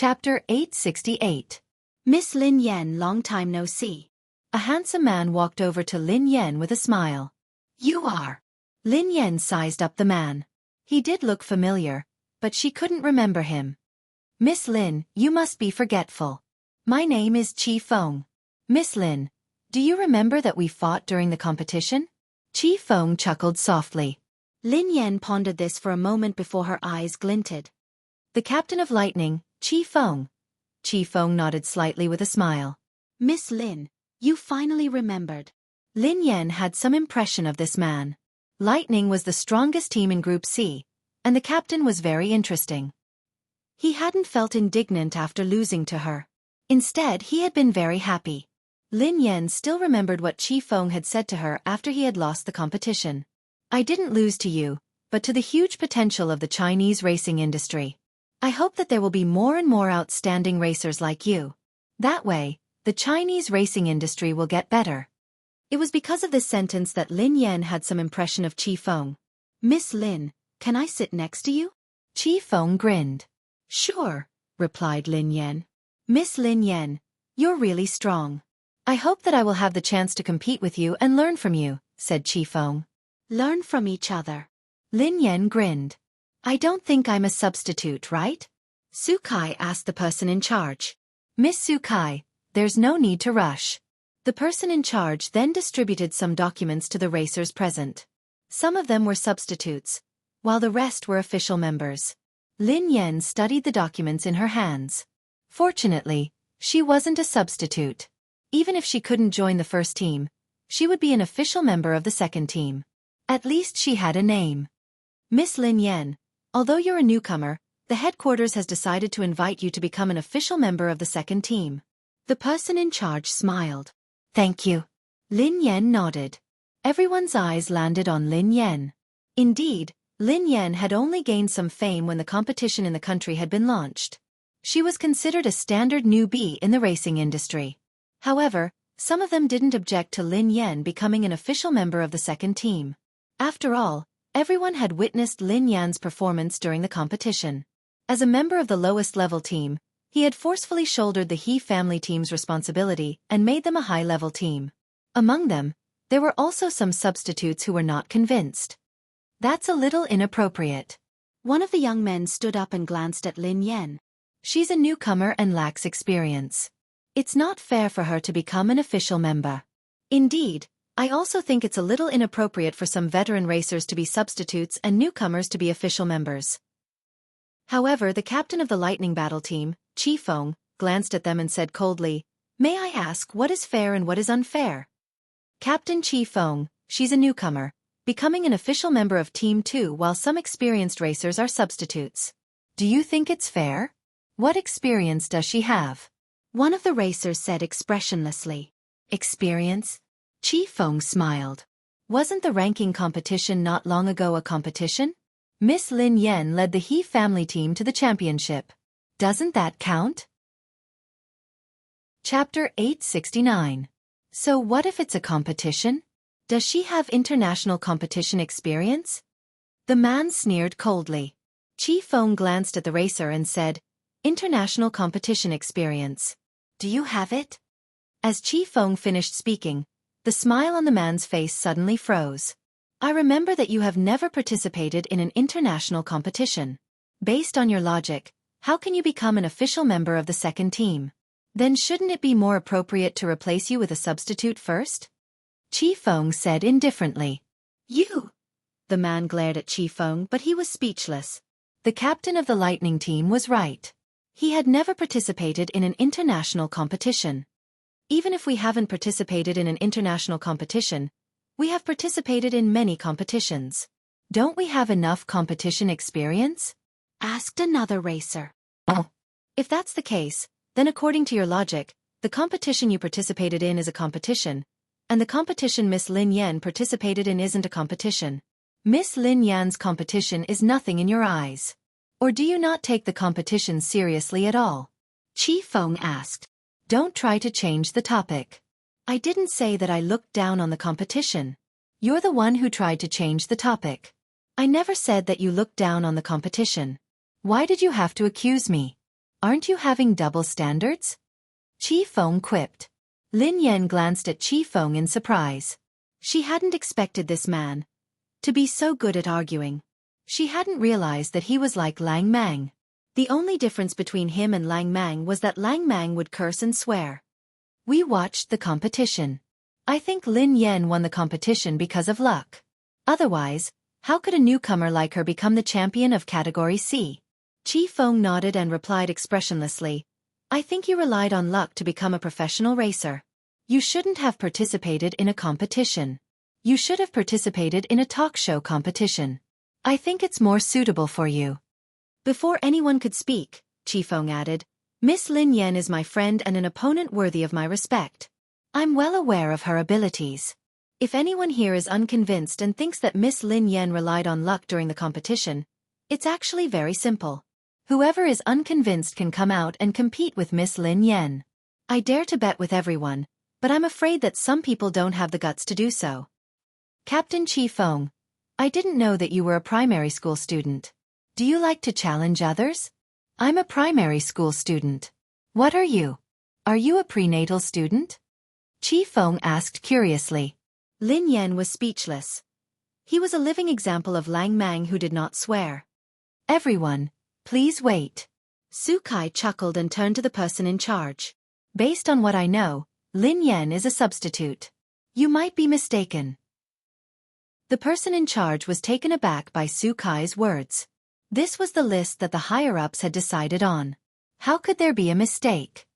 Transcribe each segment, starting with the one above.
Chapter 868. Miss Lin Yan, long time no see. A handsome man walked over to Lin Yan with a smile. You are. Lin Yan sized up the man. He did look familiar, but she couldn't remember him. Miss Lin, you must be forgetful. My name is Chi Feng. Miss Lin, do you remember that we fought during the competition? Chi Feng chuckled softly. Lin Yan pondered this for a moment before her eyes glinted. The captain of lightning, Chi Feng. Chi Feng nodded slightly with a smile. Miss Lin, you finally remembered. Lin Yan had some impression of this man. Lightning was the strongest team in Group C, and the captain was very interesting. He hadn't felt indignant after losing to her. Instead, he had been very happy. Lin Yan still remembered what Chi Feng had said to her after he had lost the competition. I didn't lose to you, but to the huge potential of the Chinese racing industry. I hope that there will be more and more outstanding racers like you. That way, the Chinese racing industry will get better. It was because of this sentence that Lin Yan had some impression of Chi Feng. Miss Lin, can I sit next to you? Chi Feng grinned. Sure, replied Lin Yan. Miss Lin Yan, you're really strong. I hope that I will have the chance to compete with you and learn from you, said Chi Feng. Learn from each other. Lin Yan grinned. I don't think I'm a substitute, right? Xueqi asked the person in charge. Miss Xueqi, there's no need to rush. The person in charge then distributed some documents to the racers present. Some of them were substitutes, while the rest were official members. Lin Yan studied the documents in her hands. Fortunately, she wasn't a substitute. Even if she couldn't join the first team, she would be an official member of the second team. At least she had a name. Miss Lin Yan, although you're a newcomer, the headquarters has decided to invite you to become an official member of the second team. The person in charge smiled. Thank you. Lin Yan nodded. Everyone's eyes landed on Lin Yan. Indeed, Lin Yan had only gained some fame when the competition in the country had been launched. She was considered a standard newbie in the racing industry. However, some of them didn't object to Lin Yan becoming an official member of the second team. After all, everyone had witnessed Lin Yan's performance during the competition. As a member of the lowest level team, he had forcefully shouldered the He family team's responsibility and made them a high-level team. Among them, there were also some substitutes who were not convinced. That's a little inappropriate. One of the young men stood up and glanced at Lin Yan. She's a newcomer and lacks experience. It's not fair for her to become an official member. Indeed, I also think it's a little inappropriate for some veteran racers to be substitutes and newcomers to be official members. However, the captain of the Lightning Battle team, Chi Feng, glanced at them and said coldly, May I ask what is fair and what is unfair? Captain Chi Feng, she's a newcomer, becoming an official member of Team 2 while some experienced racers are substitutes. Do you think it's fair? What experience does she have? One of the racers said expressionlessly. Experience? Chi Feng smiled. Wasn't the ranking competition not long ago a competition? Miss Lin Yan led the He family team to the championship. Doesn't that count? Chapter 869. So what if it's a competition? Does she have international competition experience? The man sneered coldly. Chi Feng glanced at the racer and said, International competition experience. Do you have it? As Chi Feng finished speaking, the smile on the man's face suddenly froze. I remember that you have never participated in an international competition. Based on your logic, how can you become an official member of the second team? Then shouldn't it be more appropriate to replace you with a substitute first? Chi Feng said indifferently. You! The man glared at Chi Feng, but he was speechless. The captain of the Lightning team was right. He had never participated in an international competition. Even if we haven't participated in an international competition, we have participated in many competitions. Don't we have enough competition experience? Asked another racer. Oh. If that's the case, then according to your logic, the competition you participated in is a competition, and the competition Miss Lin Yan participated in isn't a competition. Miss Lin Yan's competition is nothing in your eyes. Or do you not take the competition seriously at all? Chi Feng asked. Don't try to change the topic. I didn't say that I looked down on the competition. You're the one who tried to change the topic. I never said that you looked down on the competition. Why did you have to accuse me? Aren't you having double standards? Qi Feng quipped. Lin Yan glanced at Qi Feng in surprise. She hadn't expected this man to be so good at arguing. She hadn't realized that he was like Lang Mang. The only difference between him and Lang Mang was that Lang Mang would curse and swear. We watched the competition. I think Lin Yan won the competition because of luck. Otherwise, how could a newcomer like her become the champion of Category C? Qi Feng nodded and replied expressionlessly, I think you relied on luck to become a professional racer. You shouldn't have participated in a competition. You should have participated in a talk show competition. I think it's more suitable for you. Before anyone could speak, Qi Feng added, Miss Lin Yan is my friend and an opponent worthy of my respect. I'm well aware of her abilities. If anyone here is unconvinced and thinks that Miss Lin Yan relied on luck during the competition, it's actually very simple. Whoever is unconvinced can come out and compete with Miss Lin Yan. I dare to bet with everyone, but I'm afraid that some people don't have the guts to do so. Captain Qi Feng, I didn't know that you were a primary school student. Do you like to challenge others? I'm a primary school student. What are you? Are you a prenatal student? Qi Feng asked curiously. Lin Yan was speechless. He was a living example of Lang Mang who did not swear. Everyone, please wait. Xueqi chuckled and turned to the person in charge. Based on what I know, Lin Yan is a substitute. You might be mistaken. The person in charge was taken aback by Xueqi's words. This was the list that the higher-ups had decided on. How could there be a mistake?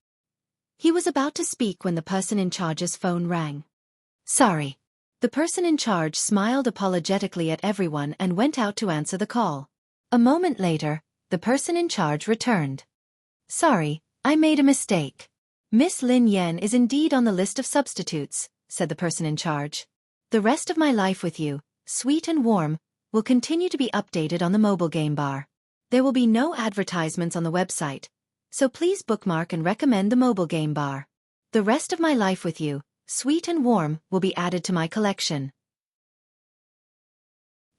He was about to speak when the person in charge's phone rang. Sorry. The person in charge smiled apologetically at everyone and went out to answer the call. A moment later, the person in charge returned. Sorry, I made a mistake. Miss Lin Yan is indeed on the list of substitutes, said the person in charge. The rest of my life with you, sweet and warm, will continue to be updated on the mobile game bar. There will be no advertisements on the website, so please bookmark and recommend the mobile game bar. The rest of my life with you, sweet and warm, will be added to my collection.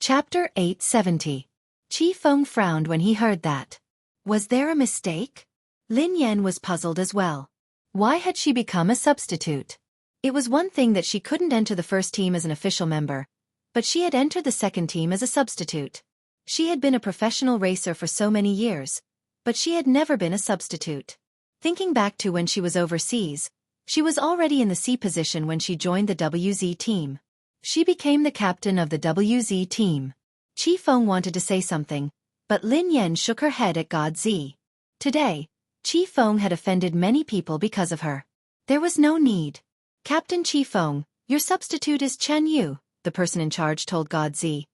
Chapter 870. Qi Feng frowned when he heard that. Was there a mistake? Lin Yan was puzzled as well. Why had she become a substitute? It was one thing that she couldn't enter the first team as an official member, but she had entered the second team as a substitute. She had been a professional racer for so many years, but she had never been a substitute. Thinking back to when she was overseas, she was already in the C position when she joined the WZ team. She became the captain of the WZ team. Qi Feng wanted to say something, but Lin Yan shook her head at God Z. Today, Qi Feng had offended many people because of her. There was no need. Captain Qi Feng, your substitute is Chen Yu, the person in charge told God Z.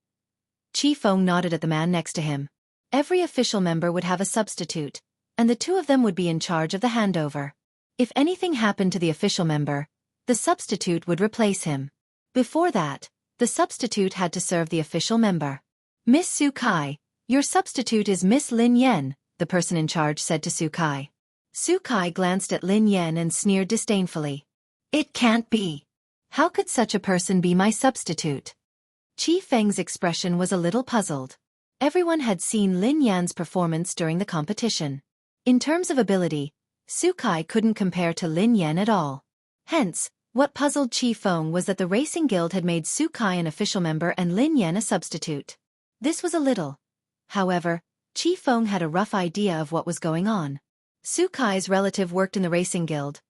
Qi Feng nodded at the man next to him. Every official member would have a substitute, and the two of them would be in charge of the handover. If anything happened to the official member, the substitute would replace him. Before that, the substitute had to serve the official member. Miss Xueqi, your substitute is Miss Lin Yan, the person in charge said to Xueqi. Xueqi glanced at Lin Yan and sneered disdainfully. It can't be. How could such a person be my substitute? Qi Feng's expression was a little puzzled. Everyone had seen Lin Yan's performance during the competition. In terms of ability, Xueqi couldn't compare to Lin Yan at all. Hence, what puzzled Qi Feng was that the Racing Guild had made Xueqi an official member and Lin Yan a substitute. This was a little. However, Qi Feng had a rough idea of what was going on. Xueqi's relative worked in the Racing Guild.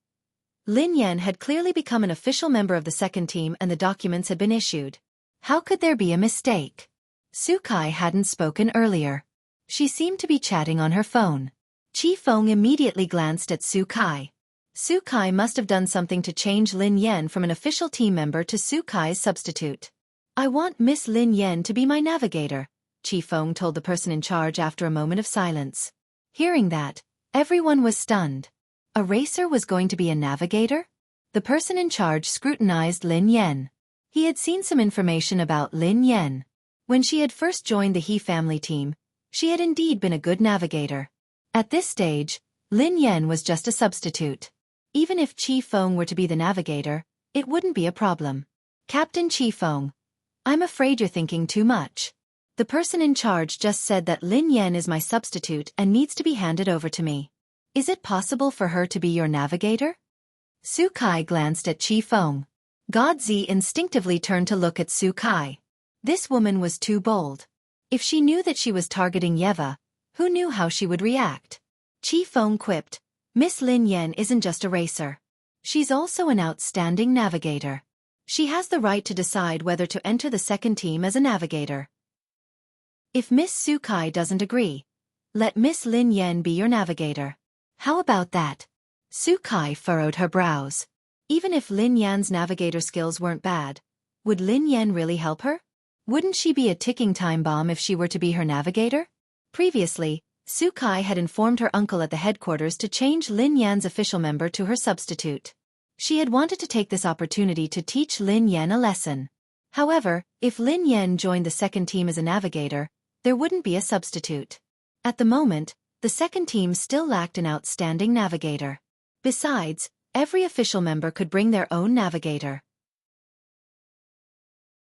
Lin Yan had clearly become an official member of the second team and the documents had been issued. How could there be a mistake? Xueqi hadn't spoken earlier. She seemed to be chatting on her phone. Qi Feng immediately glanced at Xueqi. Xueqi must have done something to change Lin Yan from an official team member to Xueqi's substitute. I want Miss Lin Yan to be my navigator, Qi Feng told the person in charge after a moment of silence. Hearing that, everyone was stunned. A racer was going to be a navigator? The person in charge scrutinized Lin Yan. He had seen some information about Lin Yan. When she had first joined the He family team, she had indeed been a good navigator. At this stage, Lin Yan was just a substitute. Even if Qi Feng were to be the navigator, it wouldn't be a problem. Captain Qi Feng, I'm afraid you're thinking too much. The person in charge just said that Lin Yan is my substitute and needs to be handed over to me. Is it possible for her to be your navigator? Xueqi glanced at Qi Feng. Godzi instinctively turned to look at Xueqi. This woman was too bold. If she knew that she was targeting Yeva, who knew how she would react? Qi Feng quipped, Miss Lin Yan isn't just a racer. She's also an outstanding navigator. She has the right to decide whether to enter the second team as a navigator. If Miss Xueqi doesn't agree, let Miss Lin Yan be your navigator. How about that? Xueqi furrowed her brows. Even if Lin Yan's navigator skills weren't bad, would Lin Yan really help her? Wouldn't she be a ticking time bomb if she were to be her navigator? Previously, Xueqi had informed her uncle at the headquarters to change Lin Yan's official member to her substitute. She had wanted to take this opportunity to teach Lin Yan a lesson. However, if Lin Yan joined the second team as a navigator, there wouldn't be a substitute. At the moment, the second team still lacked an outstanding navigator. Besides, every official member could bring their own navigator.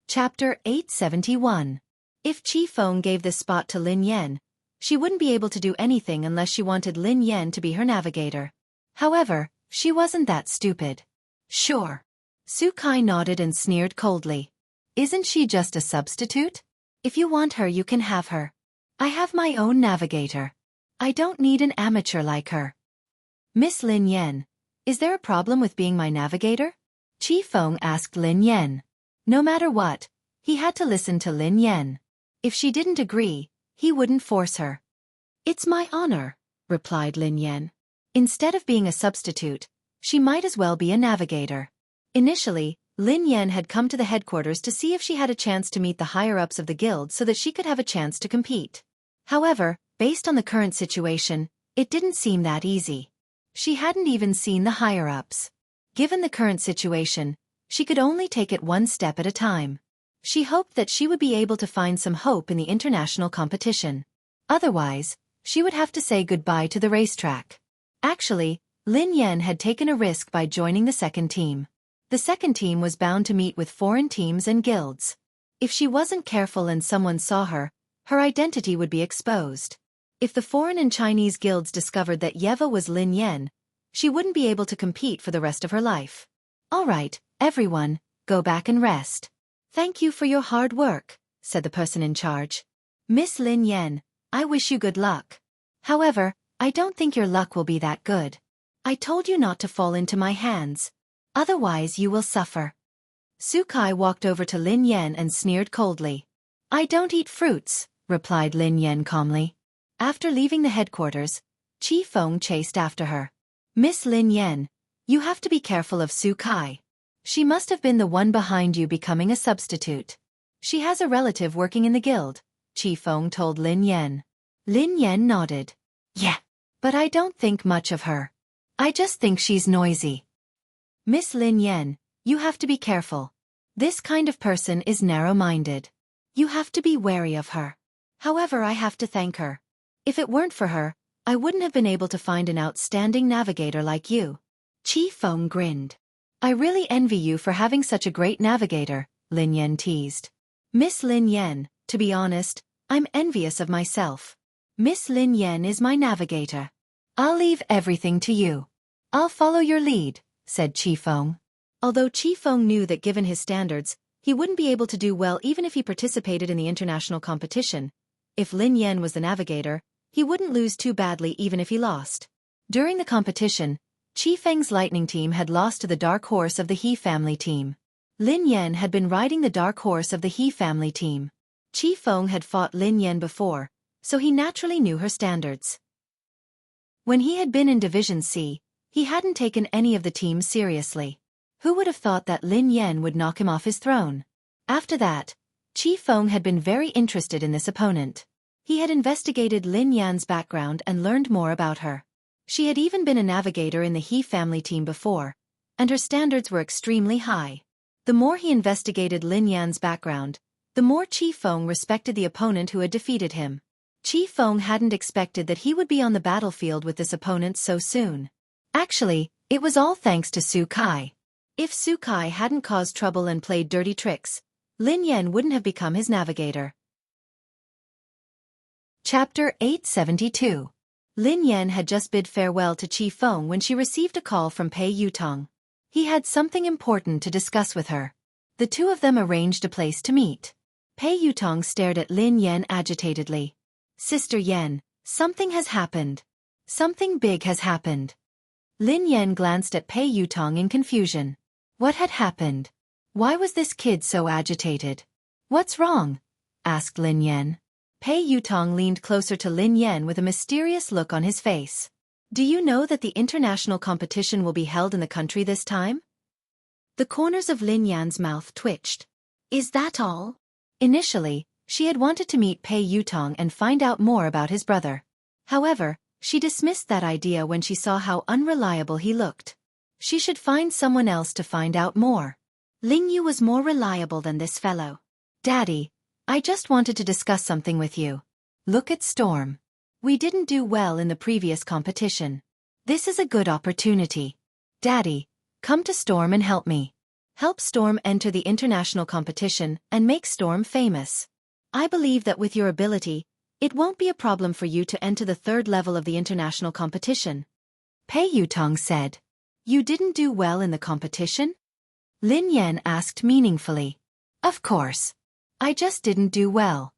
Chapter 871. If Qi Feng gave this spot to Lin Yan, she wouldn't be able to do anything unless she wanted Lin Yan to be her navigator. However, she wasn't that stupid. Sure. Xueqi nodded and sneered coldly. Isn't she just a substitute? If you want her, you can have her. I have my own navigator. I don't need an amateur like her. Miss Lin Yan, is there a problem with being my navigator? Qi Feng asked Lin Yan. No matter what, he had to listen to Lin Yan. If she didn't agree, he wouldn't force her. It's my honor, replied Lin Yan. Instead of being a substitute, she might as well be a navigator. Initially, Lin Yan had come to the headquarters to see if she had a chance to meet the higher-ups of the guild so that she could have a chance to compete. However, based on the current situation, it didn't seem that easy. She hadn't even seen the higher-ups. Given the current situation, she could only take it one step at a time. She hoped that she would be able to find some hope in the international competition. Otherwise, she would have to say goodbye to the racetrack. Actually, Lin Yan had taken a risk by joining the second team. The second team was bound to meet with foreign teams and guilds. If she wasn't careful and someone saw her, her identity would be exposed. If the foreign and Chinese guilds discovered that Yeva was Lin Yan, she wouldn't be able to compete for the rest of her life. All right, everyone, go back and rest. Thank you for your hard work, said the person in charge. Miss Lin Yan, I wish you good luck. However, I don't think your luck will be that good. I told you not to fall into my hands. Otherwise you will suffer. Xueqi walked over to Lin Yan and sneered coldly. I don't eat fruits, replied Lin Yan calmly. After leaving the headquarters, Qi Feng chased after her. Miss Lin Yan, you have to be careful of Xueqi. She must have been the one behind you becoming a substitute. She has a relative working in the guild, Qi Feng told Lin Yan. Lin Yan nodded. Yeah, but I don't think much of her. I just think she's noisy. Miss Lin Yan, you have to be careful. This kind of person is narrow-minded. You have to be wary of her. However, I have to thank her. If it weren't for her, I wouldn't have been able to find an outstanding navigator like you. Qi Feng grinned. I really envy you for having such a great navigator, Lin Yan teased. Miss Lin Yan, to be honest, I'm envious of myself. Miss Lin Yan is my navigator. I'll leave everything to you. I'll follow your lead, said Qi Feng. Although Qi Feng knew that given his standards, he wouldn't be able to do well even if he participated in the international competition. If Lin Yan was the navigator, he wouldn't lose too badly even if he lost. During the competition, Qi Feng's lightning team had lost to the dark horse of the He family team. Lin Yan had been riding the dark horse of the He family team. Qi Feng had fought Lin Yan before, so he naturally knew her standards. When he had been in Division C, he hadn't taken any of the teams seriously. Who would have thought that Lin Yan would knock him off his throne? After that, Qi Feng had been very interested in this opponent. He had investigated Lin Yan's background and learned more about her. She had even been a navigator in the He family team before, and her standards were extremely high. The more he investigated Lin Yan's background, the more Qi Feng respected the opponent who had defeated him. Qi Feng hadn't expected that he would be on the battlefield with this opponent so soon. Actually, it was all thanks to Xueqi. If Xueqi hadn't caused trouble and played dirty tricks, Lin Yan wouldn't have become his navigator. Chapter 872. Lin Yan had just bid farewell to Chi Feng when she received a call from Pei Yutong. He had something important to discuss with her. The two of them arranged a place to meet. Pei Yutong stared at Lin Yan agitatedly. Sister Yan, something has happened. Something big has happened. Lin Yan glanced at Pei Yutong in confusion. What had happened? Why was this kid so agitated? What's wrong? Asked Lin Yan. Pei Yutong leaned closer to Lin Yan with a mysterious look on his face. Do you know that the international competition will be held in the country this time? The corners of Lin Yan's mouth twitched. Is that all? Initially, she had wanted to meet Pei Yutong and find out more about his brother. However, she dismissed that idea when she saw how unreliable he looked. She should find someone else to find out more. Ling Yu was more reliable than this fellow. Daddy, I just wanted to discuss something with you. Look at Storm. We didn't do well in the previous competition. This is a good opportunity. Daddy, come to Storm and help me. Help Storm enter the international competition and make Storm famous. I believe that with your ability, it won't be a problem for you to enter the third level of the international competition. Pei Yutong said. You didn't do well in the competition? Lin Yan asked meaningfully. Of course. I just didn't do well.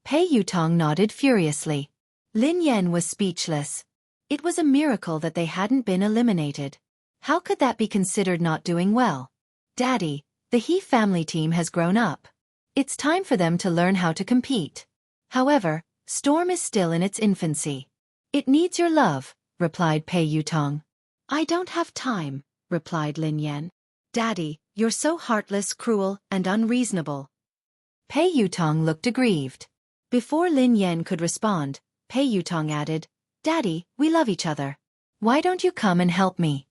Pei Yutong nodded furiously. Lin Yan was speechless. It was a miracle that they hadn't been eliminated. How could that be considered not doing well? Daddy, the He family team has grown up. It's time for them to learn how to compete. However, Storm is still in its infancy. It needs your love, replied Pei Yutong. I don't have time, replied Lin Yan. Daddy, you're so heartless, cruel, and unreasonable. Pei Yutong looked aggrieved. Before Lin Yan could respond, Pei Yutong added, Daddy, we love each other. Why don't you come and help me?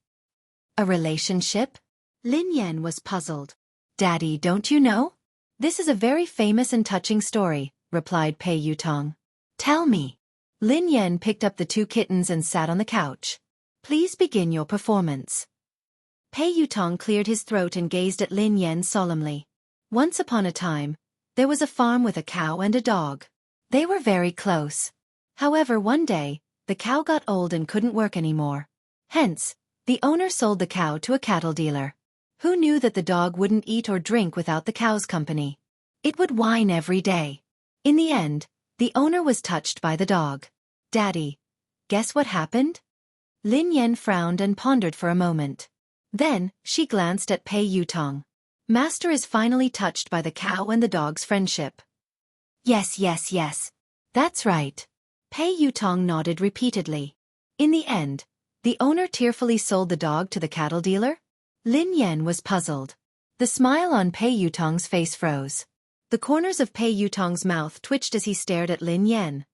A relationship? Lin Yan was puzzled. Daddy, don't you know? This is a very famous and touching story, replied Pei Yutong. Tell me. Lin Yan picked up the two kittens and sat on the couch. Please begin your performance. Pei Yutong cleared his throat and gazed at Lin Yan solemnly. Once upon a time, there was a farm with a cow and a dog. They were very close. However, one day, the cow got old and couldn't work anymore. Hence, the owner sold the cow to a cattle dealer. Who knew that the dog wouldn't eat or drink without the cow's company? It would whine every day. In the end, the owner was touched by the dog. Daddy, guess what happened? Lin Yan frowned and pondered for a moment. Then, she glanced at Pei Yutong. Master is finally touched by the cow and the dog's friendship. Yes. That's right. Pei Yutong nodded repeatedly. In the end, the owner tearfully sold the dog to the cattle dealer? Lin Yan was puzzled. The smile on Pei Yutong's face froze. The corners of Pei Yutong's mouth twitched as he stared at Lin Yan.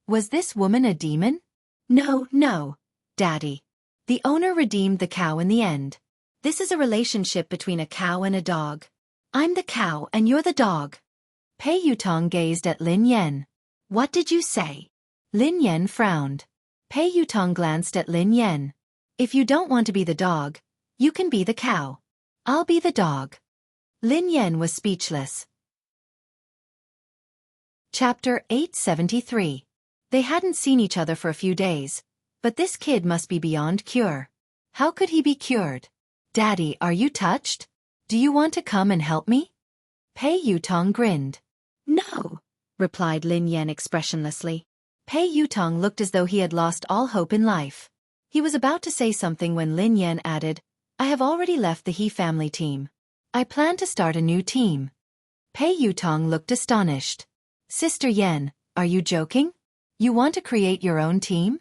Was this woman a demon? No, Daddy. The owner redeemed the cow in the end. This is a relationship between a cow and a dog. I'm the cow and you're the dog. Pei Yutong gazed at Lin Yan. What did you say? Lin Yan frowned. Pei Yutong glanced at Lin Yan. If you don't want to be the dog, you can be the cow. I'll be the dog. Lin Yan was speechless. Chapter 873. They hadn't seen each other for a few days, but this kid must be beyond cure. How could he be cured? Daddy, are you touched? Do you want to come and help me? Pei Yutong grinned. No, replied Lin Yan expressionlessly. Pei Yutong looked as though he had lost all hope in life. He was about to say something when Lin Yan added, I have already left the He family team. I plan to start a new team. Pei Yutong looked astonished. Sister Yan, are you joking? You want to create your own team?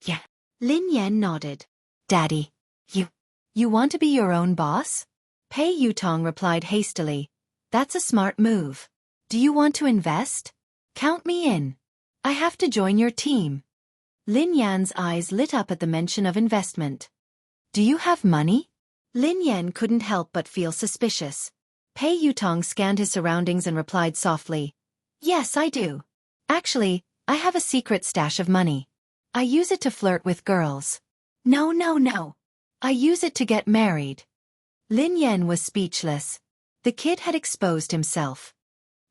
Yeah. Lin Yan nodded. Daddy, you want to be your own boss? Pei Yutong replied hastily. That's a smart move. Do you want to invest? Count me in. I have to join your team. Lin Yan's eyes lit up at the mention of investment. Do you have money? Lin Yan couldn't help but feel suspicious. Pei Yutong scanned his surroundings and replied softly. Yes, I do. Actually, I have a secret stash of money. I use it to flirt with girls. No. I use it to get married. Lin Yan was speechless. The kid had exposed himself.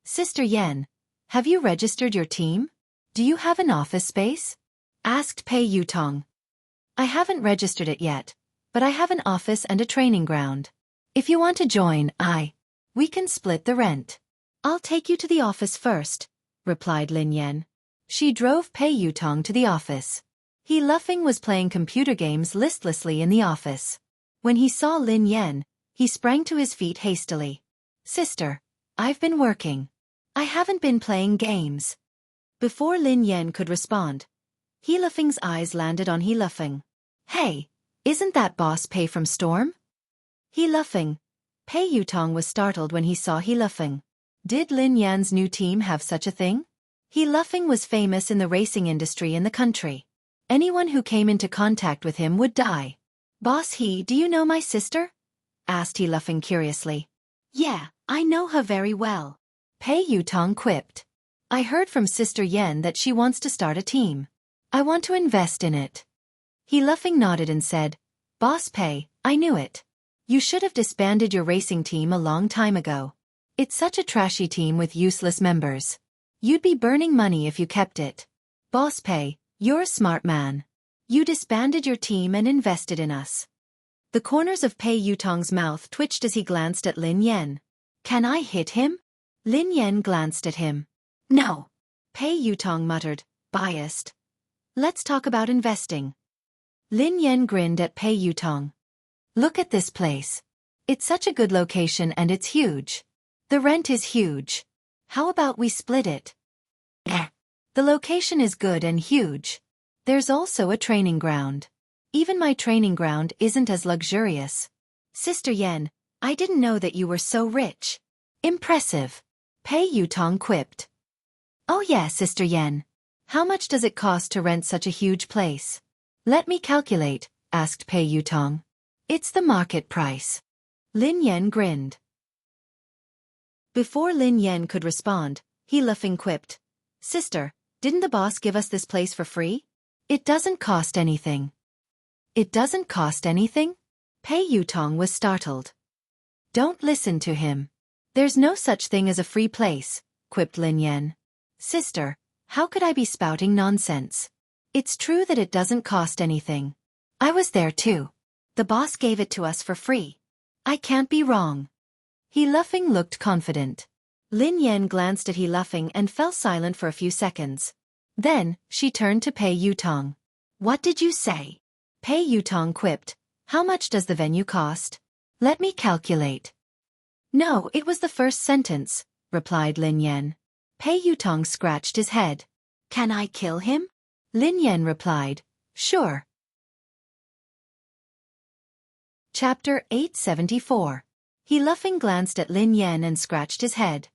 Sister Yan, have you registered your team? Do you have an office space? asked Pei Yutong. I haven't registered it yet, but I have an office and a training ground. If you want to join, we can split the rent. I'll take you to the office first, replied Lin Yan. She drove Pei Yutong to the office. He Luffing was playing computer games listlessly in the office. When he saw Lin Yan, he sprang to his feet hastily. Sister, I've been working. I haven't been playing games. Before Lin Yan could respond, He Luffing's eyes landed on He Luffing. Hey, isn't that Boss Pei from Storm? He Luffing. Pei Yutong was startled when he saw He Luffing. Did Lin Yan's new team have such a thing? He Luffing was famous in the racing industry in the country. Anyone who came into contact with him would die. Boss He, do you know my sister? Asked He Luffing curiously. Yeah, I know her very well. Pei Yutong quipped. I heard from Sister Yen that she wants to start a team. I want to invest in it. He Luffing nodded and said, Boss Pei, I knew it. You should have disbanded your racing team a long time ago. It's such a trashy team with useless members. You'd be burning money if you kept it. Boss Pei, you're a smart man. You disbanded your team and invested in us. The corners of Pei Yutong's mouth twitched as he glanced at Lin Yan. Can I hit him? Lin Yan glanced at him. No. Pei Yutong muttered, biased. Let's talk about investing. Lin Yan grinned at Pei Yutong. Look at this place. It's such a good location and it's huge. The rent is huge. How about we split it? The location is good and huge. There's also a training ground. Even my training ground isn't as luxurious. Sister Yen, I didn't know that you were so rich. Impressive. Pei Yutong quipped. Oh yeah, Sister Yen. How much does it cost to rent such a huge place? Let me calculate, asked Pei Yutong. It's the market price. Lin Yan grinned. Before Lin Yan could respond, He Luffing quipped. Sister, didn't the boss give us this place for free? It doesn't cost anything. It doesn't cost anything? Pei Yutong was startled. Don't listen to him. There's no such thing as a free place, quipped Lin Yan. Sister, how could I be spouting nonsense? It's true that it doesn't cost anything. I was there too. The boss gave it to us for free. I can't be wrong. He Luffing looked confident. Lin Yan glanced at He Luffing and fell silent for a few seconds. Then, she turned to Pei Yutong. What did you say? Pei Yutong quipped. How much does the venue cost? Let me calculate. No, it was the first sentence, replied Lin Yan. Pei Yutong scratched his head. Can I kill him? Lin Yan replied. Sure. Chapter 874. He Luffing glanced at Lin Yan and scratched his head.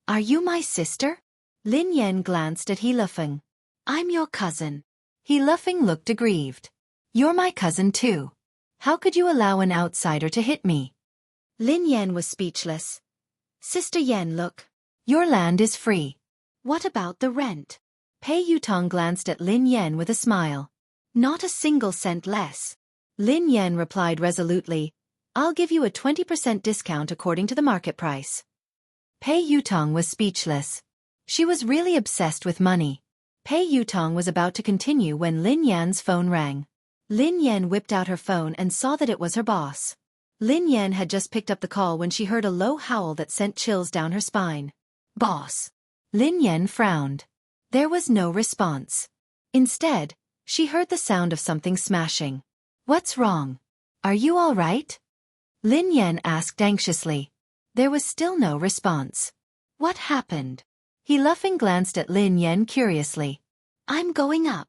Are you my sister? Lin Yan glanced at He Luffing. I'm your cousin. He Luffing looked aggrieved. You're my cousin too. How could you allow an outsider to hit me? Lin Yan was speechless. Sister Yen, look. Your land is free. What about the rent? Pei Yutong glanced at Lin Yan with a smile. Not a single cent less. Lin Yan replied resolutely. I'll give you a 20% discount according to the market price. Pei Yutong was speechless. She was really obsessed with money. Pei Yutong was about to continue when Lin Yan's phone rang. Lin Yan whipped out her phone and saw that it was her boss. Lin Yan had just picked up the call when she heard a low howl that sent chills down her spine. Boss. Lin Yan frowned. There was no response. Instead, she heard the sound of something smashing. What's wrong? Are you all right? Lin Yan asked anxiously. There was still no response. What happened? He Luffing glanced at Lin Yan curiously. I'm going up.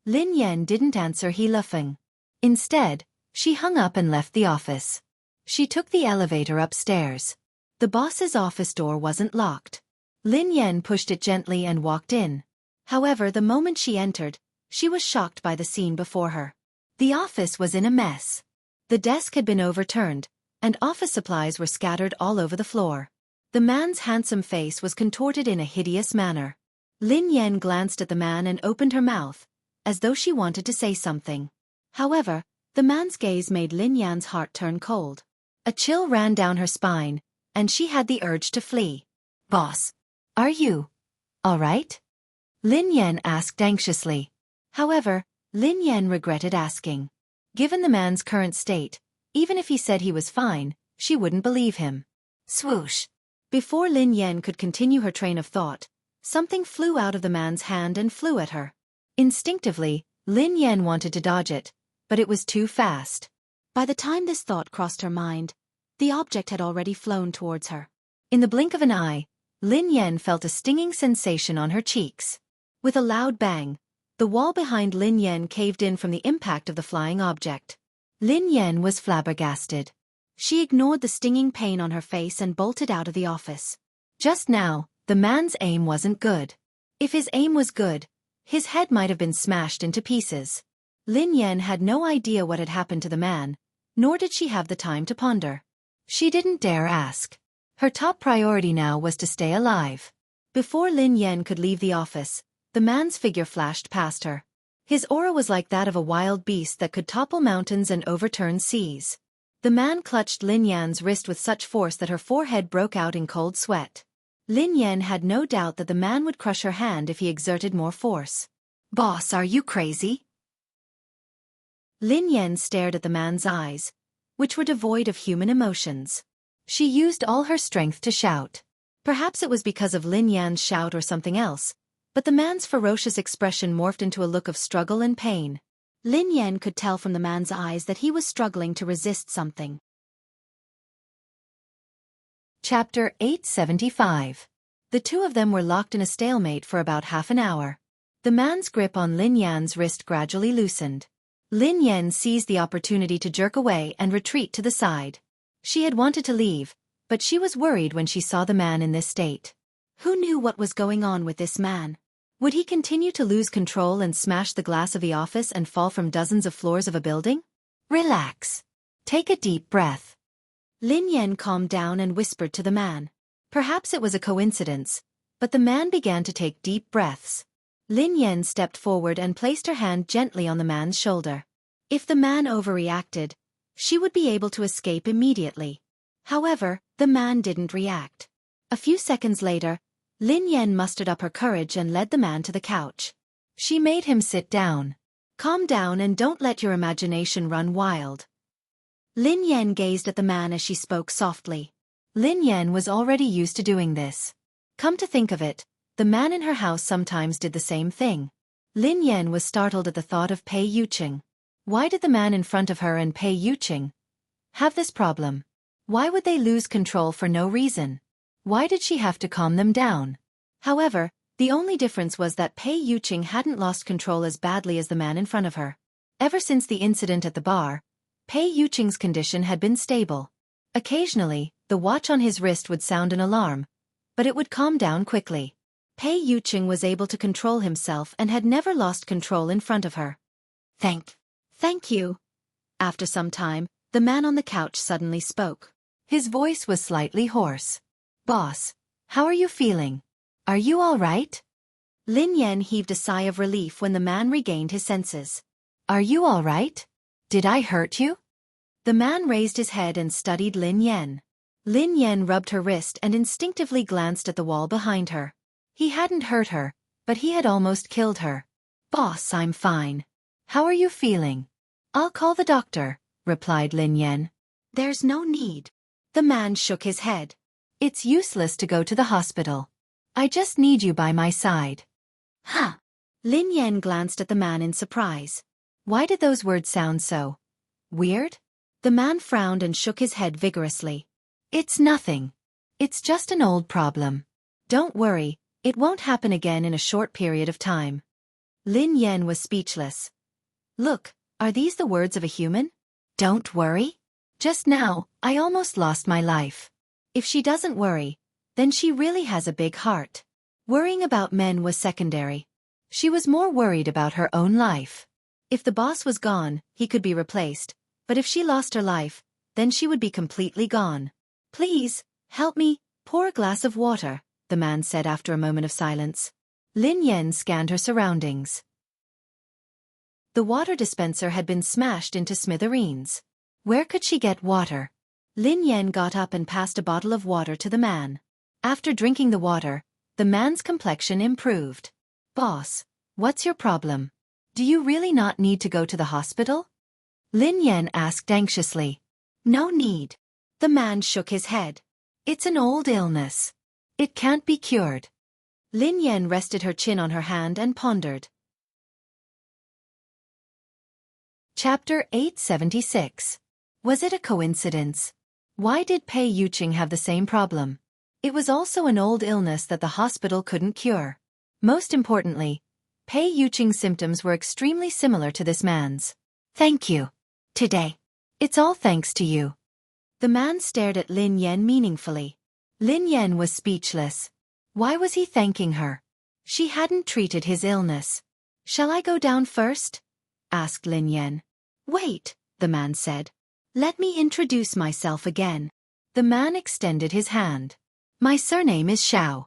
Lin Yan didn't answer He Luffing. Instead, she hung up and left the office. She took the elevator upstairs. The boss's office door wasn't locked. Lin Yan pushed it gently and walked in. However, the moment she entered, she was shocked by the scene before her. The office was in a mess. The desk had been overturned, and office supplies were scattered all over the floor. The man's handsome face was contorted in a hideous manner. Lin Yan glanced at the man and opened her mouth, as though she wanted to say something. However, the man's gaze made Lin Yan's heart turn cold. A chill ran down her spine, and she had the urge to flee. Boss, are you all right? Lin Yan asked anxiously. However, Lin Yan regretted asking. Given the man's current state, even if he said he was fine, she wouldn't believe him. Swoosh! Before Lin Yan could continue her train of thought, something flew out of the man's hand and flew at her. Instinctively, Lin Yan wanted to dodge it, but it was too fast. By the time this thought crossed her mind, the object had already flown towards her. In the blink of an eye, Lin Yan felt a stinging sensation on her cheeks. With a loud bang, the wall behind Lin Yan caved in from the impact of the flying object. Lin Yan was flabbergasted. She ignored the stinging pain on her face and bolted out of the office. Just now, the man's aim wasn't good. If his aim was good, his head might have been smashed into pieces. Lin Yan had no idea what had happened to the man, nor did she have the time to ponder. She didn't dare ask. Her top priority now was to stay alive. Before Lin Yan could leave the office, the man's figure flashed past her. His aura was like that of a wild beast that could topple mountains and overturn seas. The man clutched Lin Yan's wrist with such force that her forehead broke out in cold sweat. Lin Yan had no doubt that the man would crush her hand if he exerted more force. "Boss, are you crazy?" Lin Yan stared at the man's eyes, which were devoid of human emotions. She used all her strength to shout. Perhaps it was because of Lin Yan's shout or something else, but the man's ferocious expression morphed into a look of struggle and pain. Lin Yan could tell from the man's eyes that he was struggling to resist something. Chapter 875. The two of them were locked in a stalemate for about half an hour. The man's grip on Lin Yan's wrist gradually loosened. Lin Yan seized the opportunity to jerk away and retreat to the side. She had wanted to leave, but she was worried when she saw the man in this state. Who knew what was going on with this man? Would he continue to lose control and smash the glass of the office and fall from dozens of floors of a building? Relax. Take a deep breath. Lin Yan calmed down and whispered to the man. Perhaps it was a coincidence, but the man began to take deep breaths. Lin Yan stepped forward and placed her hand gently on the man's shoulder. If the man overreacted, she would be able to escape immediately. However, the man didn't react. A few seconds later, Lin Yan mustered up her courage and led the man to the couch. She made him sit down. Calm down and don't let your imagination run wild. Lin Yan gazed at the man as she spoke softly. Lin Yan was already used to doing this. Come to think of it, the man in her house sometimes did the same thing. Lin Yan was startled at the thought of Pei Yuqing. Why did the man in front of her and Pei Yuqing have this problem? Why would they lose control for no reason? Why did she have to calm them down? However, the only difference was that Pei Yuqing hadn't lost control as badly as the man in front of her. Ever since the incident at the bar, Pei Yuqing's condition had been stable. Occasionally, the watch on his wrist would sound an alarm, but it would calm down quickly. Pei Yuqing was able to control himself and had never lost control in front of her. Thank you. After some time, the man on the couch suddenly spoke. His voice was slightly hoarse. Boss, how are you feeling? Are you all right? Lin Yan heaved a sigh of relief when the man regained his senses. Are you all right? Did I hurt you? The man raised his head and studied Lin Yan. Lin Yan rubbed her wrist and instinctively glanced at the wall behind her. He hadn't hurt her, but he had almost killed her. Boss, I'm fine. How are you feeling? I'll call the doctor, replied Lin Yan. There's no need. The man shook his head. It's useless to go to the hospital. I just need you by my side. Huh. Lin Yan glanced at the man in surprise. Why did those words sound so weird? The man frowned and shook his head vigorously. It's nothing. It's just an old problem. Don't worry, it won't happen again in a short period of time. Lin Yan was speechless. Look, are these the words of a human? Don't worry? Just now, I almost lost my life. If she doesn't worry, then she really has a big heart. Worrying about men was secondary. She was more worried about her own life. If the boss was gone, he could be replaced, but if she lost her life, then she would be completely gone. Please, help me, pour a glass of water, the man said after a moment of silence. Lin Yan scanned her surroundings. The water dispenser had been smashed into smithereens. Where could she get water? Lin Yan got up and passed a bottle of water to the man. After drinking the water, the man's complexion improved. Boss, what's your problem? Do you really not need to go to the hospital? Lin Yan asked anxiously. No need. The man shook his head. It's an old illness. It can't be cured. Lin Yan rested her chin on her hand and pondered. Chapter 876. Was it a coincidence? Why did Pei Yuqing have the same problem? It was also an old illness that the hospital couldn't cure. Most importantly, Pei Yuqing's symptoms were extremely similar to this man's. Thank you. Today. It's all thanks to you. The man stared at Lin Yan meaningfully. Lin Yan was speechless. Why was he thanking her? She hadn't treated his illness. Shall I go down first? Asked Lin Yan. Wait, the man said. Let me introduce myself again. The man extended his hand. My surname is Xiao.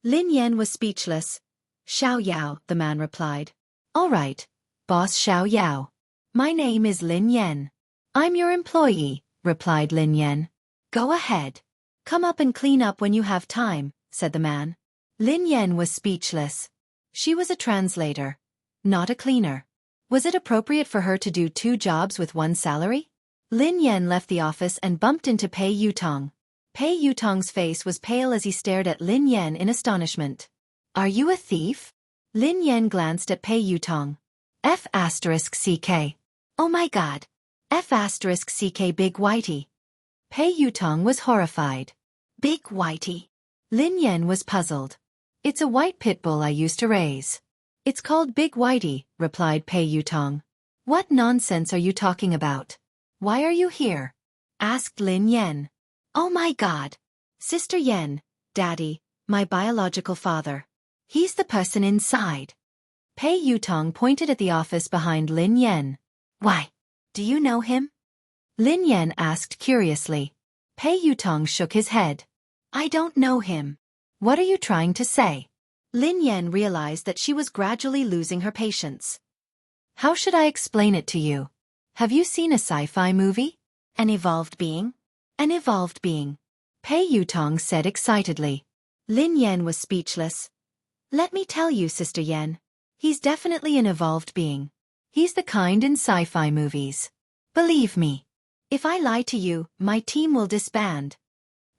Lin Yan was speechless. Xiao Yao, the man replied. All right, boss Xiao Yao. My name is Lin Yan. I'm your employee, replied Lin Yan. Go ahead. Come up and clean up when you have time, said the man. Lin Yan was speechless. She was a translator, not a cleaner. Was it appropriate for her to do 2 jobs with 1 salary? Lin Yan left the office and bumped into Pei Yutong. Pei Yutong's face was pale as he stared at Lin Yan in astonishment. Are you a thief? Lin Yan glanced at Pei Yutong. F***CK. Oh my god. F***CK Big Whitey. Pei Yutong was horrified. Big Whitey. Lin Yan was puzzled. It's a white pit bull I used to raise. It's called Big Whitey, replied Pei Yutong. What nonsense are you talking about? Why are you here? Asked Lin Yan. Oh my god. Sister Yan, Daddy, my biological father. He's the person inside. Pei Yutong pointed at the office behind Lin Yan. Why? Do you know him? Lin Yan asked curiously. Pei Yutong shook his head. I don't know him. What are you trying to say? Lin Yan realized that she was gradually losing her patience. How should I explain it to you? Have you seen a sci-fi movie? An evolved being? An evolved being. Pei Yutong said excitedly. Lin Yan was speechless. Let me tell you, Sister Yan. He's definitely an evolved being. He's the kind in sci-fi movies. Believe me. If I lie to you, my team will disband.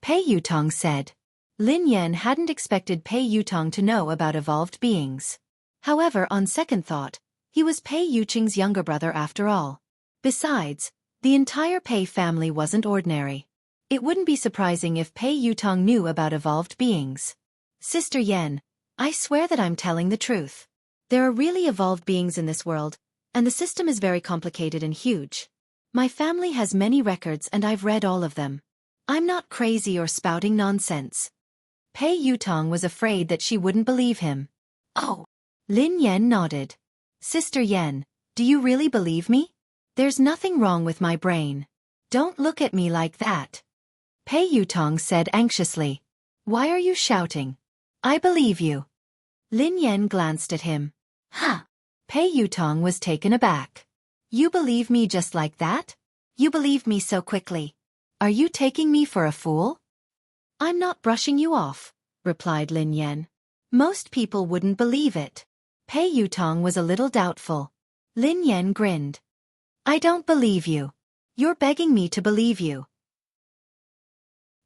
Pei Yutong said. Lin Yan hadn't expected Pei Yutong to know about evolved beings. However, on second thought, he was Pei Yuqing's younger brother after all. Besides, the entire Pei family wasn't ordinary. It wouldn't be surprising if Pei Yutong knew about evolved beings. Sister Yan, I swear that I'm telling the truth. There are really evolved beings in this world, and the system is very complicated and huge. My family has many records and I've read all of them. I'm not crazy or spouting nonsense. Pei Yutong was afraid that she wouldn't believe him. Oh. Lin Yan nodded. Sister Yan, do you really believe me? There's nothing wrong with my brain. Don't look at me like that. Pei Yutong said anxiously. Why are you shouting? I believe you. Lin Yan glanced at him. Huh. Pei Yutong was taken aback. You believe me just like that? You believe me so quickly. Are you taking me for a fool? I'm not brushing you off, replied Lin Yan. Most people wouldn't believe it. Pei Yutong was a little doubtful. Lin Yan grinned. I don't believe you. You're begging me to believe you.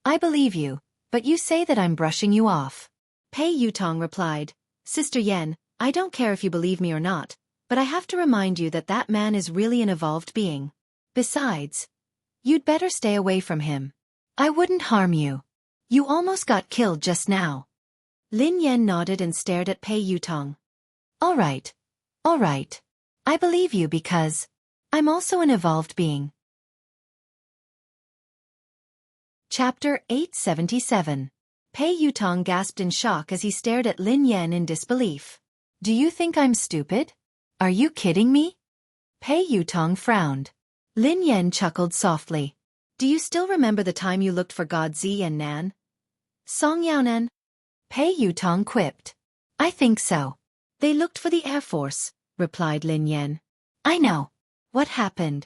I believe you, but you say that I'm brushing you off. Pei Yutong replied. Sister Yan, I don't care if you believe me or not, but I have to remind you that that man is really an evolved being. Besides, you'd better stay away from him. I wouldn't harm you. You almost got killed just now. Lin Yan nodded and stared at Pei Yutong. All right. All right. I believe you because I'm also an evolved being. Chapter 877. Pei Yutong gasped in shock as he stared at Lin Yan in disbelief. Do you think I'm stupid? Are you kidding me? Pei Yutong frowned. Lin Yan chuckled softly. Do you still remember the time you looked for God Zi and Nan? Song Yaonan? Pei Yutong quipped. I think so. They looked for the Air Force, replied Lin Yan. I know. What happened?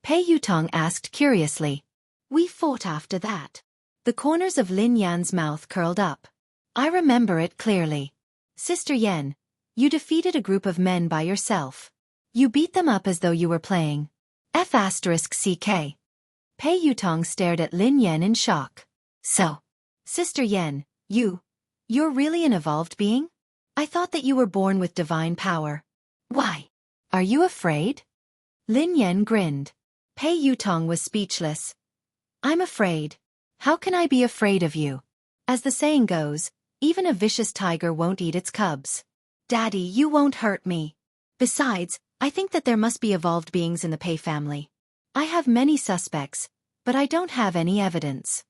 Pei Yutong asked curiously. We fought after that. The corners of Lin Yan's mouth curled up. I remember it clearly. Sister Yan, You defeated a group of men by yourself. You beat them up as though you were playing. F***ck. Pei Yutong stared at Lin Yan in shock. So, Sister Yan, you're really an evolved being? I thought that you were born with divine power. Why? Are you afraid? Lin Yan grinned. Pei Yutong was speechless. I'm afraid. How can I be afraid of you? As the saying goes, even a vicious tiger won't eat its cubs. Daddy, you won't hurt me. Besides, I think that there must be evolved beings in the Pei family. I have many suspects, but I don't have any evidence.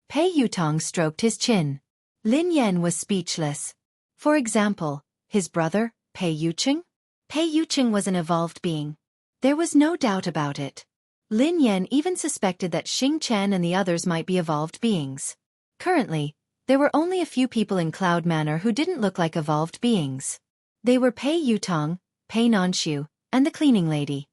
Pei Yutong stroked his chin. Lin Yan was speechless. For example, his brother, Pei Yuqing? Pei Yuqing was an evolved being. There was no doubt about it. Lin Yan even suspected that Xing Chen and the others might be evolved beings. Currently, there were only a few people in Cloud Manor who didn't look like evolved beings. They were Pei Yutong, Pei Nanshu, and the cleaning lady.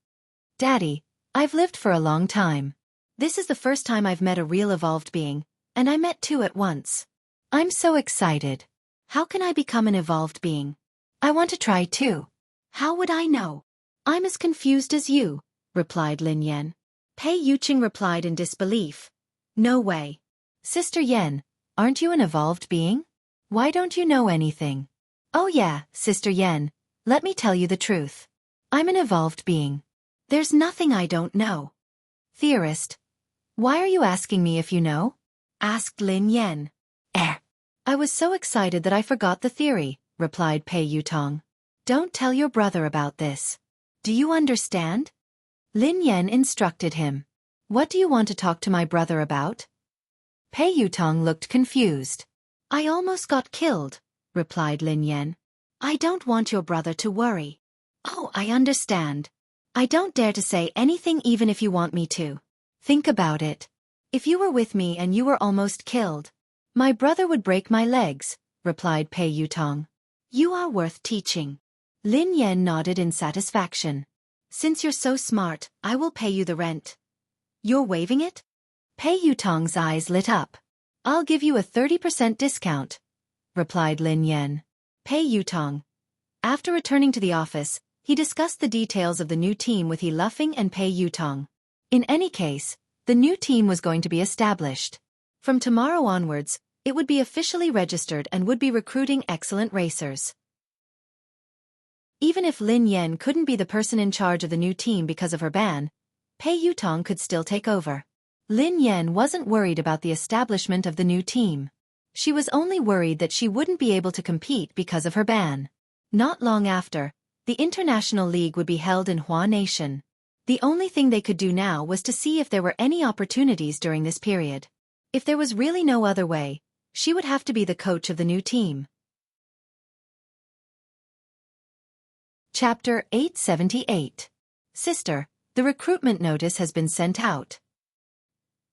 Daddy, I've lived for a long time. This is the first time I've met a real evolved being, and I met two at once. I'm so excited. How can I become an evolved being? I want to try too. How would I know? I'm as confused as you, replied Lin Yan. Pei Yuqing replied in disbelief. No way. Sister Yan, aren't you an evolved being? Why don't you know anything? Oh yeah, Sister Yan, let me tell you the truth. I'm an evolved being. There's nothing I don't know. Theorist. Why are you asking me if you know? Asked Lin Yan. I was so excited that I forgot the theory, replied Pei Yutong. Don't tell your brother about this. Do you understand? Lin Yan instructed him. What do you want to talk to my brother about? Pei Yutong looked confused. I almost got killed, replied Lin Yan. I don't want your brother to worry. Oh, I understand. I don't dare to say anything even if you want me to. Think about it. If you were with me and you were almost killed, my brother would break my legs, replied Pei Yutong. You are worth teaching. Lin Yan nodded in satisfaction. Since you're so smart, I will pay you the rent. You're waiving it? Pei Yutong's eyes lit up. I'll give you a 30% discount, replied Lin Yan. Pei Yutong. After returning to the office, he discussed the details of the new team with He Luffing and Pei Yutong. In any case, the new team was going to be established. From tomorrow onwards, it would be officially registered and would be recruiting excellent racers. Even if Lin Yan couldn't be the person in charge of the new team because of her ban, Pei Yutong could still take over. Lin Yan wasn't worried about the establishment of the new team. She was only worried that she wouldn't be able to compete because of her ban. Not long after, the International League would be held in Hua Nation. The only thing they could do now was to see if there were any opportunities during this period. If there was really no other way, she would have to be the coach of the new team. Chapter 878. Sister, the recruitment notice has been sent out.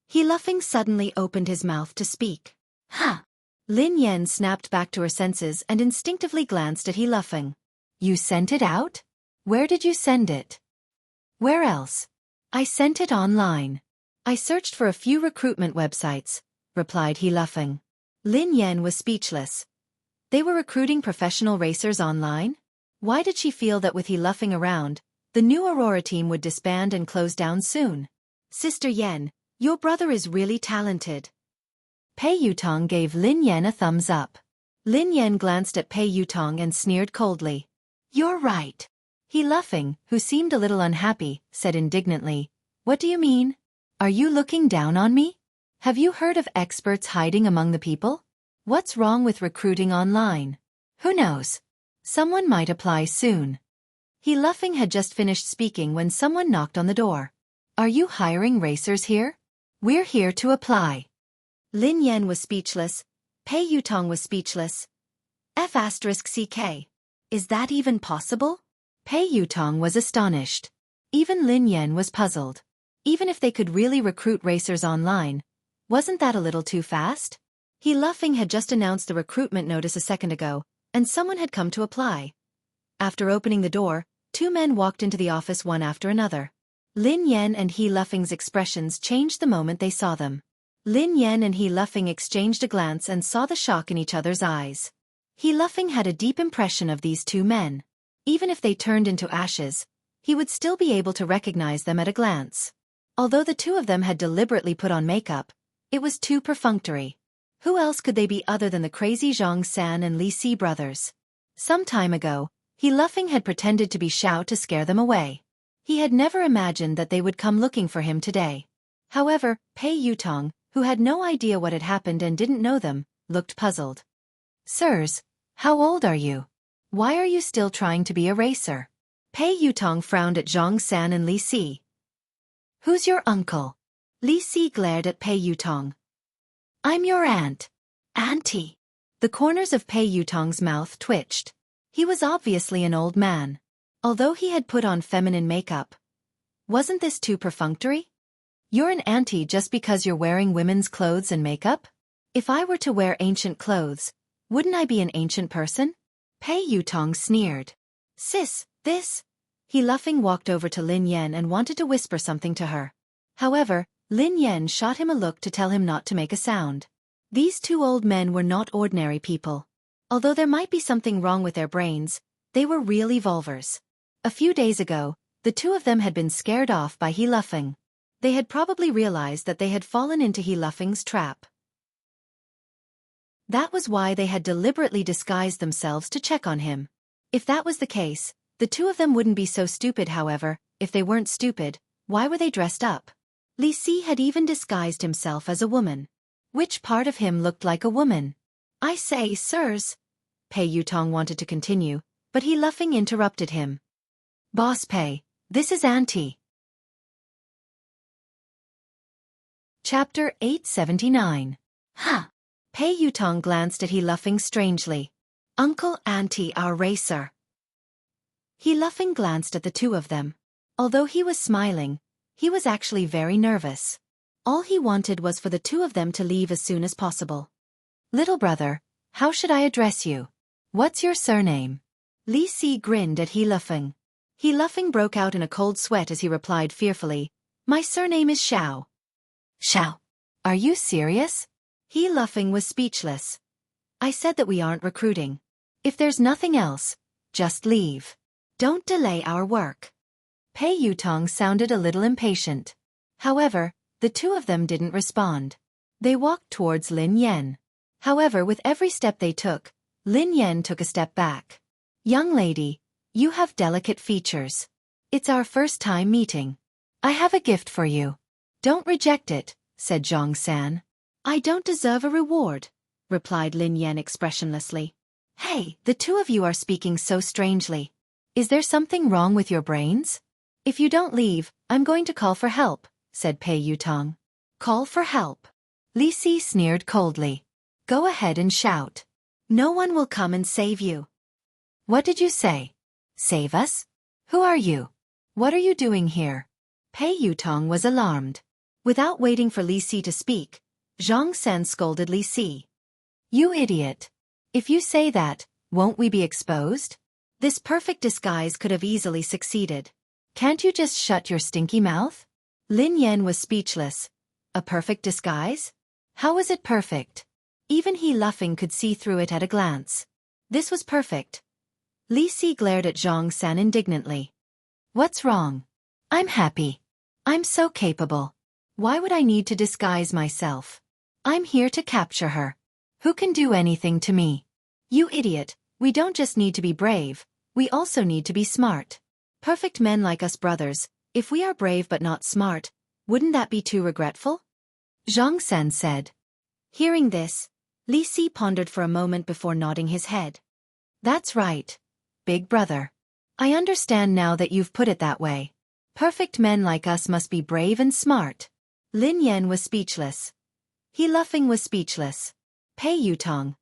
He Luffing suddenly opened his mouth to speak. Huh. Lin Yan snapped back to her senses and instinctively glanced at He Luffing. You sent it out? Where did you send it? Where else? I sent it online. I searched for a few recruitment websites, replied He Luffing. Lin Yan was speechless. They were recruiting professional racers online? Why did she feel that with He Luffing around, the new Aurora team would disband and close down soon? Sister Yan, your brother is really talented. Pei Yutong gave Lin Yan a thumbs up. Lin Yan glanced at Pei Yutong and sneered coldly. You're right. He Luffing, who seemed a little unhappy, said indignantly, What do you mean? Are you looking down on me? Have you heard of experts hiding among the people? What's wrong with recruiting online? Who knows? Someone might apply soon. He Luffing had just finished speaking when someone knocked on the door. Are you hiring racers here? We're here to apply. Lin Yan was speechless. Pei Yutong was speechless. F***ck. Is that even possible? Pei Yutong was astonished. Even Lin Yan was puzzled. Even if they could really recruit racers online, wasn't that a little too fast? He Luffing had just announced the recruitment notice a second ago, and someone had come to apply. After opening the door, two men walked into the office one after another. Lin Yan and He Luffing's expressions changed the moment they saw them. Lin Yan and He Luffing exchanged a glance and saw the shock in each other's eyes. He Luffing had a deep impression of these two men. Even if they turned into ashes, he would still be able to recognize them at a glance. Although the two of them had deliberately put on makeup, it was too perfunctory. Who else could they be other than the crazy Zhang San and Li Si brothers? Some time ago, He Luffing had pretended to be Xiao to scare them away. He had never imagined that they would come looking for him today. However, Pei Yutong, who had no idea what had happened and didn't know them, looked puzzled. Sirs, how old are you? Why are you still trying to be a racer? Pei Yutong frowned at Zhang San and Li Si. Who's your uncle? Li Si glared at Pei Yutong. I'm your aunt. Auntie. The corners of Pei Yutong's mouth twitched. He was obviously an old man. Although he had put on feminine makeup. Wasn't this too perfunctory? You're an auntie just because you're wearing women's clothes and makeup? If I were to wear ancient clothes, wouldn't I be an ancient person? Pei Yutong sneered. Sis, this. He Luffing walked over to Lin Yan and wanted to whisper something to her. However, Lin Yan shot him a look to tell him not to make a sound. These two old men were not ordinary people. Although there might be something wrong with their brains, they were real evolvers. A few days ago, the two of them had been scared off by He Luffing. They had probably realized that they had fallen into He Luffing's trap. That was why they had deliberately disguised themselves to check on him. If that was the case, the two of them wouldn't be so stupid. However, if they weren't stupid, why were they dressed up? Li Si had even disguised himself as a woman. Which part of him looked like a woman? I say, sirs. Pei Yutong wanted to continue, but He Luffing interrupted him. Boss Pei, this is Auntie. Chapter 879. Huh. Pei Yutong glanced at He Luffing strangely. Uncle, Auntie, our racer. He Luffing glanced at the two of them. Although he was smiling, he was actually very nervous. All he wanted was for the two of them to leave as soon as possible. Little brother, how should I address you? What's your surname? Li Si grinned at He Luffing. He Luffing broke out in a cold sweat as he replied fearfully, My surname is Xiao. Xiao? Are you serious? He Luffing was speechless. I said that we aren't recruiting. If there's nothing else, just leave. Don't delay our work. Pei Yutong sounded a little impatient. However, the two of them didn't respond. They walked towards Lin Yan. However, with every step they took, Lin Yan took a step back. Young lady, you have delicate features. It's our first time meeting. I have a gift for you. Don't reject it, said Zhang San. I don't deserve a reward, replied Lin Yan expressionlessly. Hey, the two of you are speaking so strangely. Is there something wrong with your brains? If you don't leave, I'm going to call for help, said Pei Yutong. Call for help. Li Si sneered coldly. Go ahead and shout. No one will come and save you. What did you say? Save us? Who are you? What are you doing here? Pei Yutong was alarmed. Without waiting for Li Si to speak, Zhang San scolded Li Si. You idiot. If you say that, won't we be exposed? This perfect disguise could have easily succeeded. Can't you just shut your stinky mouth? Lin Yan was speechless. A perfect disguise? How was it perfect? Even He Luffing could see through it at a glance. This was perfect. Li Si glared at Zhang San indignantly. What's wrong? I'm happy. I'm so capable. Why would I need to disguise myself? I'm here to capture her. Who can do anything to me? You idiot, we don't just need to be brave, we also need to be smart. Perfect men like us brothers, if we are brave but not smart, wouldn't that be too regretful? Zhang San said. Hearing this, Li Si pondered for a moment before nodding his head. That's right, big brother. I understand now that you've put it that way. Perfect men like us must be brave and smart. Lin Yan was speechless. He Luffing was speechless. Pei Yutong.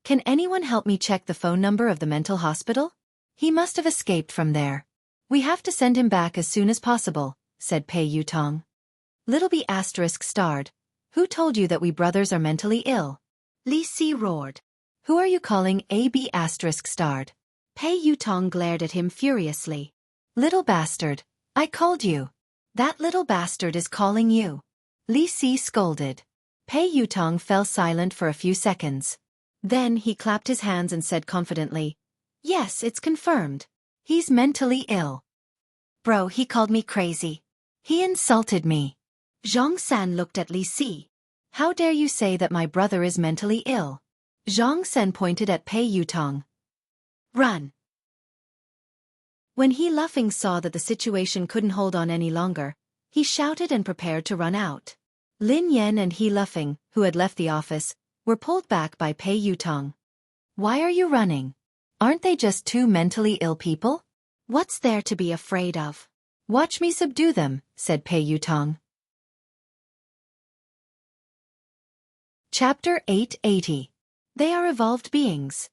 Can anyone help me check the phone number of the mental hospital? He must have escaped from there. We have to send him back as soon as possible, said Pei Yutong. Little B asterisk starred. Who told you that we brothers are mentally ill? Li Si roared. Who are you calling AB asterisk starred? Pei Yutong glared at him furiously. Little bastard, I called you. That little bastard is calling you. Li Si scolded. Pei Yutong fell silent for a few seconds. Then he clapped his hands and said confidently, "Yes, it's confirmed. He's mentally ill." "Bro, he called me crazy. He insulted me." Zhang San looked at Li Si. "How dare you say that my brother is mentally ill?" Zhang San pointed at Pei Yutong. "Run." When He Luffing saw that the situation couldn't hold on any longer, he shouted and prepared to run out. Lin Yan and He Luffing, who had left the office, were pulled back by Pei Yutong. "Why are you running? Aren't they just two mentally ill people? What's there to be afraid of? Watch me subdue them," said Pei Yutong. Chapter 880. They are evolved beings.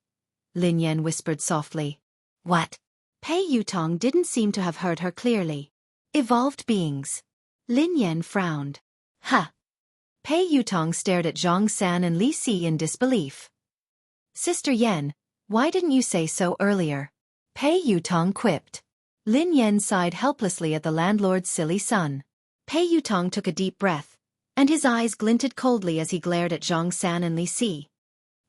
Lin Yan whispered softly. "What?" Pei Yutong didn't seem to have heard her clearly. "Evolved beings." Lin Yan frowned. "Huh." Pei Yutong stared at Zhang San and Li Si in disbelief. "Sister Yan, why didn't you say so earlier?" Pei Yutong quipped. Lin Yan sighed helplessly at the landlord's silly son. Pei Yutong took a deep breath, and his eyes glinted coldly as he glared at Zhang San and Li Si.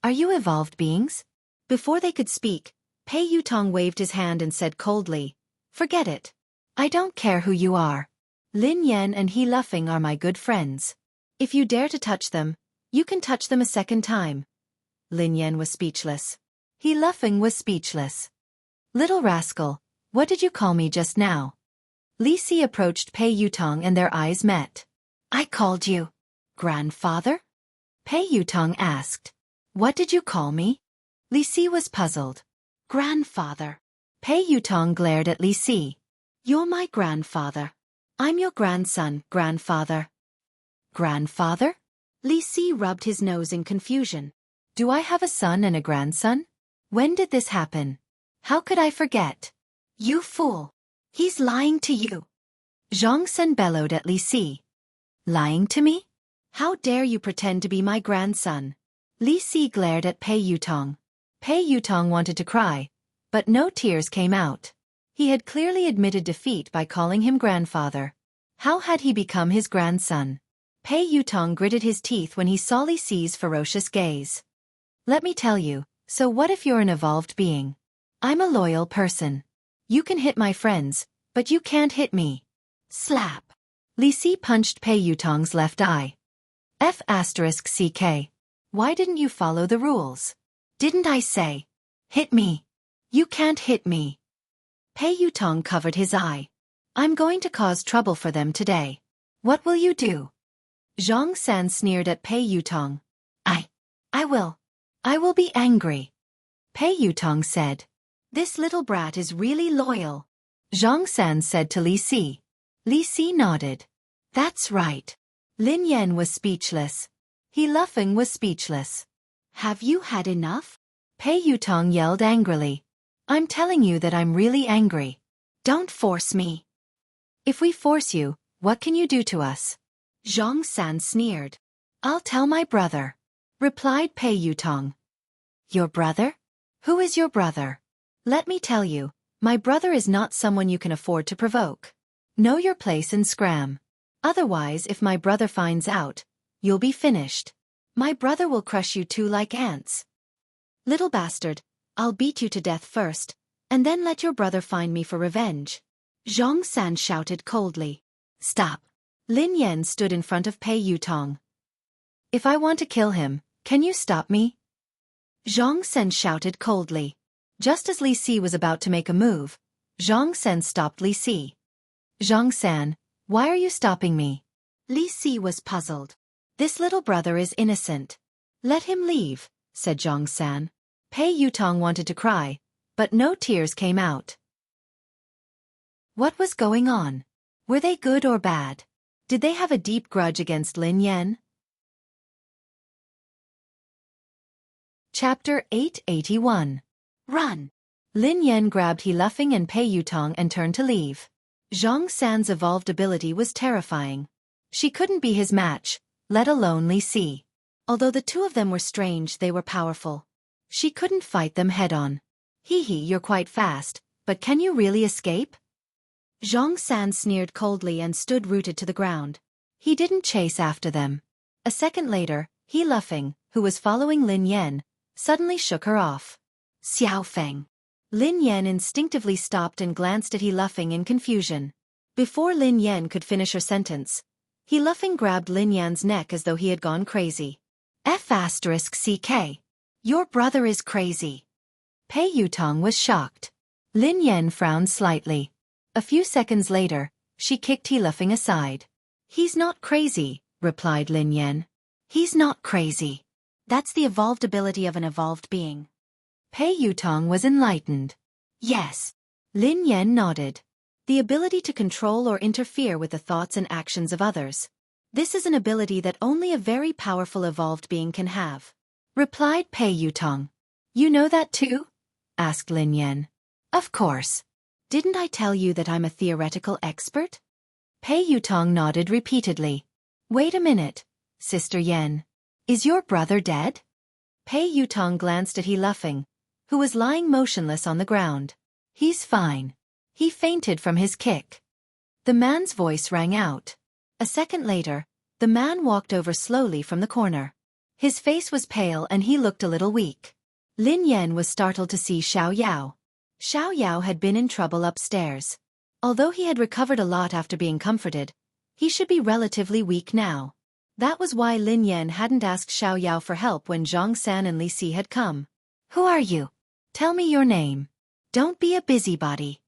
"Are you evolved beings?" Before they could speak, Pei Yutong waved his hand and said coldly, "Forget it. I don't care who you are. Lin Yan and He Luffing are my good friends. If you dare to touch them, you can touch them a second time." Lin Yan was speechless. He Luffing was speechless. "Little rascal, what did you call me just now?" Li Si approached Pei Yutong and their eyes met. "I called you grandfather?" Pei Yutong asked. "What did you call me?" Li Si was puzzled. "Grandfather." Pei Yutong glared at Li Si. "You're my grandfather. I'm your grandson, grandfather." "Grandfather?" Li Si rubbed his nose in confusion. "Do I have a son and a grandson? When did this happen? How could I forget?" "You fool! He's lying to you!" Zhang Sen bellowed at Li Si. "Lying to me? How dare you pretend to be my grandson?" Li Si glared at Pei Yutong. Pei Yutong wanted to cry, but no tears came out. He had clearly admitted defeat by calling him grandfather. How had he become his grandson? Pei Yutong gritted his teeth when he saw Li Si's ferocious gaze. "Let me tell you, so what if you're an evolved being? I'm a loyal person. You can hit my friends, but you can't hit me." Slap! Li Si punched Pei Yutong's left eye. F***CK. Why didn't you follow the rules? Didn't I say? Hit me. You can't hit me. Pei Yutong covered his eye. "I'm going to cause trouble for them today. What will you do?" Zhang San sneered at Pei Yutong. I will. I will be angry." Pei Yutong said. "This little brat is really loyal," Zhang San said to Li Si. Li Si nodded. "That's right." Lin Yan was speechless. He Luffing was speechless. "Have you had enough?" Pei Yutong yelled angrily. "I'm telling you that I'm really angry. Don't force me." "If we force you, what can you do to us?" Zhang San sneered. "I'll tell my brother," replied Pei Yutong. "Your brother? Who is your brother?" "Let me tell you, my brother is not someone you can afford to provoke. Know your place and scram. Otherwise, if my brother finds out, you'll be finished. My brother will crush you two like ants." "Little bastard, I'll beat you to death first, and then let your brother find me for revenge," Zhang San shouted coldly. "Stop." Lin Yan stood in front of Pei Yutong. "If I want to kill him, can you stop me?" Zhang Sen shouted coldly. Just as Li Si was about to make a move, Zhang Sen stopped Li Si. "Zhang San, why are you stopping me?" Li Si was puzzled. "This little brother is innocent. Let him leave," said Zhang San. Pei Yutong wanted to cry, but no tears came out. What was going on? Were they good or bad? Did they have a deep grudge against Lin Yan? Chapter 881. Run! Lin Yan grabbed He Luffing and Pei Yutong and turned to leave. Zhang San's evolved ability was terrifying. She couldn't be his match, let alone Li Si. Although the two of them were strange, they were powerful. She couldn't fight them head-on. "Hee hee, you're quite fast, but can you really escape?" Zhang San sneered coldly and stood rooted to the ground. He didn't chase after them. A second later, He Luffing, who was following Lin Yan, suddenly shook her off. Xiao Feng. Lin Yan instinctively stopped and glanced at He Luffing in confusion. Before Lin Yan could finish her sentence, He Luffing grabbed Lin Yan's neck as though he had gone crazy. F***CK. Your brother is crazy. Pei Yutong was shocked. Lin Yan frowned slightly. A few seconds later, she kicked He Luffing aside. He's not crazy, replied Lin Yan. He's not crazy. That's the evolved ability of an evolved being. Pei Yutong was enlightened. Yes. Lin Yan nodded. The ability to control or interfere with the thoughts and actions of others. This is an ability that only a very powerful evolved being can have. Replied Pei Yutong. You know that too? Asked Lin Yan. Of course. Didn't I tell you that I'm a theoretical expert? Pei Yutong nodded repeatedly. Wait a minute, Sister Yan. Is your brother dead? Pei Yutong glanced at He Luffing, who was lying motionless on the ground. He's fine. He fainted from his kick. The man's voice rang out. A second later, the man walked over slowly from the corner. His face was pale and he looked a little weak. Lin Yan was startled to see Xiao Yao. Xiao Yao had been in trouble upstairs. Although he had recovered a lot after being comforted, he should be relatively weak now. That was why Lin Yan hadn't asked Xiao Yao for help when Zhang San and Li Si had come. Who are you? Tell me your name. Don't be a busybody.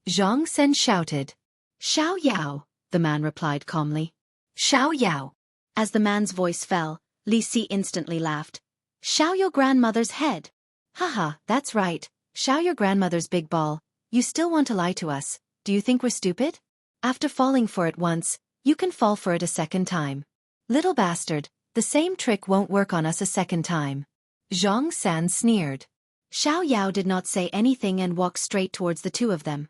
Zhang San shouted. Xiao Yao, the man replied calmly. Xiao Yao. As the man's voice fell, Li Si instantly laughed. Xiao your grandmother's head. Haha, that's right. Xiao your grandmother's big ball. You still want to lie to us. Do you think we're stupid? After falling for it once, you can fall for it a second time. Little bastard, the same trick won't work on us a second time. Zhang San sneered. Xiao Yao did not say anything and walked straight towards the two of them.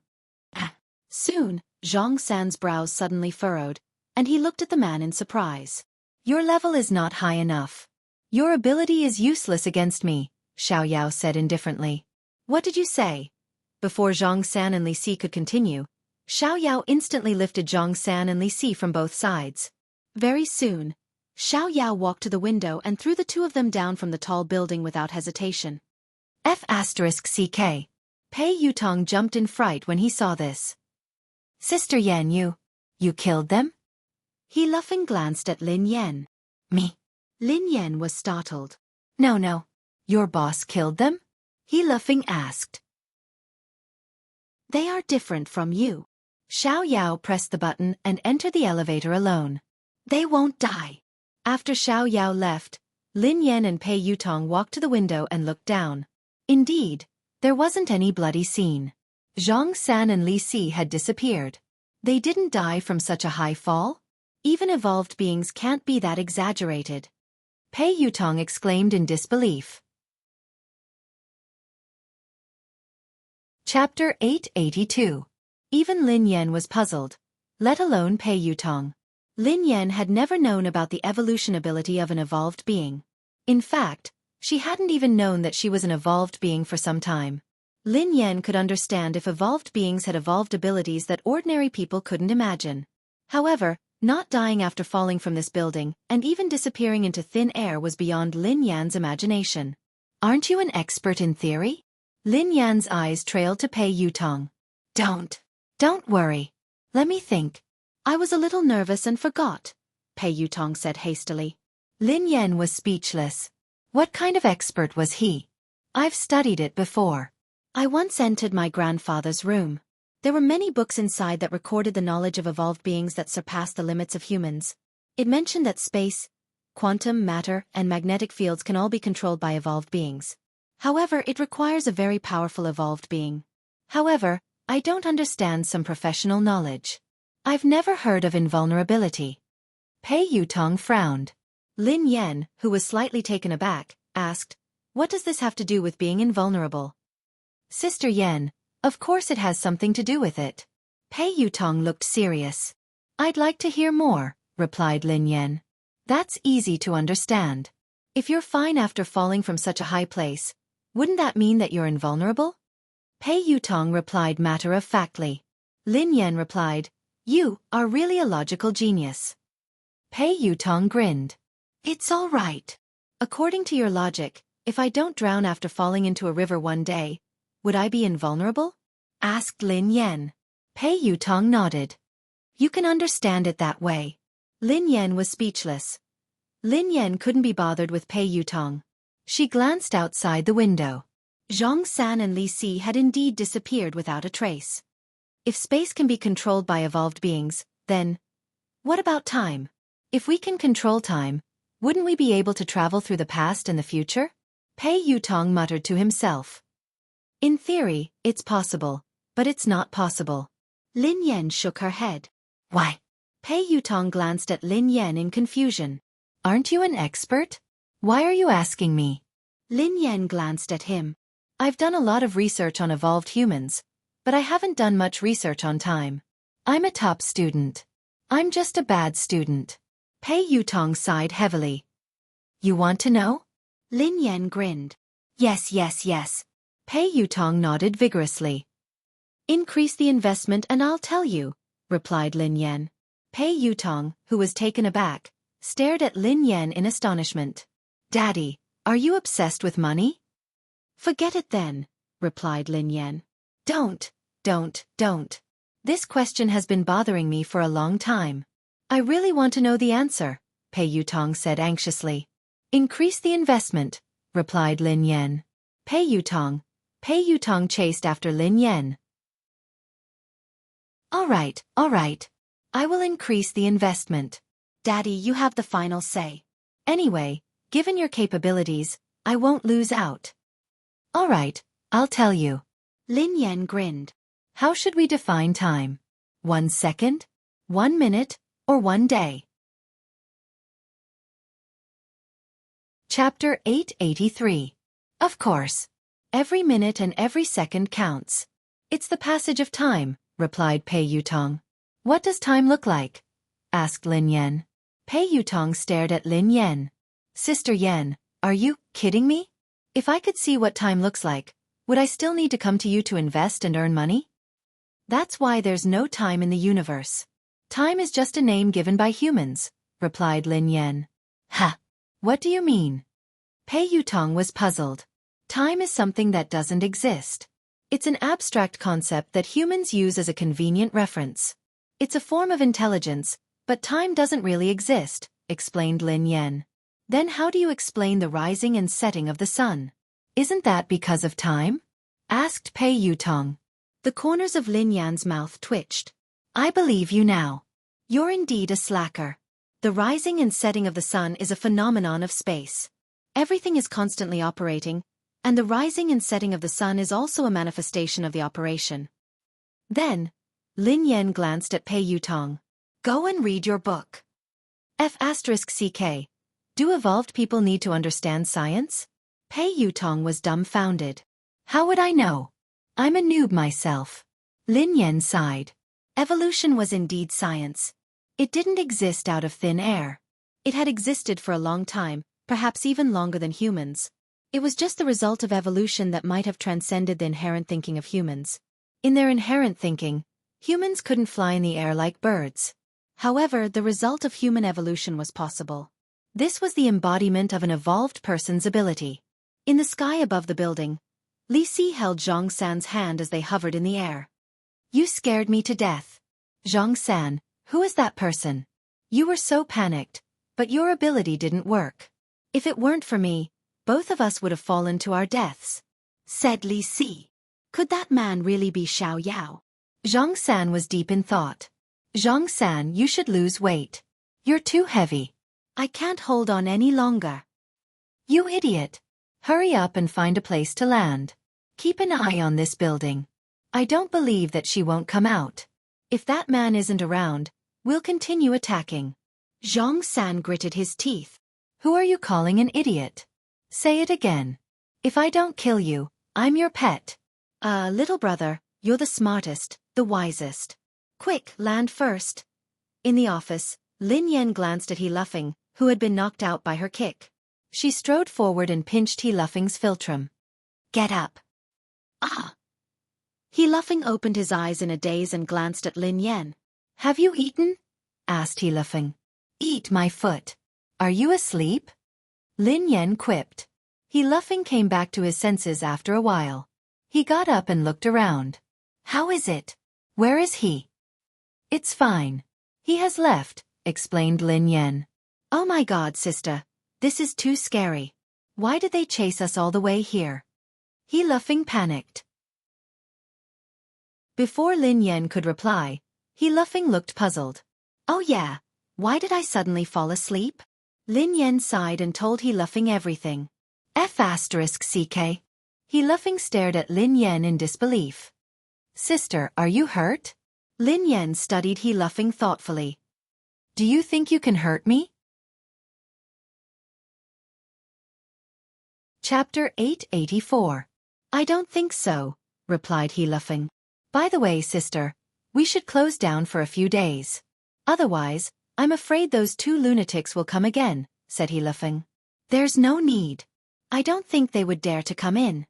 Soon, Zhang San's brows suddenly furrowed, and he looked at the man in surprise. Your level is not high enough. Your ability is useless against me, Xiao Yao said indifferently. What did you say? Before Zhang San and Li Si could continue, Xiao Yao instantly lifted Zhang San and Li Si from both sides. Very soon, Xiao Yao walked to the window and threw the two of them down from the tall building without hesitation. F***CK. Pei Yutong jumped in fright when he saw this. Sister Yan, you killed them? He Luffing glanced at Lin Yan. Me? Lin Yan was startled. No. Your boss killed them? He Luffing asked. They are different from you. Xiao Yao pressed the button and entered the elevator alone. They won't die. After Xiao Yao left, Lin Yan and Pei Yutong walked to the window and looked down. Indeed, there wasn't any bloody scene. Zhang San and Li Si had disappeared. They didn't die from such a high fall? Even evolved beings can't be that exaggerated. Pei Yutong exclaimed in disbelief. Chapter 882. Even Lin Yan was puzzled, let alone Pei Yutong. Lin Yan had never known about the evolution ability of an evolved being. In fact, she hadn't even known that she was an evolved being for some time. Lin Yan could understand if evolved beings had evolved abilities that ordinary people couldn't imagine. However, not dying after falling from this building and even disappearing into thin air was beyond Lin Yan's imagination. Aren't you an expert in theory? Lin Yan's eyes trailed to Pei Yutong. Don't worry. Let me think. I was a little nervous and forgot, Pei Yutong said hastily. Lin Yan was speechless. What kind of expert was he? I've studied it before. I once entered my grandfather's room. There were many books inside that recorded the knowledge of evolved beings that surpassed the limits of humans. It mentioned that space, quantum, matter, and magnetic fields can all be controlled by evolved beings. However, it requires a very powerful evolved being. However, I don't understand some professional knowledge. I've never heard of invulnerability. Pei Yutong frowned. Lin Yan, who was slightly taken aback, asked, what does this have to do with being invulnerable? Sister Yan, of course it has something to do with it. Pei Yutong looked serious. I'd like to hear more, replied Lin Yan. That's easy to understand. If you're fine after falling from such a high place, wouldn't that mean that you're invulnerable? Pei Yutong replied matter-of-factly. Lin Yan replied, you are really a logical genius. Pei Yutong grinned. It's all right. According to your logic, If I don't drown after falling into a river one day, would I be invulnerable? Asked Lin Yan. Pei Yutong nodded. You can understand it that way. Lin Yan was speechless. Lin Yan couldn't be bothered with Pei Yutong. She glanced outside the window. Zhang San and Li Si had indeed disappeared without a trace. If space can be controlled by evolved beings, then what about time? If we can control time, wouldn't we be able to travel through the past and the future? Pei Yutong muttered to himself. In theory, it's possible, but it's not possible. Lin Yan shook her head. Why? Pei Yutong glanced at Lin Yan in confusion. Aren't you an expert? Why are you asking me? Lin Yan glanced at him. I've done a lot of research on evolved humans, but I haven't done much research on time. I'm a top student. I'm just a bad student. Pei Yutong sighed heavily. You want to know? Lin Yan grinned. Yes. Pei Yutong nodded vigorously. Increase the investment and I'll tell you, replied Lin Yan. Pei Yutong, who was taken aback, stared at Lin Yan in astonishment. Daddy, are you obsessed with money? Forget it then, replied Lin Yan. Don't. This question has been bothering me for a long time. I really want to know the answer, Pei Yutong said anxiously. Increase the investment, replied Lin Yan. Pei Yutong chased after Lin Yan. All right. I will increase the investment. Daddy, you have the final say. Anyway, given your capabilities, I won't lose out. All right, I'll tell you. Lin Yan grinned. How should we define time? 1 second? 1 minute? Or 1 day? Chapter 883. Of course. Every minute and every second counts. It's the passage of time, replied Pei Yutong. What does time look like? Asked Lin Yan. Pei Yutong stared at Lin Yan. Sister Yan, are you kidding me? If I could see what time looks like, would I still need to come to you to invest and earn money? That's why there's no time in the universe. Time is just a name given by humans, replied Lin Yan. Ha! What do you mean? Pei Yutong was puzzled. Time is something that doesn't exist. It's an abstract concept that humans use as a convenient reference. It's a form of intelligence, but time doesn't really exist, explained Lin Yan. Then how do you explain the rising and setting of the sun? Isn't that because of time? Asked Pei Yutong. The corners of Lin Yan's mouth twitched. I believe you now. You're indeed a slacker. The rising and setting of the sun is a phenomenon of space. Everything is constantly operating, and the rising and setting of the sun is also a manifestation of the operation. Then, Lin Yan glanced at Pei Yutong. Go and read your book. F***CK. Do evolved people need to understand science? Pei Yutong was dumbfounded. How would I know? I'm a noob myself. Lin Yan sighed. Evolution was indeed science. It didn't exist out of thin air. It had existed for a long time, perhaps even longer than humans. It was just the result of evolution that might have transcended the inherent thinking of humans. In their inherent thinking, humans couldn't fly in the air like birds. However, the result of human evolution was possible. This was the embodiment of an evolved person's ability. In the sky above the building, Li Si held Zhang San's hand as they hovered in the air. You scared me to death. Zhang San, who is that person? You were so panicked, but your ability didn't work. If it weren't for me, both of us would have fallen to our deaths, said Li Si. Could that man really be Xiao Yao? Zhang San was deep in thought. Zhang San, you should lose weight. You're too heavy. I can't hold on any longer. You idiot. Hurry up and find a place to land. Keep an eye on this building. I don't believe that she won't come out. If that man isn't around, we'll continue attacking. Zhang San gritted his teeth. Who are you calling an idiot? Say it again. If I don't kill you, I'm your pet. Little brother, you're the smartest, the wisest. Quick, land first. In the office, Lin Yan glanced at He Luffing, who had been knocked out by her kick. She strode forward and pinched He Luffing's philtrum. Get up. Ah! He Luffing opened his eyes in a daze and glanced at Lin Yan. Have you eaten? Asked He Luffing. Eat my foot. Are you asleep? Lin Yan quipped. He laughing came back to his senses after a while. He got up and looked around. How is it? Where is he? It's fine. He has left, explained Lin Yan. Oh my God, sister. This is too scary. Why did they chase us all the way here? He laughing panicked. Before Lin Yan could reply, he laughing looked puzzled. Oh yeah, why did I suddenly fall asleep? Lin Yan sighed and told he laughing everything. F***ck. He laughing stared at Lin Yan in disbelief. Sister, are you hurt? Lin Yan studied he laughing thoughtfully. Do you think you can hurt me? Chapter 884. I don't think so, replied he laughing. By the way, sister, we should close down for a few days. Otherwise, I'm afraid those two lunatics will come again, said he laughing. There's no need. I don't think they would dare to come in.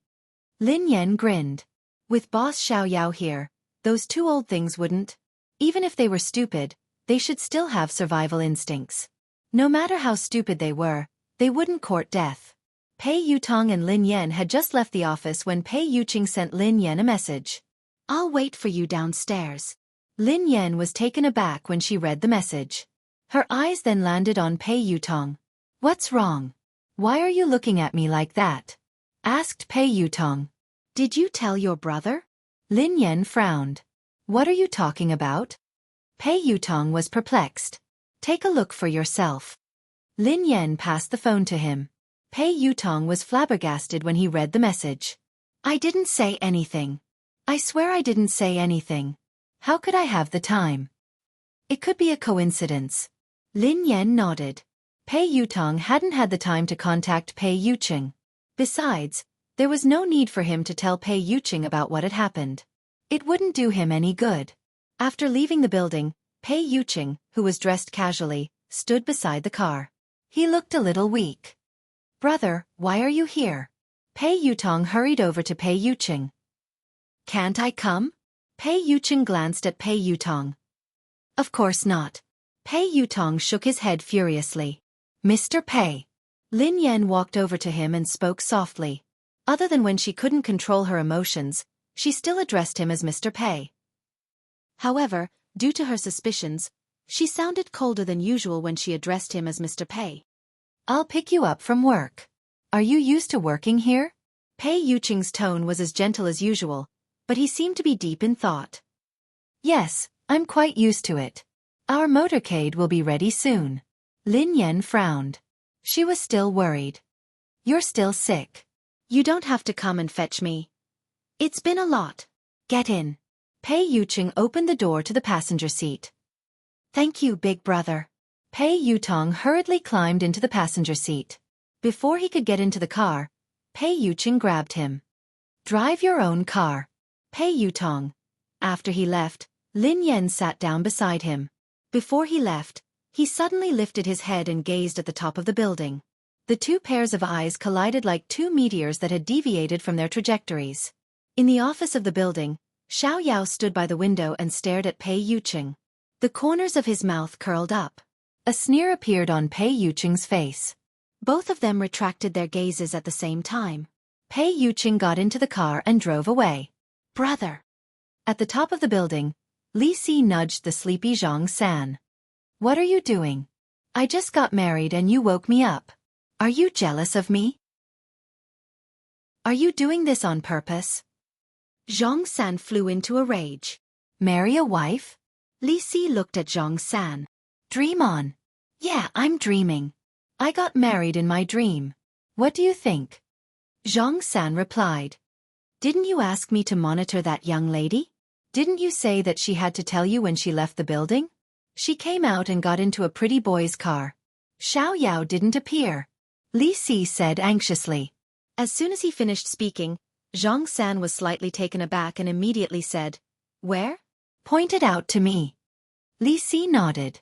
Lin Yan grinned. With Boss Xiaoyao here, those two old things wouldn't. Even if they were stupid, they should still have survival instincts. No matter how stupid they wouldn't court death. Pei Yutong and Lin Yan had just left the office when Pei Yuqing sent Lin Yan a message. I'll wait for you downstairs. Lin Yan was taken aback when she read the message. Her eyes then landed on Pei Yutong. What's wrong? Why are you looking at me like that? Asked Pei Yutong. Did you tell your brother? Lin Yan frowned. What are you talking about? Pei Yutong was perplexed. Take a look for yourself. Lin Yan passed the phone to him. Pei Yutong was flabbergasted when he read the message. I didn't say anything. I swear I didn't say anything. How could I have the time? It could be a coincidence. Lin Yan nodded. Pei Yutong hadn't had the time to contact Pei Yuqing. Besides, there was no need for him to tell Pei Yuqing about what had happened. It wouldn't do him any good. After leaving the building, Pei Yuqing, who was dressed casually, stood beside the car. He looked a little weak. Brother, why are you here? Pei Yutong hurried over to Pei Yuqing. Can't I come? Pei Yuqing glanced at Pei Yutong. Of course not. Pei Yutong shook his head furiously. Mr. Pei. Lin Yan walked over to him and spoke softly. Other than when she couldn't control her emotions, she still addressed him as Mr. Pei. However, due to her suspicions, she sounded colder than usual when she addressed him as Mr. Pei. I'll pick you up from work. Are you used to working here? Pei Yuqing's tone was as gentle as usual, but he seemed to be deep in thought. Yes, I'm quite used to it. Our motorcade will be ready soon. Lin Yan frowned. She was still worried. You're still sick. You don't have to come and fetch me. It's been a lot. Get in. Pei Yuqing opened the door to the passenger seat. Thank you, big brother. Pei Yutong hurriedly climbed into the passenger seat. Before he could get into the car, Pei Yuqing grabbed him. Drive your own car. Pei Yutong. After he left, Lin Yan sat down beside him. Before he left, he suddenly lifted his head and gazed at the top of the building. The two pairs of eyes collided like two meteors that had deviated from their trajectories. In the office of the building, Xiaoyao stood by the window and stared at Pei Yuqing. The corners of his mouth curled up. A sneer appeared on Pei Yuqing's face. Both of them retracted their gazes at the same time. Pei Yuqing got into the car and drove away. Brother. At the top of the building, Li Si nudged the sleepy Zhang San. What are you doing? I just got married and you woke me up. Are you jealous of me? Are you doing this on purpose? Zhang San flew into a rage. Marry a wife? Li Si looked at Zhang San. Dream on. Yeah, I'm dreaming. I got married in my dream. What do you think? Zhang San replied. Didn't you ask me to monitor that young lady? Didn't you say that she had to tell you when she left the building? She came out and got into a pretty boy's car. Xiaoyao didn't appear. Li Si said anxiously. As soon as he finished speaking, Zhang San was slightly taken aback and immediately said, Where? Pointed out to me. Li Si nodded.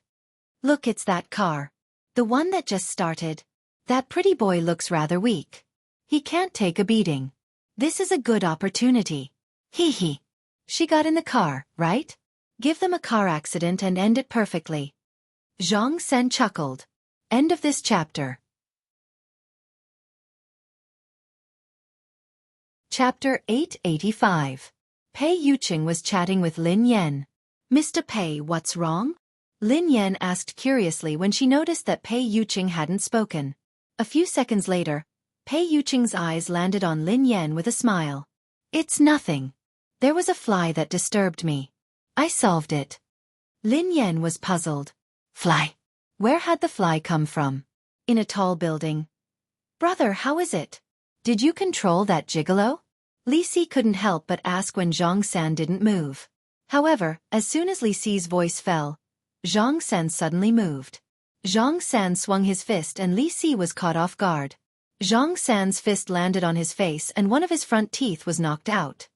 Look, it's that car. The one that just started. That pretty boy looks rather weak. He can't take a beating. This is a good opportunity. Hee hee. She got in the car, right? Give them a car accident and end it perfectly. Zhang San chuckled. End of this chapter. Chapter 885. Pei Yuqing was chatting with Lin Yan. Mr. Pei, what's wrong? Lin Yan asked curiously when she noticed that Pei Yuqing hadn't spoken. A few seconds later, Pei Yuqing's eyes landed on Lin Yan with a smile. It's nothing. There was a fly that disturbed me. I solved it. Lin Yan was puzzled. Fly? Where had the fly come from? In a tall building. Brother, how is it? Did you control that gigolo? Li Si couldn't help but ask when Zhang San didn't move. However, as soon as Li Si's voice fell, Zhang San suddenly moved. Zhang San swung his fist and Li Si was caught off guard. Zhang San's fist landed on his face and one of his front teeth was knocked out.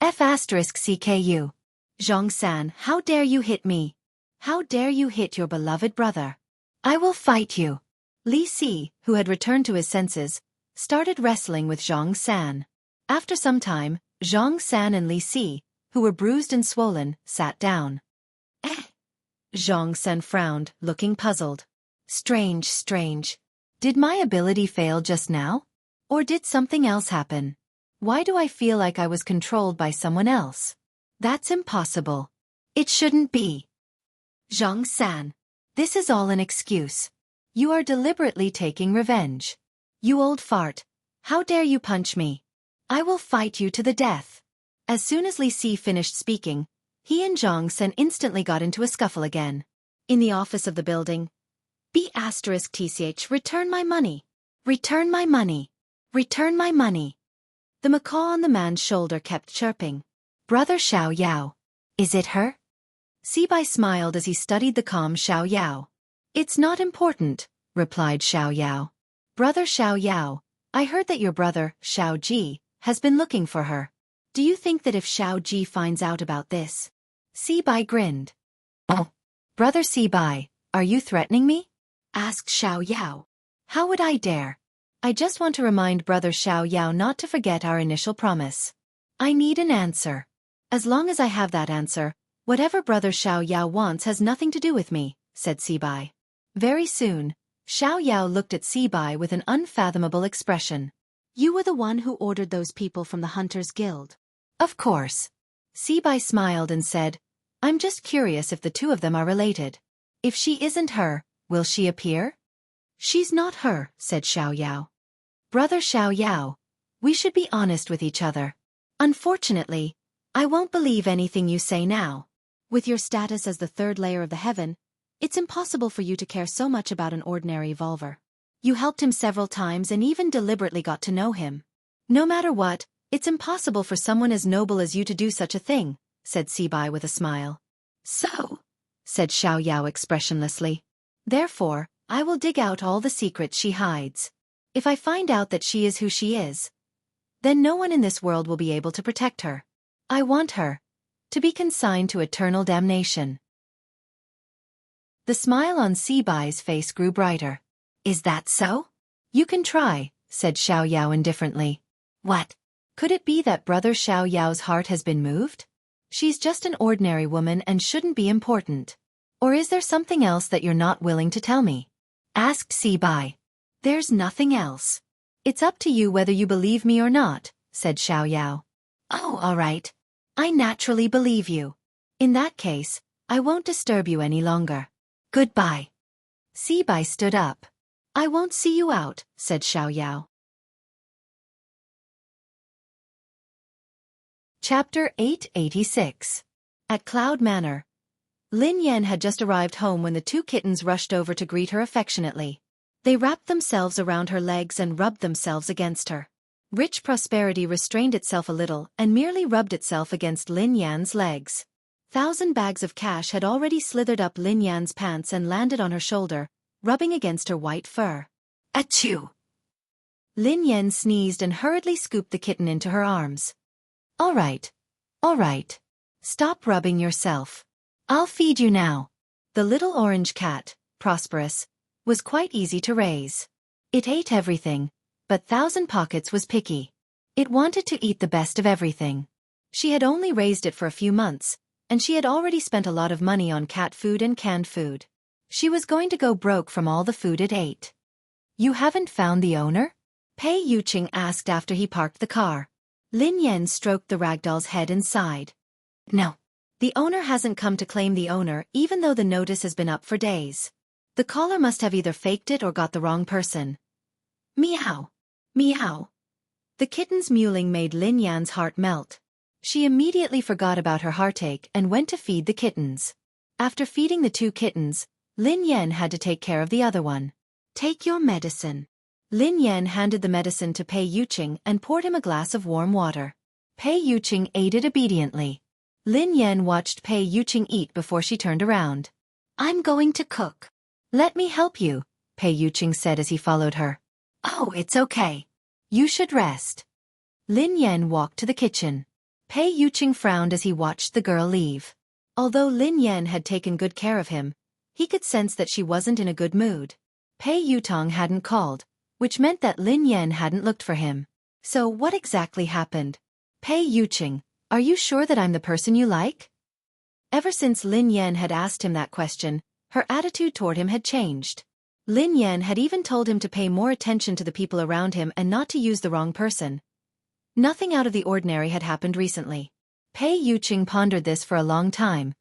F***CKU. Zhang San, how dare you hit me? How dare you hit your beloved brother? I will fight you. Li Si, who had returned to his senses, started wrestling with Zhang San. After some time, Zhang San and Li Si, who were bruised and swollen, sat down. Zhang San frowned, looking puzzled. Strange. Did my ability fail just now? Or did something else happen? Why do I feel like I was controlled by someone else? That's impossible. It shouldn't be. Zhang San. This is all an excuse. You are deliberately taking revenge. You old fart. How dare you punch me? I will fight you to the death. As soon as Li Si finished speaking, he and Zhang San instantly got into a scuffle again. In the office of the building, B***TCH, return my money. Return my money. Return my money. The macaw on the man's shoulder kept chirping. Brother Xiao Yao. Is it her? Sibai smiled as he studied the calm Xiao Yao. It's not important, replied Xiao Yao. Brother Xiao Yao, I heard that your brother, Xiao Ji, has been looking for her. Do you think that if Xiao Ji finds out about this? Sibai grinned. Oh. Brother Sibai, are you threatening me? Asked Xiao Yao. How would I dare? I just want to remind Brother Xiao Yao not to forget our initial promise. I need an answer. As long as I have that answer, whatever Brother Xiao Yao wants has nothing to do with me, said Sibai. Very soon, Xiao Yao looked at Sibai with an unfathomable expression. You were the one who ordered those people from the Hunters Guild. Of course. Sibai smiled and said, I'm just curious if the two of them are related. If she isn't her, will she appear? She's not her, said Xiao Yao. Brother Xiao Yao, we should be honest with each other. Unfortunately, I won't believe anything you say now. With your status as the third layer of the heaven, it's impossible for you to care so much about an ordinary evolver. You helped him several times and even deliberately got to know him. No matter what, it's impossible for someone as noble as you to do such a thing, said Sibai with a smile. So, said Xiao Yao expressionlessly. Therefore, I will dig out all the secrets she hides. If I find out that she is who she is, then no one in this world will be able to protect her. I want her to be consigned to eternal damnation. The smile on Sibai's face grew brighter. Is that so? You can try, said Xiao Yao indifferently. What? Could it be that Brother Xiao Yao's heart has been moved? She's just an ordinary woman and shouldn't be important. Or is there something else that you're not willing to tell me? Asked Sibai. There's nothing else. It's up to you whether you believe me or not, said Xiao Yao. Oh, all right. I naturally believe you. In that case, I won't disturb you any longer. Goodbye. Sibai stood up. I won't see you out, said Xiao Yao. Chapter 886. At Cloud Manor. Lin Yan had just arrived home when the two kittens rushed over to greet her affectionately. They wrapped themselves around her legs and rubbed themselves against her. Rich Prosperity restrained itself a little and merely rubbed itself against Lin Yan's legs. 1,000 bags of cash had already slithered up Lin Yan's pants and landed on her shoulder, rubbing against her white fur. Achoo! Lin Yan sneezed and hurriedly scooped the kitten into her arms. All right. Stop rubbing yourself. I'll feed you now. The little orange cat, Prosperous, was quite easy to raise. It ate everything, but Thousand Pockets was picky. It wanted to eat the best of everything. She had only raised it for a few months, and she had already spent a lot of money on cat food and canned food. She was going to go broke from all the food it ate. You haven't found the owner? Pei Yuqing asked after he parked the car. Lin Yan stroked the ragdoll's head and sighed. No. The owner hasn't come to claim the owner even though the notice has been up for days. The caller must have either faked it or got the wrong person. Meow. Meow. The kitten's mewling made Lin Yan's heart melt. She immediately forgot about her heartache and went to feed the kittens. After feeding the 2 kittens, Lin Yan had to take care of the other one. Take your medicine. Lin Yan handed the medicine to Pei Yuqing and poured him a glass of warm water. Pei Yuqing ate it obediently. Lin Yan watched Pei Yuqing eat before she turned around. I'm going to cook. Let me help you, Pei Yuqing said as he followed her. Oh, it's okay. You should rest. Lin Yan walked to the kitchen. Pei Yuqing frowned as he watched the girl leave. Although Lin Yan had taken good care of him, he could sense that she wasn't in a good mood. Pei Yutong hadn't called, which meant that Lin Yan hadn't looked for him. So what exactly happened? Pei Yuqing, are you sure that I'm the person you like? Ever since Lin Yan had asked him that question, her attitude toward him had changed. Lin Yan had even told him to pay more attention to the people around him and not to use the wrong person. Nothing out of the ordinary had happened recently. Pei Yuqing pondered this for a long time,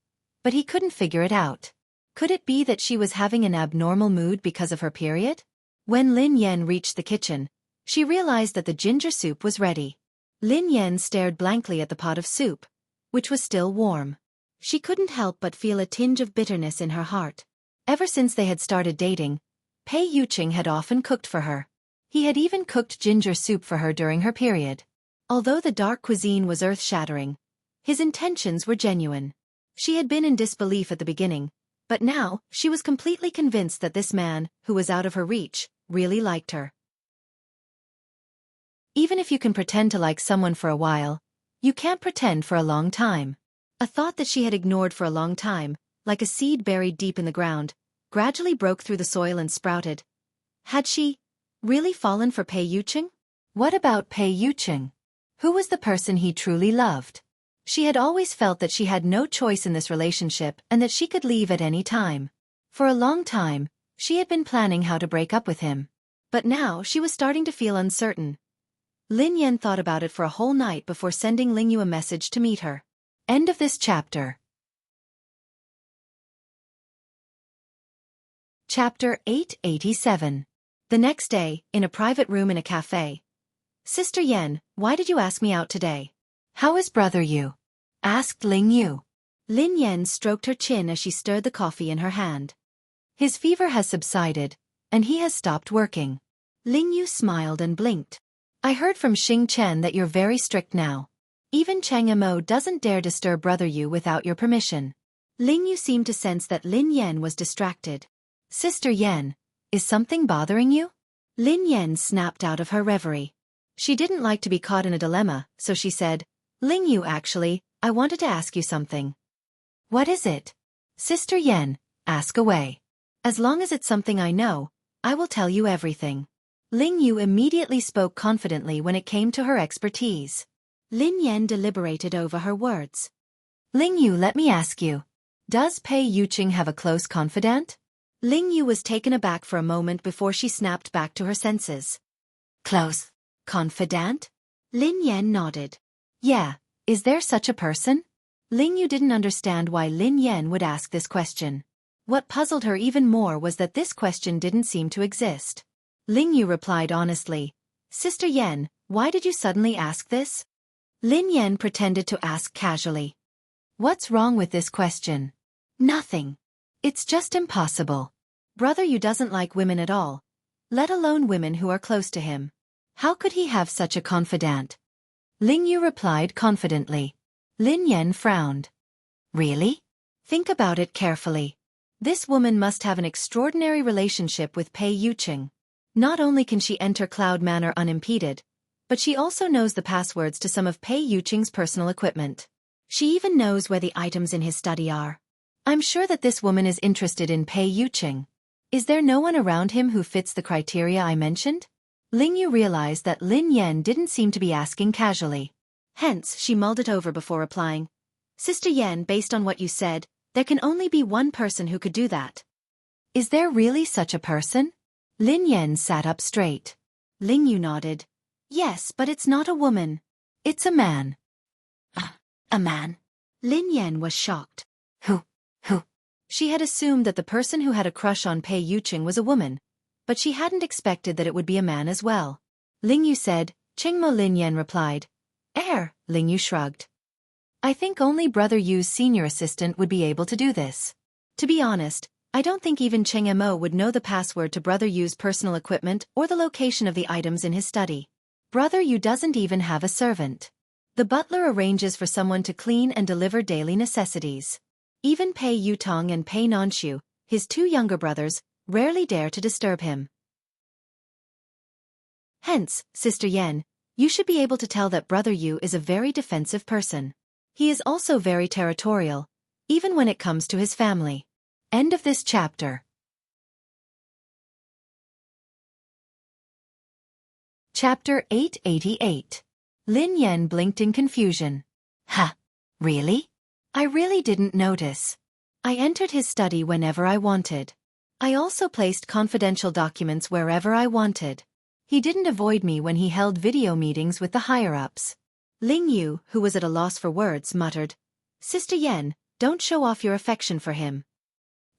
but he couldn't figure it out. Could it be that she was having an abnormal mood because of her period? When Lin Yan reached the kitchen, she realized that the ginger soup was ready. Lin Yan stared blankly at the pot of soup, which was still warm. She couldn't help but feel a tinge of bitterness in her heart. Ever since they had started dating, Pei Yuqing had often cooked for her. He had even cooked ginger soup for her during her period. Although the dark cuisine was earth-shattering, his intentions were genuine. She had been in disbelief at the beginning, but now she was completely convinced that this man, who was out of her reach, really liked her. Even if you can pretend to like someone for a while, you can't pretend for a long time. A thought that she had ignored for a long time, like a seed buried deep in the ground, gradually broke through the soil and sprouted. Had she really fallen for Pei Yuqing? What about Pei Yuqing? Who was the person he truly loved? She had always felt that she had no choice in this relationship and that she could leave at any time. For a long time, she had been planning how to break up with him. But now she was starting to feel uncertain. Lin Yan thought about it for a whole night before sending Ling Yu a message to meet her. End of this chapter. Chapter 887. The next day, in a private room in a cafe. Sister Yan, why did you ask me out today? How is brother Yu? Asked Ling Yu. Lin Yan stroked her chin as she stirred the coffee in her hand. His fever has subsided, and he has stopped working. Ling Yu smiled and blinked. I heard from Xing Chen that you're very strict now. Even Chang Mo doesn't dare disturb brother Yu without your permission. Ling Yu seemed to sense that Lin Yan was distracted. Sister Yan, is something bothering you? Lin Yan snapped out of her reverie. She didn't like to be caught in a dilemma, so she said, Ling Yu, actually, I wanted to ask you something. What is it? Sister Yan, ask away. As long as it's something I know, I will tell you everything. Ling Yu immediately spoke confidently when it came to her expertise. Lin Yan deliberated over her words. Ling Yu, let me ask you. Does Pei Yuqing have a close confidant? Ling Yu was taken aback for a moment before she snapped back to her senses. Close confidant? Lin Yan nodded. Yeah, is there such a person? Ling Yu didn't understand why Lin Yan would ask this question. What puzzled her even more was that this question didn't seem to exist. Ling Yu replied honestly, Sister Yan, why did you suddenly ask this? Lin Yan pretended to ask casually. What's wrong with this question? Nothing. It's just impossible. Brother Yu doesn't like women at all, let alone women who are close to him. How could he have such a confidant? Ling Yu replied confidently. Lin Yan frowned. Really? Think about it carefully. This woman must have an extraordinary relationship with Pei Yuqing. Not only can she enter Cloud Manor unimpeded, but she also knows the passwords to some of Pei Yuqing's personal equipment. She even knows where the items in his study are. I'm sure that this woman is interested in Pei Yuqing. Is there no one around him who fits the criteria I mentioned? Ling Yu realized that Lin Yan didn't seem to be asking casually. Hence, she mulled it over before replying. Sister Yan, based on what you said, there can only be one person who could do that. Is there really such a person? Lin Yan sat up straight. Ling Yu nodded. Yes, but it's not a woman. It's a man. A man? Lin Yan was shocked. Who? She had assumed that the person who had a crush on Pei Yuqing was a woman, but she hadn't expected that it would be a man as well. Ling Yu said. Qingmo. Lin Yan replied. Ling Yu shrugged. I think only Brother Yu's senior assistant would be able to do this. To be honest, I don't think even Cheng Mo would know the password to Brother Yu's personal equipment or the location of the items in his study. Brother Yu doesn't even have a servant. The butler arranges for someone to clean and deliver daily necessities. Even Pei Yutong and Pei Nanshu, his two younger brothers, rarely dare to disturb him. Hence, Sister Yan, you should be able to tell that Brother Yu is a very defensive person. He is also very territorial, even when it comes to his family. End of this chapter. Chapter 888. Lin Yan blinked in confusion. Really? I really didn't notice. I entered his study whenever I wanted. I also placed confidential documents wherever I wanted. He didn't avoid me when he held video meetings with the higher-ups. Ling Yu, who was at a loss for words, muttered, Sister Yan, don't show off your affection for him.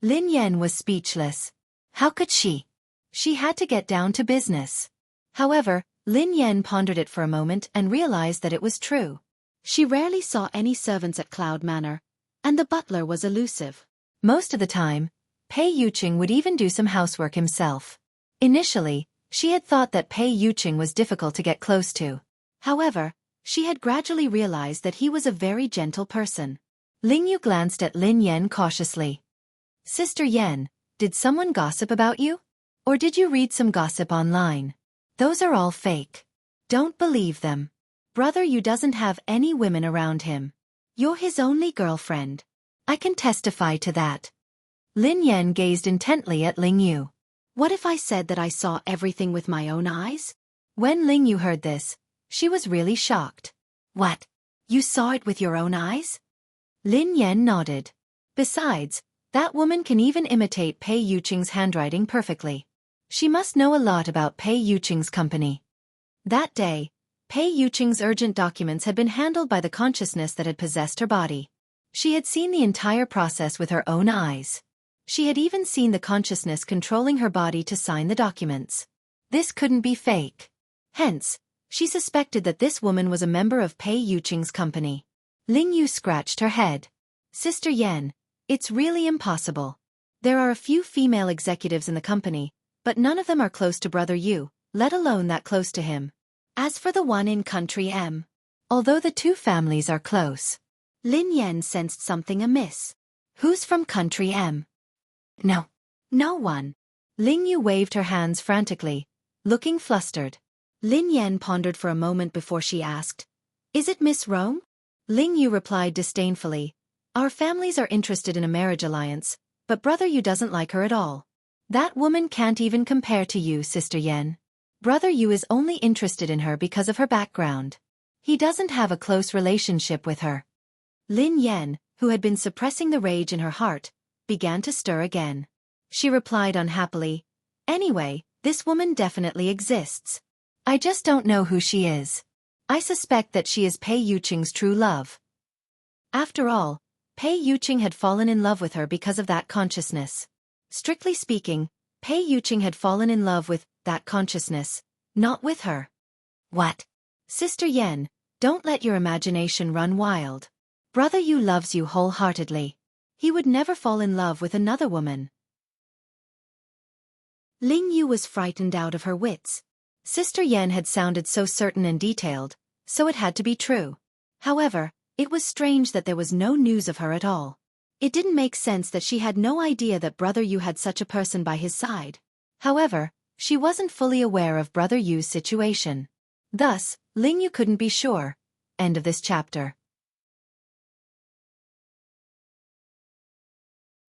Lin Yan was speechless. How could she? She had to get down to business. However, Lin Yan pondered it for a moment and realized that it was true. She rarely saw any servants at Cloud Manor, and the butler was elusive. Most of the time, Pei Yuqing would even do some housework himself. Initially, she had thought that Pei Yuqing was difficult to get close to. However, she had gradually realized that he was a very gentle person. Ling Yu glanced at Lin Yan cautiously. Sister Yan, did someone gossip about you? Or did you read some gossip online? Those are all fake. Don't believe them. Brother Yu doesn't have any women around him. You're his only girlfriend. I can testify to that. Lin Yan gazed intently at Ling Yu. What if I said that I saw everything with my own eyes? When Ling Yu heard this, she was really shocked. What? You saw it with your own eyes? Lin Yan nodded. Besides, that woman can even imitate Pei Yuqing's handwriting perfectly. She must know a lot about Pei Yuqing's company. That day, Pei Yuqing's urgent documents had been handled by the consciousness that had possessed her body. She had seen the entire process with her own eyes. She had even seen the consciousness controlling her body to sign the documents. This couldn't be fake. Hence, she suspected that this woman was a member of Pei Yuqing's company. Ling Yu scratched her head. Sister Yan, it's really impossible. There are a few female executives in the company, but none of them are close to Brother Yu, let alone that close to him. As for the one in Country M, although the two families are close, Lin Yan sensed something amiss. Who's from Country M? No one. Ling Yu waved her hands frantically, looking flustered. Lin Yan pondered for a moment before she asked, Is it Miss Rome? Ling Yu replied disdainfully, Our families are interested in a marriage alliance, but Brother Yu doesn't like her at all. That woman can't even compare to you, Sister Yan. Brother Yu is only interested in her because of her background. He doesn't have a close relationship with her. Lin Yan, who had been suppressing the rage in her heart, began to stir again. She replied unhappily, Anyway, this woman definitely exists. I just don't know who she is. I suspect that she is Pei Yuqing's true love. After all, Pei Yuqing had fallen in love with her because of that consciousness. Strictly speaking, Pei Yuqing had fallen in love with that consciousness, not with her. What? Sister Yan, don't let your imagination run wild. Brother Yu loves you wholeheartedly. He would never fall in love with another woman. Ling Yu was frightened out of her wits. Sister Yan had sounded so certain and detailed, so it had to be true. However, it was strange that there was no news of her at all. It didn't make sense that she had no idea that Brother Yu had such a person by his side. However, she wasn't fully aware of Brother Yu's situation. Thus, Ling Yu couldn't be sure. End of this chapter.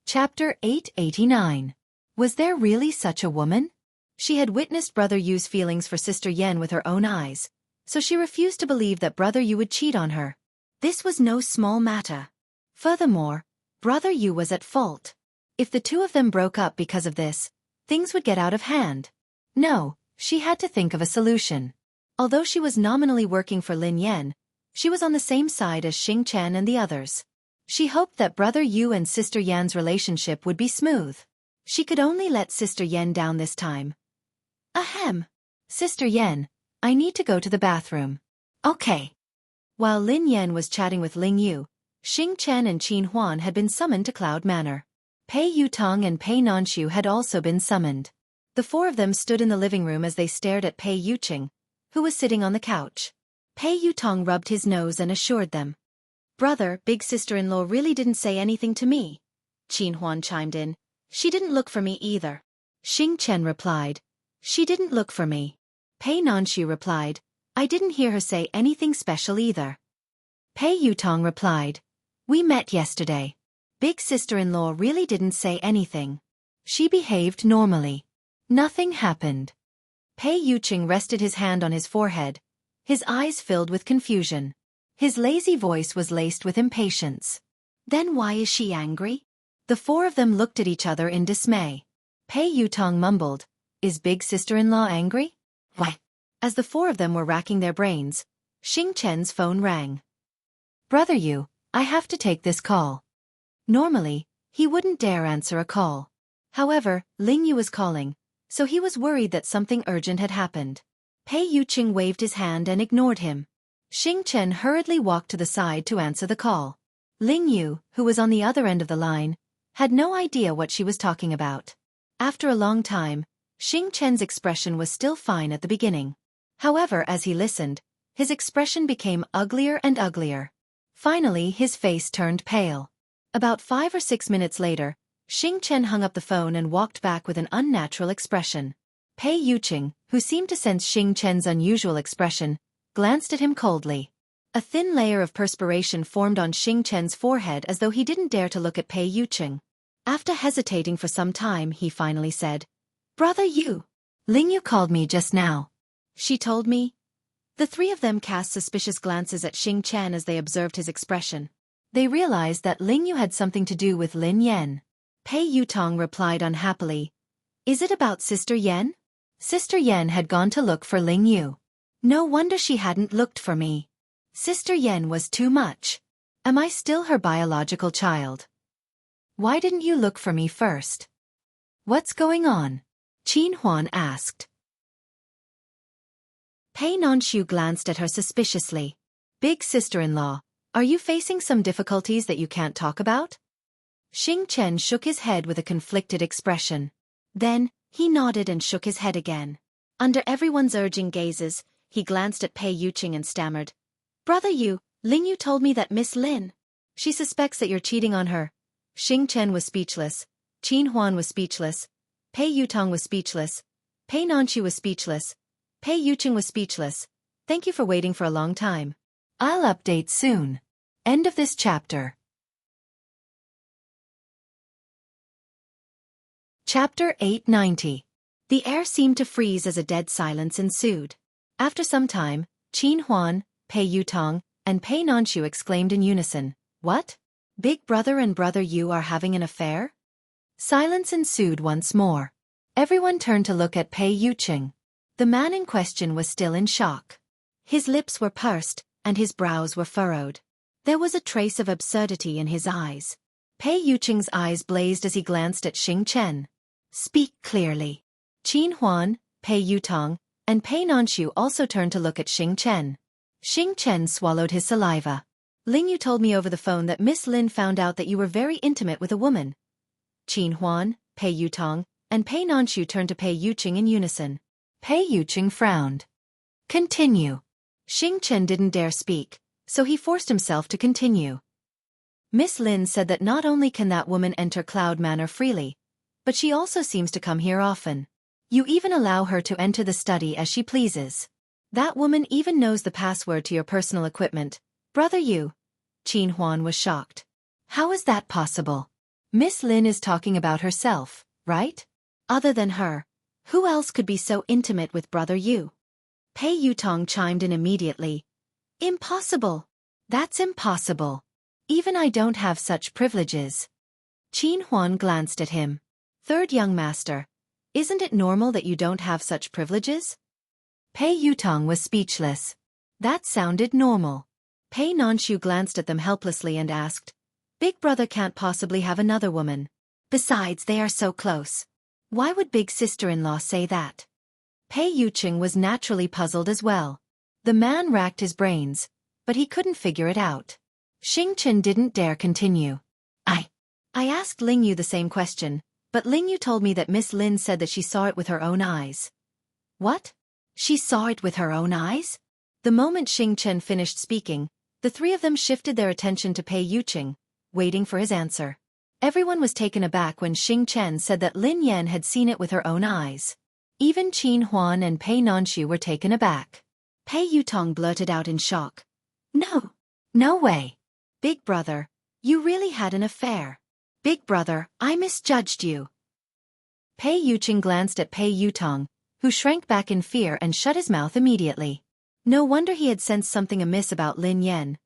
Chapter 889. Was there really such a woman? She had witnessed Brother Yu's feelings for Sister Yan with her own eyes, so she refused to believe that Brother Yu would cheat on her. This was no small matter. Furthermore, Brother Yu was at fault. If the two of them broke up because of this, things would get out of hand. No, she had to think of a solution. Although she was nominally working for Lin Yan, She was on the same side as Xing Chen and the others. She hoped that Brother Yu and Sister Yan's relationship would be smooth. She could only let Sister Yan down this time. Ahem. Sister Yan, I need to go to the bathroom. Okay. While Lin Yan was chatting with Ling Yu, Xing Chen and Qin Huan had been summoned to Cloud Manor. Pei Yutong and Pei Nanshu had also been summoned. The four of them stood in the living room as they stared at Pei Yuqing, who was sitting on the couch. Pei Yutong rubbed his nose and assured them. Brother, big sister-in-law really didn't say anything to me. Qin Huan chimed in. She didn't look for me either. Xing Chen replied. She didn't look for me. Pei Nanshu replied. I didn't hear her say anything special either. Pei Yutong replied. We met yesterday. Big sister-in-law really didn't say anything. She behaved normally. Nothing happened. Pei Yuqing rested his hand on his forehead, his eyes filled with confusion. His lazy voice was laced with impatience. Then why is she angry? The four of them looked at each other in dismay. Pei Yutong mumbled, Is big sister-in-law angry? Why? As the four of them were racking their brains, Xing Chen's phone rang. Brother Yu, I have to take this call. Normally, he wouldn't dare answer a call. However, Ling Yu was calling, so he was worried that something urgent had happened. Pei Yuqing waved his hand and ignored him. Xing Chen hurriedly walked to the side to answer the call. Ling Yu, who was on the other end of the line, had no idea what she was talking about. After a long time, Xing Chen's expression was still fine at the beginning. However, as he listened, his expression became uglier and uglier. Finally, his face turned pale. About 5 or 6 minutes later, Xing Chen hung up the phone and walked back with an unnatural expression. Pei Yuqing, who seemed to sense Xing Chen's unusual expression, glanced at him coldly. A thin layer of perspiration formed on Xing Chen's forehead as though he didn't dare to look at Pei Yuqing. After hesitating for some time, he finally said, Brother Yu, Ling Yu called me just now. She told me. The three of them cast suspicious glances at Xing Chen as they observed his expression. They realized that Ling Yu had something to do with Lin Yan. Pei Yutong replied unhappily, Is it about Sister Yan? Sister Yan had gone to look for Ling Yu. No wonder she hadn't looked for me. Sister Yan was too much. Am I still her biological child? Why didn't you look for me first? What's going on? Qin Huan asked. Pei Nanshu glanced at her suspiciously. Big sister-in-law, are you facing some difficulties that you can't talk about? Xing Chen shook his head with a conflicted expression. Then, he nodded and shook his head again. Under everyone's urging gazes, he glanced at Pei Yuqing and stammered. Brother Yu, Ling Yu told me that Miss Lin. She suspects that you're cheating on her. Xing Chen was speechless. Qin Huan was speechless. Pei Yutong was speechless. Pei Nanshu was speechless. Pei Yuqing was speechless. Thank you for waiting for a long time. I'll update soon. End of this chapter. Chapter 890. The air seemed to freeze as a dead silence ensued. After some time, Qin Huan, Pei Yutong, and Pei Nanshu exclaimed in unison, What? Big Brother and Brother Yu are having an affair? Silence ensued once more. Everyone turned to look at Pei Yuqing. The man in question was still in shock. His lips were pursed, and his brows were furrowed. There was a trace of absurdity in his eyes. Pei Yuqing's eyes blazed as he glanced at Xing Chen. Speak clearly. Qin Huan, Pei Yutong, and Pei Nanshu also turned to look at Xing Chen. Xing Chen swallowed his saliva. Ling Yu told me over the phone that Miss Lin found out that you were very intimate with a woman. Qin Huan, Pei Yutong, and Pei Nanshu turned to Pei Yuqing in unison. Pei Yuqing frowned. Continue. Xing Chen didn't dare speak, so he forced himself to continue. Miss Lin said that not only can that woman enter Cloud Manor freely, but she also seems to come here often. You even allow her to enter the study as she pleases. That woman even knows the password to your personal equipment. Brother Yu. Qin Huan was shocked. How is that possible? Miss Lin is talking about herself, right? Other than her, who else could be so intimate with Brother Yu? Pei Yutong chimed in immediately. Impossible. That's impossible. Even I don't have such privileges. Qin Huan glanced at him. Third young master, isn't it normal that you don't have such privileges? Pei Yutong was speechless. That sounded normal. Pei Nanshu glanced at them helplessly and asked, Big brother can't possibly have another woman. Besides, they are so close. Why would big sister-in-law say that? Pei Yuqing was naturally puzzled as well. The man racked his brains, but he couldn't figure it out. Xing Chen didn't dare continue. I asked Ling Yu the same question, but Ling Yu told me that Miss Lin said that she saw it with her own eyes. What? She saw it with her own eyes? The moment Xing Chen finished speaking, the three of them shifted their attention to Pei Yuqing, waiting for his answer. Everyone was taken aback when Xing Chen said that Lin Yan had seen it with her own eyes. Even Qin Huan and Pei Nanshu were taken aback. Pei Yutong blurted out in shock. No way. Big brother, you really had an affair. Big brother, I misjudged you. Pei Yuqing glanced at Pei Yutong, who shrank back in fear and shut his mouth immediately. No wonder he had sensed something amiss about Lin Yan.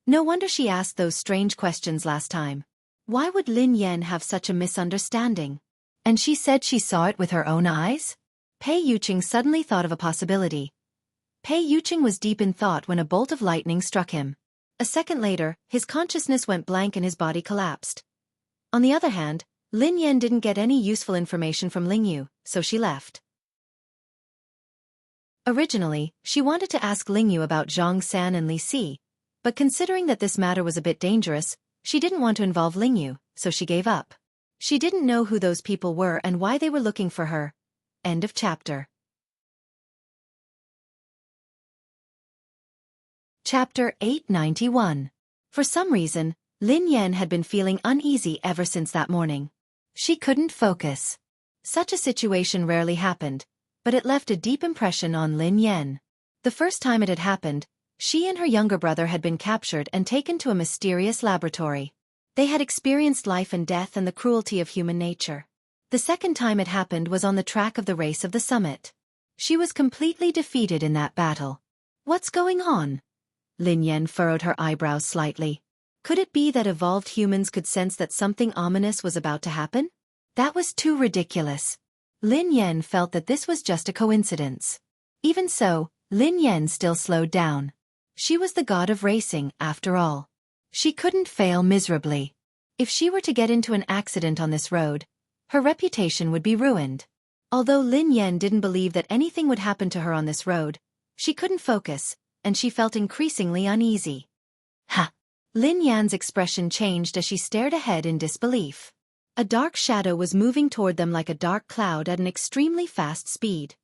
No wonder she asked those strange questions last time. Why would Lin Yan have such a misunderstanding? And she said she saw it with her own eyes? Pei Yuqing suddenly thought of a possibility. Pei Yuqing was deep in thought when a bolt of lightning struck him. A second later, his consciousness went blank and his body collapsed. On the other hand, Lin Yan didn't get any useful information from Ling Yu, so she left. Originally, she wanted to ask Ling Yu about Zhang San and Li Si, but considering that this matter was a bit dangerous, she didn't want to involve Ling Yu, so she gave up. She didn't know who those people were and why they were looking for her. End of chapter. Chapter 891. For some reason, Lin Yan had been feeling uneasy ever since that morning. She couldn't focus. Such a situation rarely happened, but it left a deep impression on Lin Yan. The first time it had happened, she and her younger brother had been captured and taken to a mysterious laboratory. They had experienced life and death and the cruelty of human nature. The second time it happened was on the track of the race of the summit. She was completely defeated in that battle. What's going on? Lin Yan furrowed her eyebrows slightly. Could it be that evolved humans could sense that something ominous was about to happen? That was too ridiculous. Lin Yan felt that this was just a coincidence. Even so, Lin Yan still slowed down. She was the god of racing, after all. She couldn't fail miserably. If she were to get into an accident on this road, her reputation would be ruined. Although Lin Yan didn't believe that anything would happen to her on this road, she couldn't focus, and she felt increasingly uneasy. Ha! Lin Yan's expression changed as she stared ahead in disbelief. A dark shadow was moving toward them like a dark cloud at an extremely fast speed.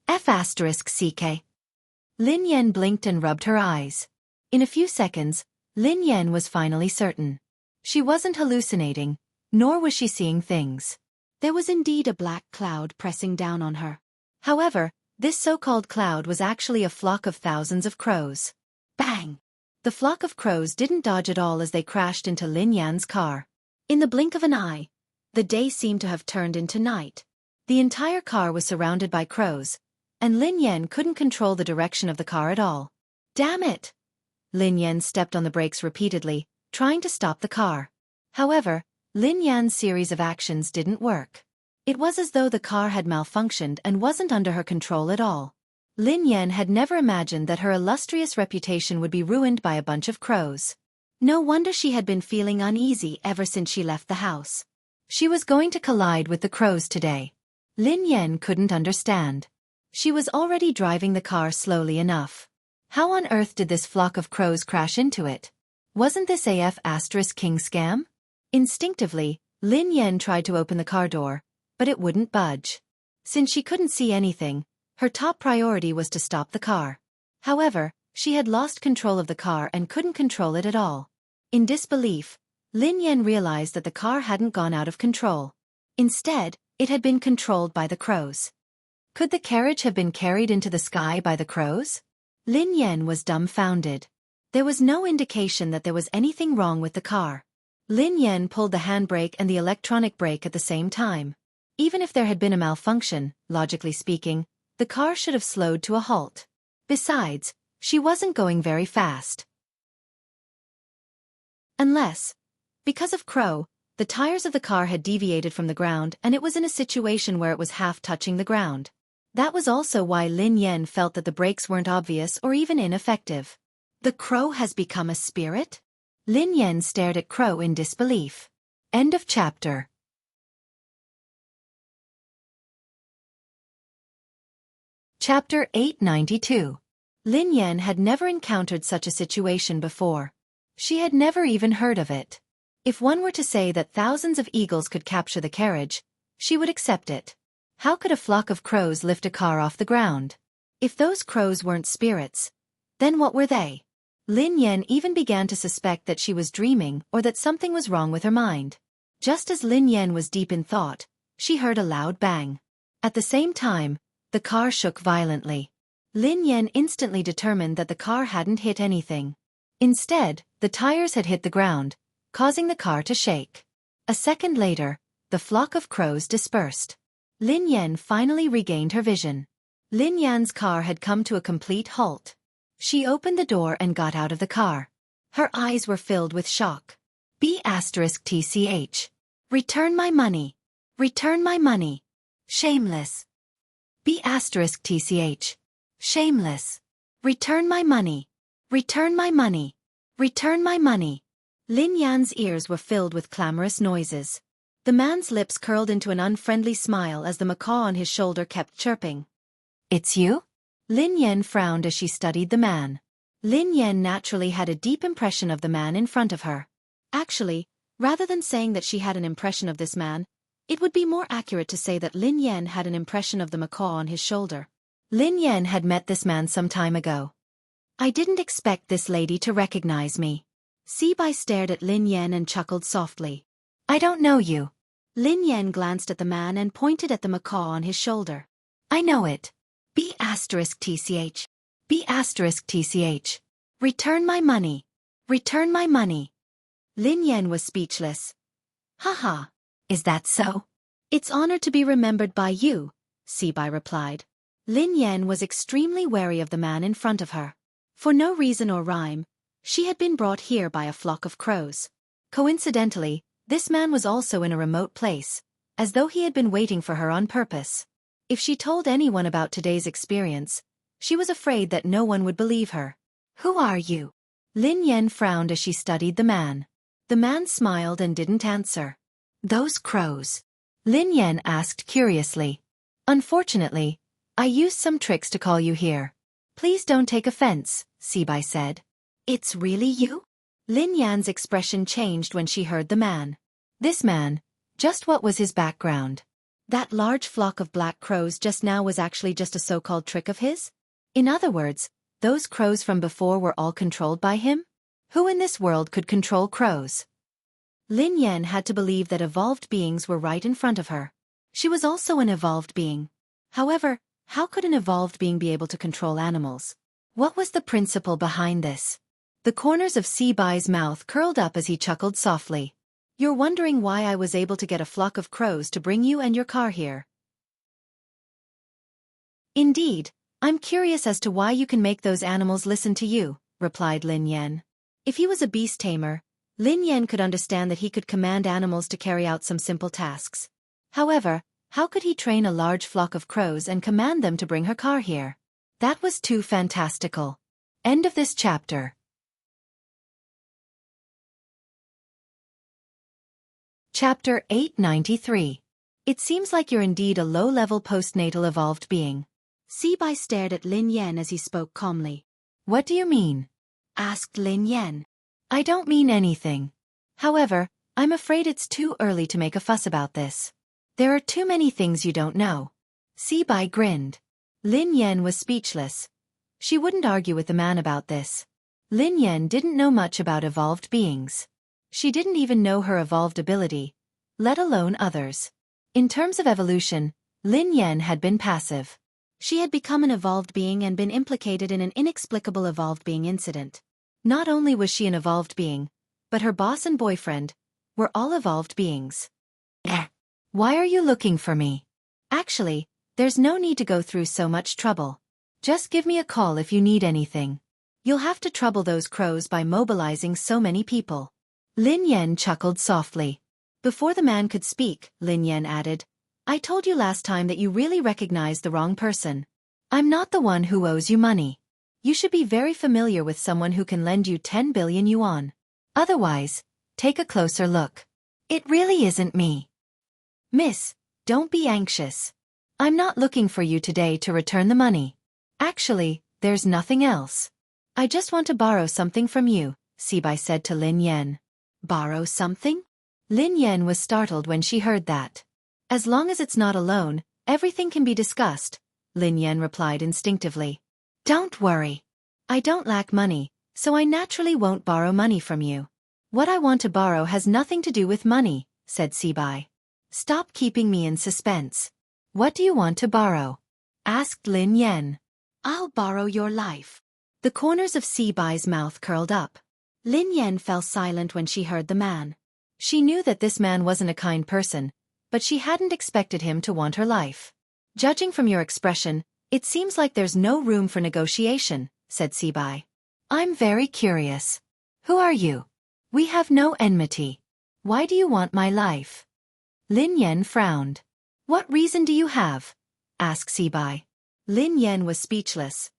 F***CK. Lin Yan blinked and rubbed her eyes. In a few seconds, Lin Yan was finally certain. She wasn't hallucinating, nor was she seeing things. There was indeed a black cloud pressing down on her. However, this so-called cloud was actually a flock of thousands of crows. Bang! The flock of crows didn't dodge at all as they crashed into Lin Yan's car. In the blink of an eye, the day seemed to have turned into night. The entire car was surrounded by crows, and Lin Yan couldn't control the direction of the car at all. Damn it! Lin Yan stepped on the brakes repeatedly, trying to stop the car. However, Lin Yan's series of actions didn't work. It was as though the car had malfunctioned and wasn't under her control at all. Lin Yan had never imagined that her illustrious reputation would be ruined by a bunch of crows. No wonder she had been feeling uneasy ever since she left the house. She was going to collide with the crows today. Lin Yan couldn't understand. She was already driving the car slowly enough. How on earth did this flock of crows crash into it? Wasn't this King scam? Instinctively, Lin Yan tried to open the car door, but it wouldn't budge. Since she couldn't see anything, her top priority was to stop the car. However, she had lost control of the car and couldn't control it at all. In disbelief, Lin Yan realized that the car hadn't gone out of control. Instead, it had been controlled by the crows. Could the carriage have been carried into the sky by the crows? Lin Yan was dumbfounded. There was no indication that there was anything wrong with the car. Lin Yan pulled the handbrake and the electronic brake at the same time. Even if there had been a malfunction, logically speaking, the car should have slowed to a halt. Besides, she wasn't going very fast. Unless, because of Crow, the tires of the car had deviated from the ground and it was in a situation where it was half touching the ground. That was also why Lin Yan felt that the brakes weren't obvious or even ineffective. The crow has become a spirit? Lin Yan stared at Crow in disbelief. End of chapter. Chapter 892. Lin Yan had never encountered such a situation before. She had never even heard of it. If one were to say that thousands of eagles could capture the carriage, she would accept it. How could a flock of crows lift a car off the ground? If those crows weren't spirits, then what were they? Lin Yan even began to suspect that she was dreaming or that something was wrong with her mind. Just as Lin Yan was deep in thought, she heard a loud bang. At the same time, the car shook violently. Lin Yan instantly determined that the car hadn't hit anything. Instead, the tires had hit the ground, causing the car to shake. A second later, the flock of crows dispersed. Lin Yan finally regained her vision. Lin Yan's car had come to a complete halt. She opened the door and got out of the car. Her eyes were filled with shock. B*TCH. Return my money. Return my money. Shameless. B*TCH. Shameless. Return my money. Return my money. Return my money. Lin Yan's ears were filled with clamorous noises. The man's lips curled into an unfriendly smile as the macaw on his shoulder kept chirping. It's you? Lin Yan frowned as she studied the man. Lin Yan naturally had a deep impression of the man in front of her. Actually, rather than saying that she had an impression of this man, it would be more accurate to say that Lin Yan had an impression of the macaw on his shoulder. Lin Yan had met this man some time ago. I didn't expect this lady to recognize me. Sibai stared at Lin Yan and chuckled softly. I don't know you. Lin Yan glanced at the man and pointed at the macaw on his shoulder. I know it. B*TCH. B*TCH. Return my money. Return my money. Lin Yan was speechless. Haha. Is that so? It's honored to be remembered by you, Sibai replied. Lin Yan was extremely wary of the man in front of her. For no reason or rhyme, she had been brought here by a flock of crows. Coincidentally, this man was also in a remote place, as though he had been waiting for her on purpose. If she told anyone about today's experience, she was afraid that no one would believe her. Who are you? Lin Yan frowned as she studied the man. The man smiled and didn't answer. Those crows? Lin Yan asked curiously. Unfortunately, I used some tricks to call you here. Please don't take offense, Sibai said. It's really you? Lin Yan's expression changed when she heard the man. This man, just what was his background? That large flock of black crows just now was actually just a so-called trick of his? In other words, those crows from before were all controlled by him? Who in this world could control crows? Lin Yan had to believe that evolved beings were right in front of her. She was also an evolved being. However, how could an evolved being be able to control animals? What was the principle behind this? The corners of Sibai's mouth curled up as he chuckled softly. You're wondering why I was able to get a flock of crows to bring you and your car here. Indeed, I'm curious as to why you can make those animals listen to you, replied Lin Yan. If he was a beast tamer, Lin Yan could understand that he could command animals to carry out some simple tasks. However, how could he train a large flock of crows and command them to bring her car here? That was too fantastical. End of this chapter. Chapter 893. It seems like you're indeed a low-level postnatal evolved being. Sibai stared at Lin Yan as he spoke calmly. What do you mean? Asked Lin Yan. I don't mean anything. However, I'm afraid it's too early to make a fuss about this. There are too many things you don't know. Sibai grinned. Lin Yan was speechless. She wouldn't argue with the man about this. Lin Yan didn't know much about evolved beings. She didn't even know her evolved ability, let alone others. In terms of evolution, Lin Yan had been passive. She had become an evolved being and been implicated in an inexplicable evolved being incident. Not only was she an evolved being, but her boss and boyfriend were all evolved beings. Why are you looking for me? Actually, there's no need to go through so much trouble. Just give me a call if you need anything. You'll have to trouble those crows by mobilizing so many people. Lin Yan chuckled softly. Before the man could speak, Lin Yan added, I told you last time that you really recognized the wrong person. I'm not the one who owes you money. You should be very familiar with someone who can lend you 10 billion yuan. Otherwise, take a closer look. It really isn't me. Miss, don't be anxious. I'm not looking for you today to return the money. Actually, there's nothing else. I just want to borrow something from you, Sibai said to Lin Yan. Borrow something? Lin Yan was startled when she heard that. As long as it's not a loan, everything can be discussed, Lin Yan replied instinctively. Don't worry. I don't lack money, so I naturally won't borrow money from you. What I want to borrow has nothing to do with money, said Sibai. Stop keeping me in suspense. What do you want to borrow? Asked Lin Yan. I'll borrow your life. The corners of Sibai's mouth curled up. Lin Yan fell silent when she heard the man. She knew that this man wasn't a kind person, but she hadn't expected him to want her life. Judging from your expression, it seems like there's no room for negotiation, said Sibai. I'm very curious. Who are you? We have no enmity. Why do you want my life? Lin Yan frowned. What reason do you have? Asked Sibai. Lin Yan was speechless.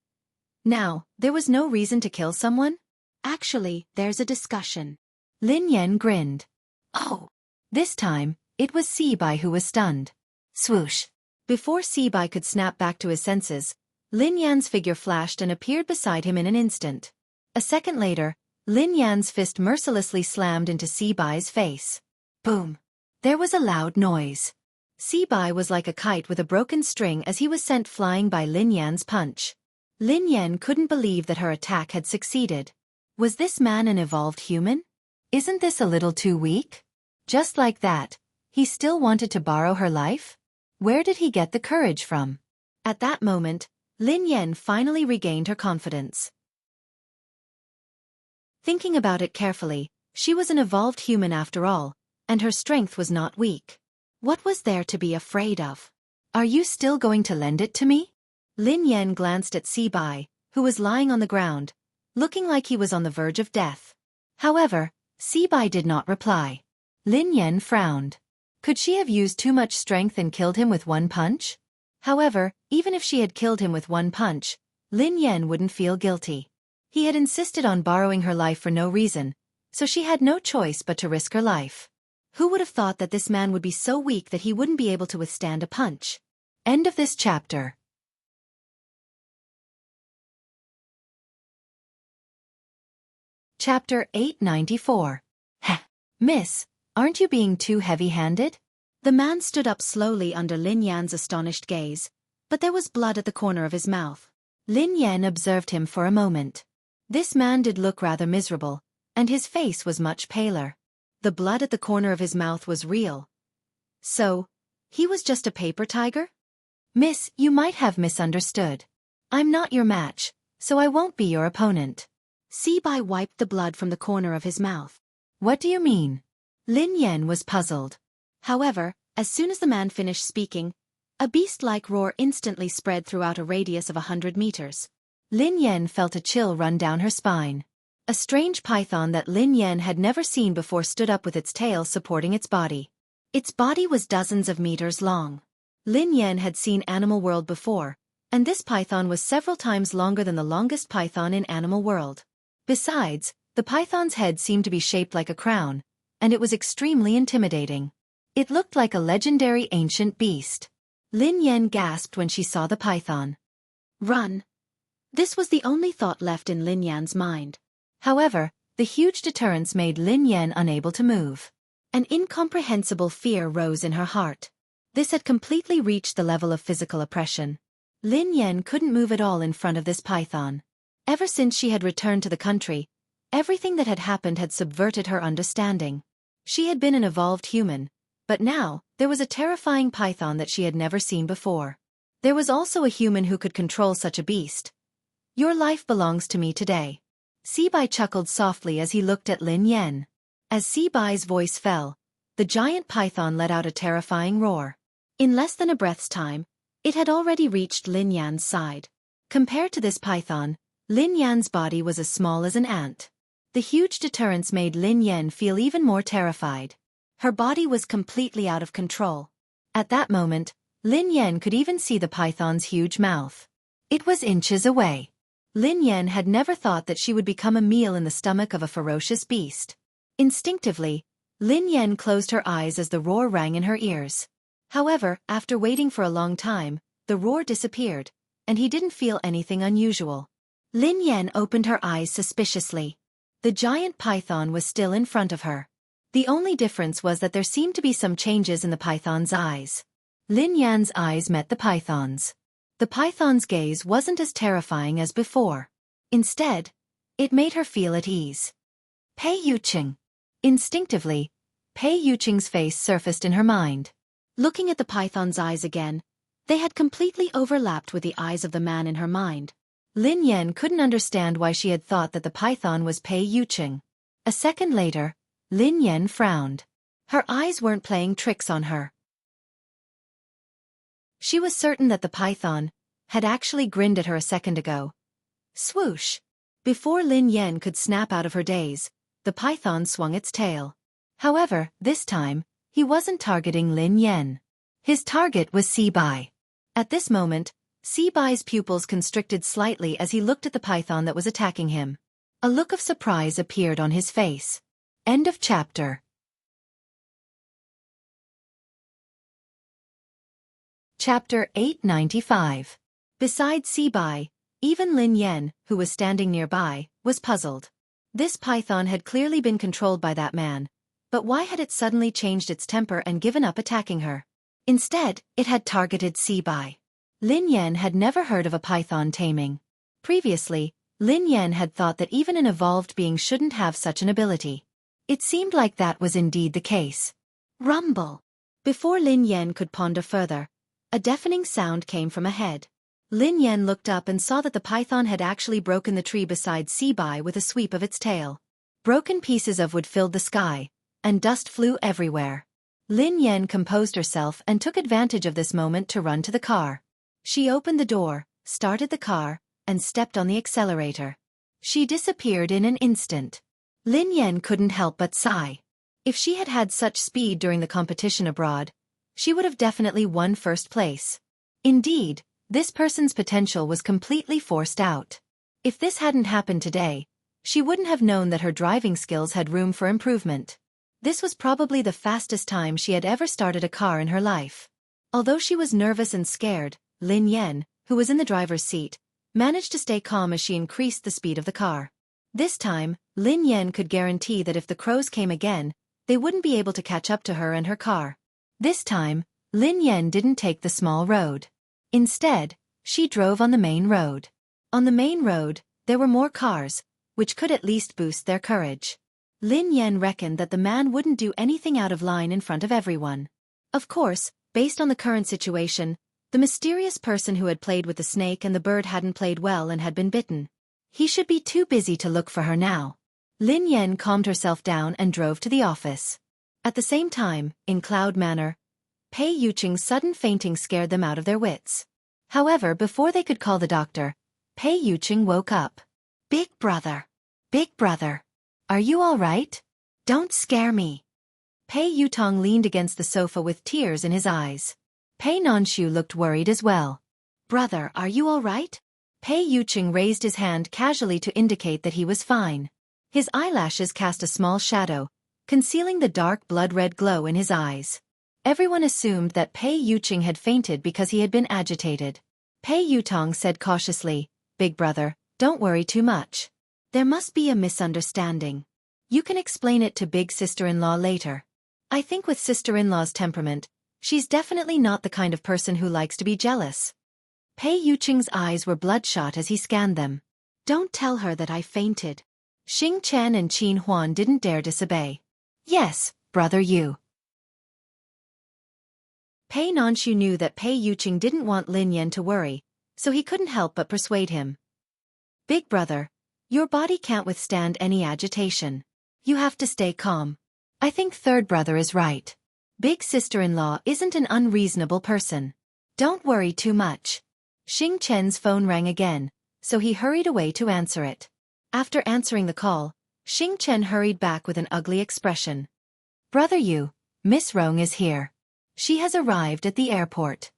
Now, there was no reason to kill someone? Actually, there's a discussion. Lin Yan grinned. Oh. This time, it was Sibai who was stunned. Swoosh. Before Sibai could snap back to his senses, Lin Yan's figure flashed and appeared beside him in an instant. A second later, Lin Yan's fist mercilessly slammed into Sibai's face. Boom. There was a loud noise. Sibai was like a kite with a broken string as he was sent flying by Lin Yan's punch. Lin Yan couldn't believe that her attack had succeeded. Was this man an evolved human? Isn't this a little too weak? Just like that, he still wanted to borrow her life? Where did he get the courage from? At that moment, Lin Yan finally regained her confidence. Thinking about it carefully, she was an evolved human after all, and her strength was not weak. What was there to be afraid of? Are you still going to lend it to me? Lin Yan glanced at Sibai, who was lying on the ground, looking like he was on the verge of death. However, Sibai did not reply. Lin Yan frowned. Could she have used too much strength and killed him with one punch? However, even if she had killed him with one punch, Lin Yan wouldn't feel guilty. He had insisted on borrowing her life for no reason, so she had no choice but to risk her life. Who would have thought that this man would be so weak that he wouldn't be able to withstand a punch? End of this chapter. Chapter 894. Heh. Miss, aren't you being too heavy-handed? The man stood up slowly under Lin Yan's astonished gaze, but there was blood at the corner of his mouth. Lin Yan observed him for a moment. This man did look rather miserable, and his face was much paler. The blood at the corner of his mouth was real. So, he was just a paper tiger? Miss, you might have misunderstood. I'm not your match, so I won't be your opponent. Sibai wiped the blood from the corner of his mouth. What do you mean? Lin Yan was puzzled. However, as soon as the man finished speaking, a beast-like roar instantly spread throughout a radius of 100 meters. Lin Yan felt a chill run down her spine. A strange python that Lin Yan had never seen before stood up with its tail supporting its body. Its body was dozens of meters long. Lin Yan had seen Animal World before, and this python was several times longer than the longest python in Animal World. Besides, the python's head seemed to be shaped like a crown, and it was extremely intimidating. It looked like a legendary ancient beast. Lin Yan gasped when she saw the python. Run! This was the only thought left in Lin Yan's mind. However, the huge deterrence made Lin Yan unable to move. An incomprehensible fear rose in her heart. This had completely reached the level of physical oppression. Lin Yan couldn't move at all in front of this python. Ever since she had returned to the country, everything that had happened had subverted her understanding. She had been an evolved human, but now, there was a terrifying python that she had never seen before. There was also a human who could control such a beast. Your life belongs to me today. Sibai chuckled softly as he looked at Lin Yan. As Sibai's voice fell, the giant python let out a terrifying roar. In less than a breath's time, it had already reached Lin Yan's side. Compared to this python, Lin Yan's body was as small as an ant. The huge deterrence made Lin Yan feel even more terrified. Her body was completely out of control. At that moment, Lin Yan could even see the python's huge mouth. It was inches away. Lin Yan had never thought that she would become a meal in the stomach of a ferocious beast. Instinctively, Lin Yan closed her eyes as the roar rang in her ears. However, after waiting for a long time, the roar disappeared, and he didn't feel anything unusual. Lin Yan opened her eyes suspiciously. The giant python was still in front of her. The only difference was that there seemed to be some changes in the python's eyes. Lin Yan's eyes met the python's. The python's gaze wasn't as terrifying as before. Instead, it made her feel at ease. Pei Yuqing. Instinctively, Pei Yuqing's face surfaced in her mind. Looking at the python's eyes again, they had completely overlapped with the eyes of the man in her mind. Lin Yan couldn't understand why she had thought that the python was Pei Yuqing. A second later, Lin Yan frowned. Her eyes weren't playing tricks on her. She was certain that the python had actually grinned at her a second ago. Swoosh! Before Lin Yan could snap out of her daze, the python swung its tail. However, this time, he wasn't targeting Lin Yan. His target was Sibai. At this moment, Sibai's pupils constricted slightly as he looked at the python that was attacking him. A look of surprise appeared on his face. End of chapter. Chapter 895. Besides Sibai, even Lin Yan, who was standing nearby, was puzzled. This python had clearly been controlled by that man, but why had it suddenly changed its temper and given up attacking her? Instead, it had targeted Sibai. Lin Yan had never heard of a python taming. Previously, Lin Yan had thought that even an evolved being shouldn't have such an ability. It seemed like that was indeed the case. Rumble! Before Lin Yan could ponder further, a deafening sound came from ahead. Lin Yan looked up and saw that the python had actually broken the tree beside Sibai with a sweep of its tail. Broken pieces of wood filled the sky, and dust flew everywhere. Lin Yan composed herself and took advantage of this moment to run to the car. She opened the door, started the car, and stepped on the accelerator. She disappeared in an instant. Lin Yan couldn't help but sigh. If she had had such speed during the competition abroad, she would have definitely won first place. Indeed, this person's potential was completely forced out. If this hadn't happened today, she wouldn't have known that her driving skills had room for improvement. This was probably the fastest time she had ever started a car in her life. Although she was nervous and scared, Lin Yan, who was in the driver's seat, managed to stay calm as she increased the speed of the car. This time, Lin Yan could guarantee that if the crows came again, they wouldn't be able to catch up to her and her car. This time, Lin Yan didn't take the small road. Instead, she drove on the main road. On the main road, there were more cars, which could at least boost their courage. Lin Yan reckoned that the man wouldn't do anything out of line in front of everyone. Of course, based on the current situation, the mysterious person who had played with the snake and the bird hadn't played well and had been bitten. He should be too busy to look for her now. Lin Yan calmed herself down and drove to the office. At the same time, in Cloud Manor, Pei Yuqing's sudden fainting scared them out of their wits. However, before they could call the doctor, Pei Yuqing woke up. Big brother. Big brother. Are you all right? Don't scare me. Pei Yutong leaned against the sofa with tears in his eyes. Pei Nanshu looked worried as well. Brother, are you all right? Pei Yuqing raised his hand casually to indicate that he was fine. His eyelashes cast a small shadow, concealing the dark blood-red glow in his eyes. Everyone assumed that Pei Yuqing had fainted because he had been agitated. Pei Yutong said cautiously, Big brother, don't worry too much. There must be a misunderstanding. You can explain it to big sister-in-law later. I think with sister-in-law's temperament, she's definitely not the kind of person who likes to be jealous. Pei Yuqing's eyes were bloodshot as he scanned them. Don't tell her that I fainted. Xing Chen and Qin Huan didn't dare disobey. Yes, brother you. Pei Nanshu knew that Pei Yuqing didn't want Lin Yan to worry, so he couldn't help but persuade him. Big brother, your body can't withstand any agitation. You have to stay calm. I think third brother is right. Big sister-in-law isn't an unreasonable person. Don't worry too much. Xing Chen's phone rang again, so he hurried away to answer it. After answering the call, Xing Chen hurried back with an ugly expression. Brother Yu, Miss Rong is here. She has arrived at the airport.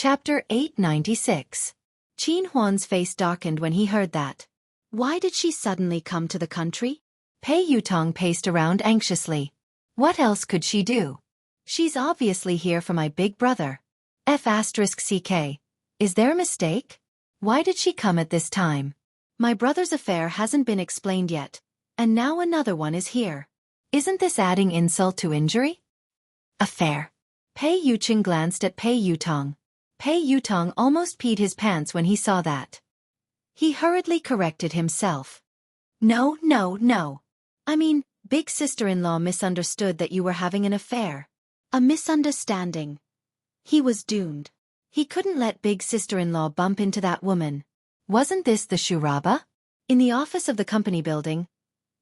Chapter 896. Qin Huan's face darkened when he heard that. Why did she suddenly come to the country? Pei Yutong paced around anxiously. What else could she do? She's obviously here for my big brother. F***CK. Is there a mistake? Why did she come at this time? My brother's affair hasn't been explained yet, and now another one is here. Isn't this adding insult to injury? Affair. Pei Yuqing glanced at Pei Yutong. Pei Yutong almost peed his pants when he saw that. He hurriedly corrected himself. No. I mean, big sister-in-law misunderstood that you were having an affair. A misunderstanding. He was doomed. He couldn't let big sister-in-law bump into that woman. Wasn't this the Shuraba? In the office of the company building,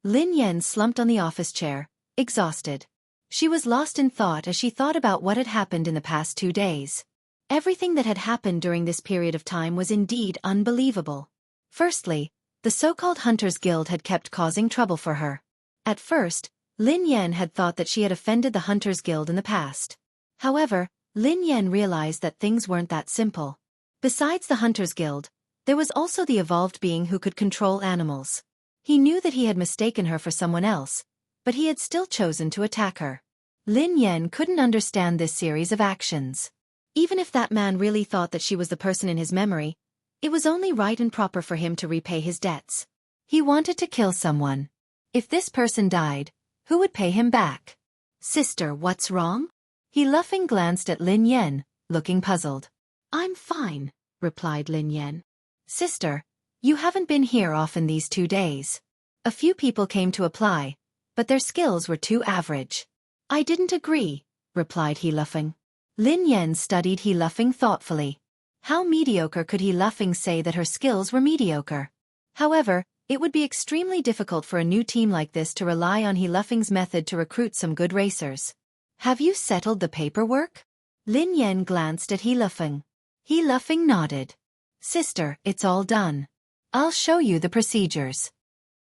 Lin Yan slumped on the office chair, exhausted. She was lost in thought as she thought about what had happened in the past 2 days. Everything that had happened during this period of time was indeed unbelievable. Firstly, the so-called Hunters Guild had kept causing trouble for her. At first, Lin Yan had thought that she had offended the Hunters Guild in the past. However, Lin Yan realized that things weren't that simple. Besides the Hunters Guild, there was also the evolved being who could control animals. He knew that he had mistaken her for someone else, but he had still chosen to attack her. Lin Yan couldn't understand this series of actions. Even if that man really thought that she was the person in his memory, it was only right and proper for him to repay his debts. He wanted to kill someone. If this person died, who would pay him back? Sister, what's wrong? He laughing glanced at Lin Yan, looking puzzled. I'm fine, replied Lin Yan. Sister, you haven't been here often these 2 days. A few people came to apply, but their skills were too average. I didn't agree, replied he laughing. Lin Yan studied he laughing thoughtfully. How mediocre could he laughing say that her skills were mediocre? However, it would be extremely difficult for a new team like this to rely on he laughing's method to recruit some good racers. Have you settled the paperwork? Lin Yan glanced at he laughing. He laughing nodded. Sister, it's all done. I'll show you the procedures.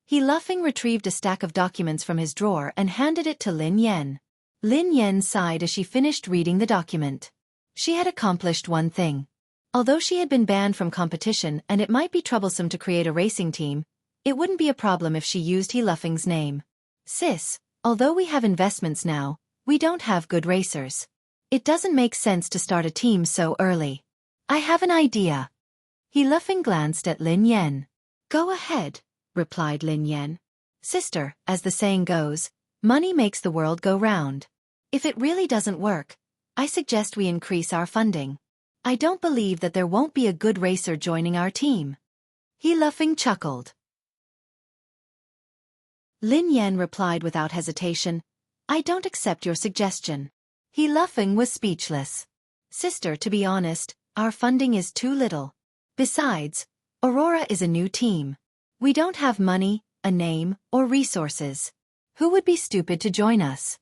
He laughing retrieved a stack of documents from his drawer and handed it to Lin Yan. Lin Yan sighed as she finished reading the document. She had accomplished one thing. Although she had been banned from competition and it might be troublesome to create a racing team, it wouldn't be a problem if she used he laughing's name. Sis, although we have investments now, we don't have good racers. It doesn't make sense to start a team so early. I have an idea. He laughing glanced at Lin Yan. Go ahead, replied Lin Yan. Sister, as the saying goes, money makes the world go round. If it really doesn't work, I suggest we increase our funding. I don't believe that there won't be a good racer joining our team. He laughing chuckled. Lin Yan replied without hesitation, I don't accept your suggestion. He laughing was speechless. Sister, to be honest, our funding is too little. Besides, Aurora is a new team. We don't have money, a name, or resources. Who would be stupid to join us?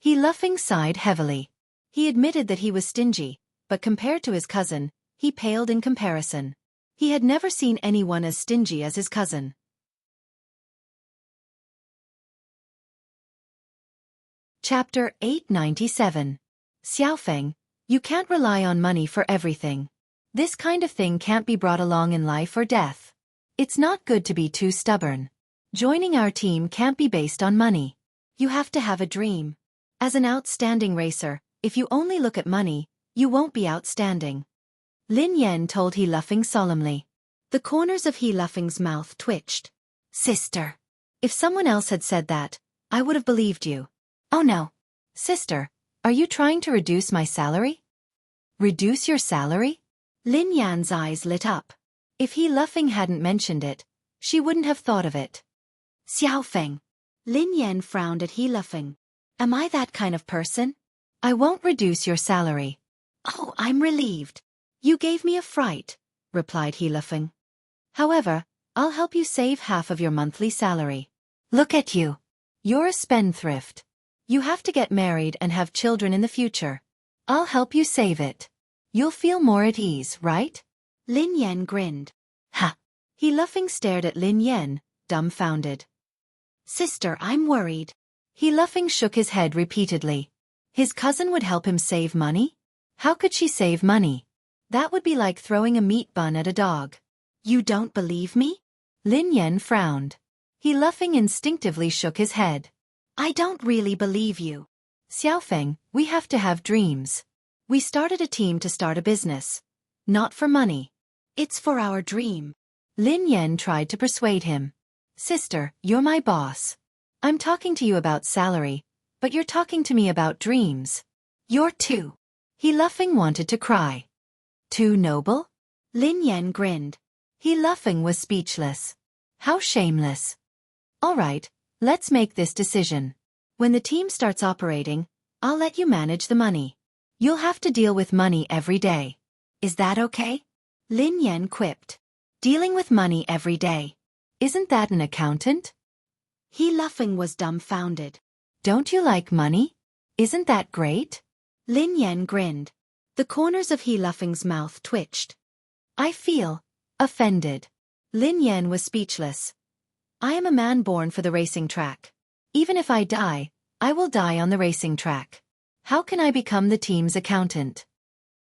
He laughing sighed heavily. He admitted that he was stingy, but compared to his cousin, he paled in comparison. He had never seen anyone as stingy as his cousin. Chapter 897. Xiaofeng, you can't rely on money for everything. This kind of thing can't be brought along in life or death. It's not good to be too stubborn. Joining our team can't be based on money. You have to have a dream. As an outstanding racer, if you only look at money, you won't be outstanding. Lin Yan told He Luffing solemnly. The corners of He Luffing's mouth twitched. Sister. If someone else had said that, I would have believed you. Oh no. Sister, are you trying to reduce my salary? Reduce your salary? Lin Yan's eyes lit up. If He Luffing hadn't mentioned it, she wouldn't have thought of it. Xiaofeng. Lin Yan frowned at He Luffing. Am I that kind of person? I won't reduce your salary. Oh, I'm relieved. You gave me a fright, replied He Luffing. However, I'll help you save half of your monthly salary. Look at you. You're a spendthrift. You have to get married and have children in the future. I'll help you save it. You'll feel more at ease, right? Lin Yan grinned. Ha! He Luffing stared at Lin Yan, dumbfounded. Sister, I'm worried. He Luffing shook his head repeatedly. His cousin would help him save money? How could she save money? That would be like throwing a meat bun at a dog. You don't believe me? Lin Yan frowned. He laughing instinctively shook his head. I don't really believe you. Xiaofeng, we have to have dreams. We started a team to start a business. Not for money. It's for our dream. Lin Yan tried to persuade him. Sister, you're my boss. I'm talking to you about salary, but you're talking to me about dreams. You're too. He laughing wanted to cry. Too noble? Lin Yan grinned. He laughing was speechless. How shameless. All right, let's make this decision. When the team starts operating, I'll let you manage the money. You'll have to deal with money every day. Is that okay? Lin Yan quipped. Dealing with money every day. Isn't that an accountant? He laughing was dumbfounded. Don't you like money? Isn't that great? Lin Yan grinned. The corners of He Laughing's mouth twitched. I feel offended. Lin Yan was speechless. I am a man born for the racing track. Even if I die, I will die on the racing track. How can I become the team's accountant?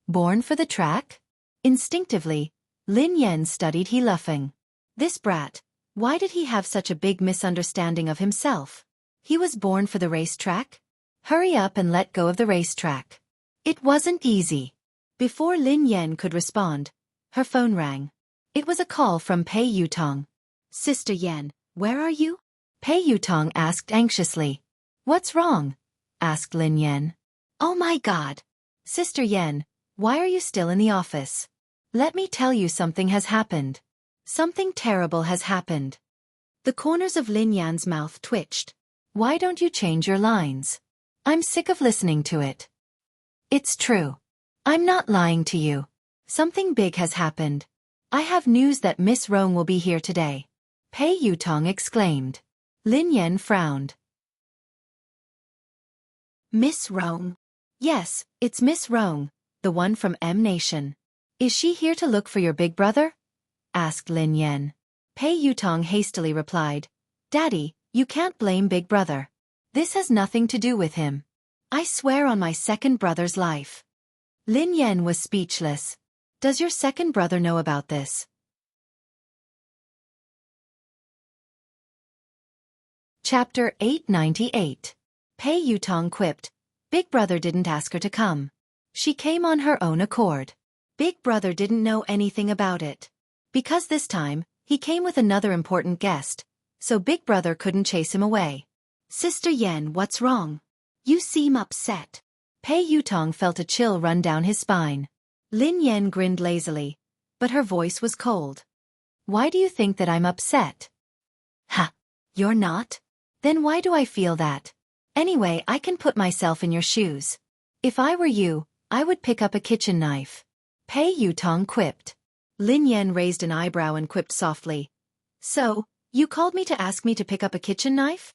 Born for the track? Instinctively, Lin Yan studied He Laughing. This brat, why did he have such a big misunderstanding of himself? He was born for the racetrack? Hurry up and let go of the racetrack. It wasn't easy. Before Lin Yan could respond, her phone rang. It was a call from Pei Yutong. Sister Yan, where are you? Pei Yutong asked anxiously. What's wrong? Asked Lin Yan. Oh my God. Sister Yan, why are you still in the office? Let me tell you something has happened. Something terrible has happened. The corners of Lin Yan's mouth twitched. Why don't you change your lines? I'm sick of listening to it. It's true. I'm not lying to you. Something big has happened. I have news that Miss Rong will be here today. Pei Yutong exclaimed. Lin Yan frowned. Miss Rong? Yes, it's Miss Rong, the one from M Nation. Is she here to look for your big brother? Asked Lin Yan. Pei Yutong hastily replied. Daddy, you can't blame big brother. This has nothing to do with him. I swear on my second brother's life. Lin Yan was speechless. Does your second brother know about this? Chapter 898. Pei Yutong quipped. Big brother didn't ask her to come. She came on her own accord. Big brother didn't know anything about it. Because this time, he came with another important guest, so big brother couldn't chase him away. Sister Yan, what's wrong? You seem upset. Pei Yutong felt a chill run down his spine. Lin Yan grinned lazily, but her voice was cold. Why do you think that I'm upset? Ha! You're not? Then why do I feel that? Anyway, I can put myself in your shoes. If I were you, I would pick up a kitchen knife. Pei Yutong quipped. Lin Yan raised an eyebrow and quipped softly. So, you called me to ask me to pick up a kitchen knife?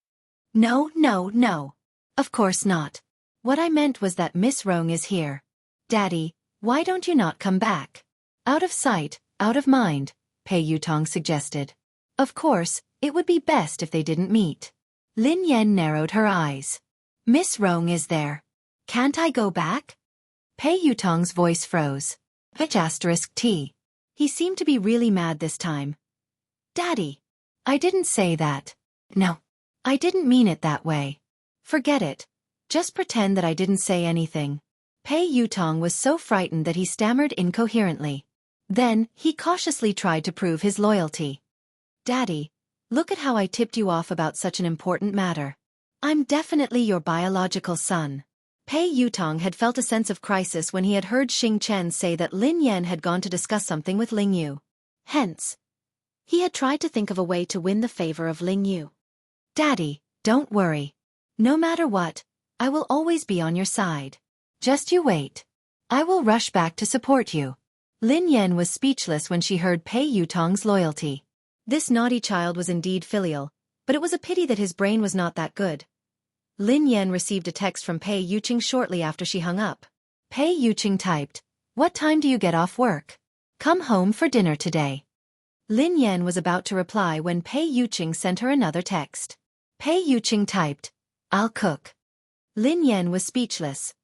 No, no, no. Of course not. What I meant was that Miss Rong is here. Daddy, why don't you not come back? Out of sight, out of mind, Pei Yutong suggested. Of course, it would be best if they didn't meet. Lin Yan narrowed her eyes. Miss Rong is there. Can't I go back? Pei Yutong's voice froze. T. He seemed to be really mad this time. Daddy. I didn't say that. No. I didn't mean it that way. Forget it. Just pretend that I didn't say anything. Pei Yutong was so frightened that he stammered incoherently. Then, he cautiously tried to prove his loyalty. Daddy, look at how I tipped you off about such an important matter. I'm definitely your biological son. Pei Yutong had felt a sense of crisis when he had heard Xing Chen say that Lin Yan had gone to discuss something with Ling Yu. Hence, he had tried to think of a way to win the favor of Ling Yu. Daddy, don't worry. No matter what, I will always be on your side. Just you wait. I will rush back to support you. Lin Yan was speechless when she heard Pei Yutong's loyalty. This naughty child was indeed filial, but it was a pity that his brain was not that good. Lin Yan received a text from Pei Yuqing shortly after she hung up. Pei Yuqing typed, "What time do you get off work? Come home for dinner today." Lin Yan was about to reply when Pei Yuqing sent her another text. Pei Yuqing typed, "I'll cook." Lin Yan was speechless.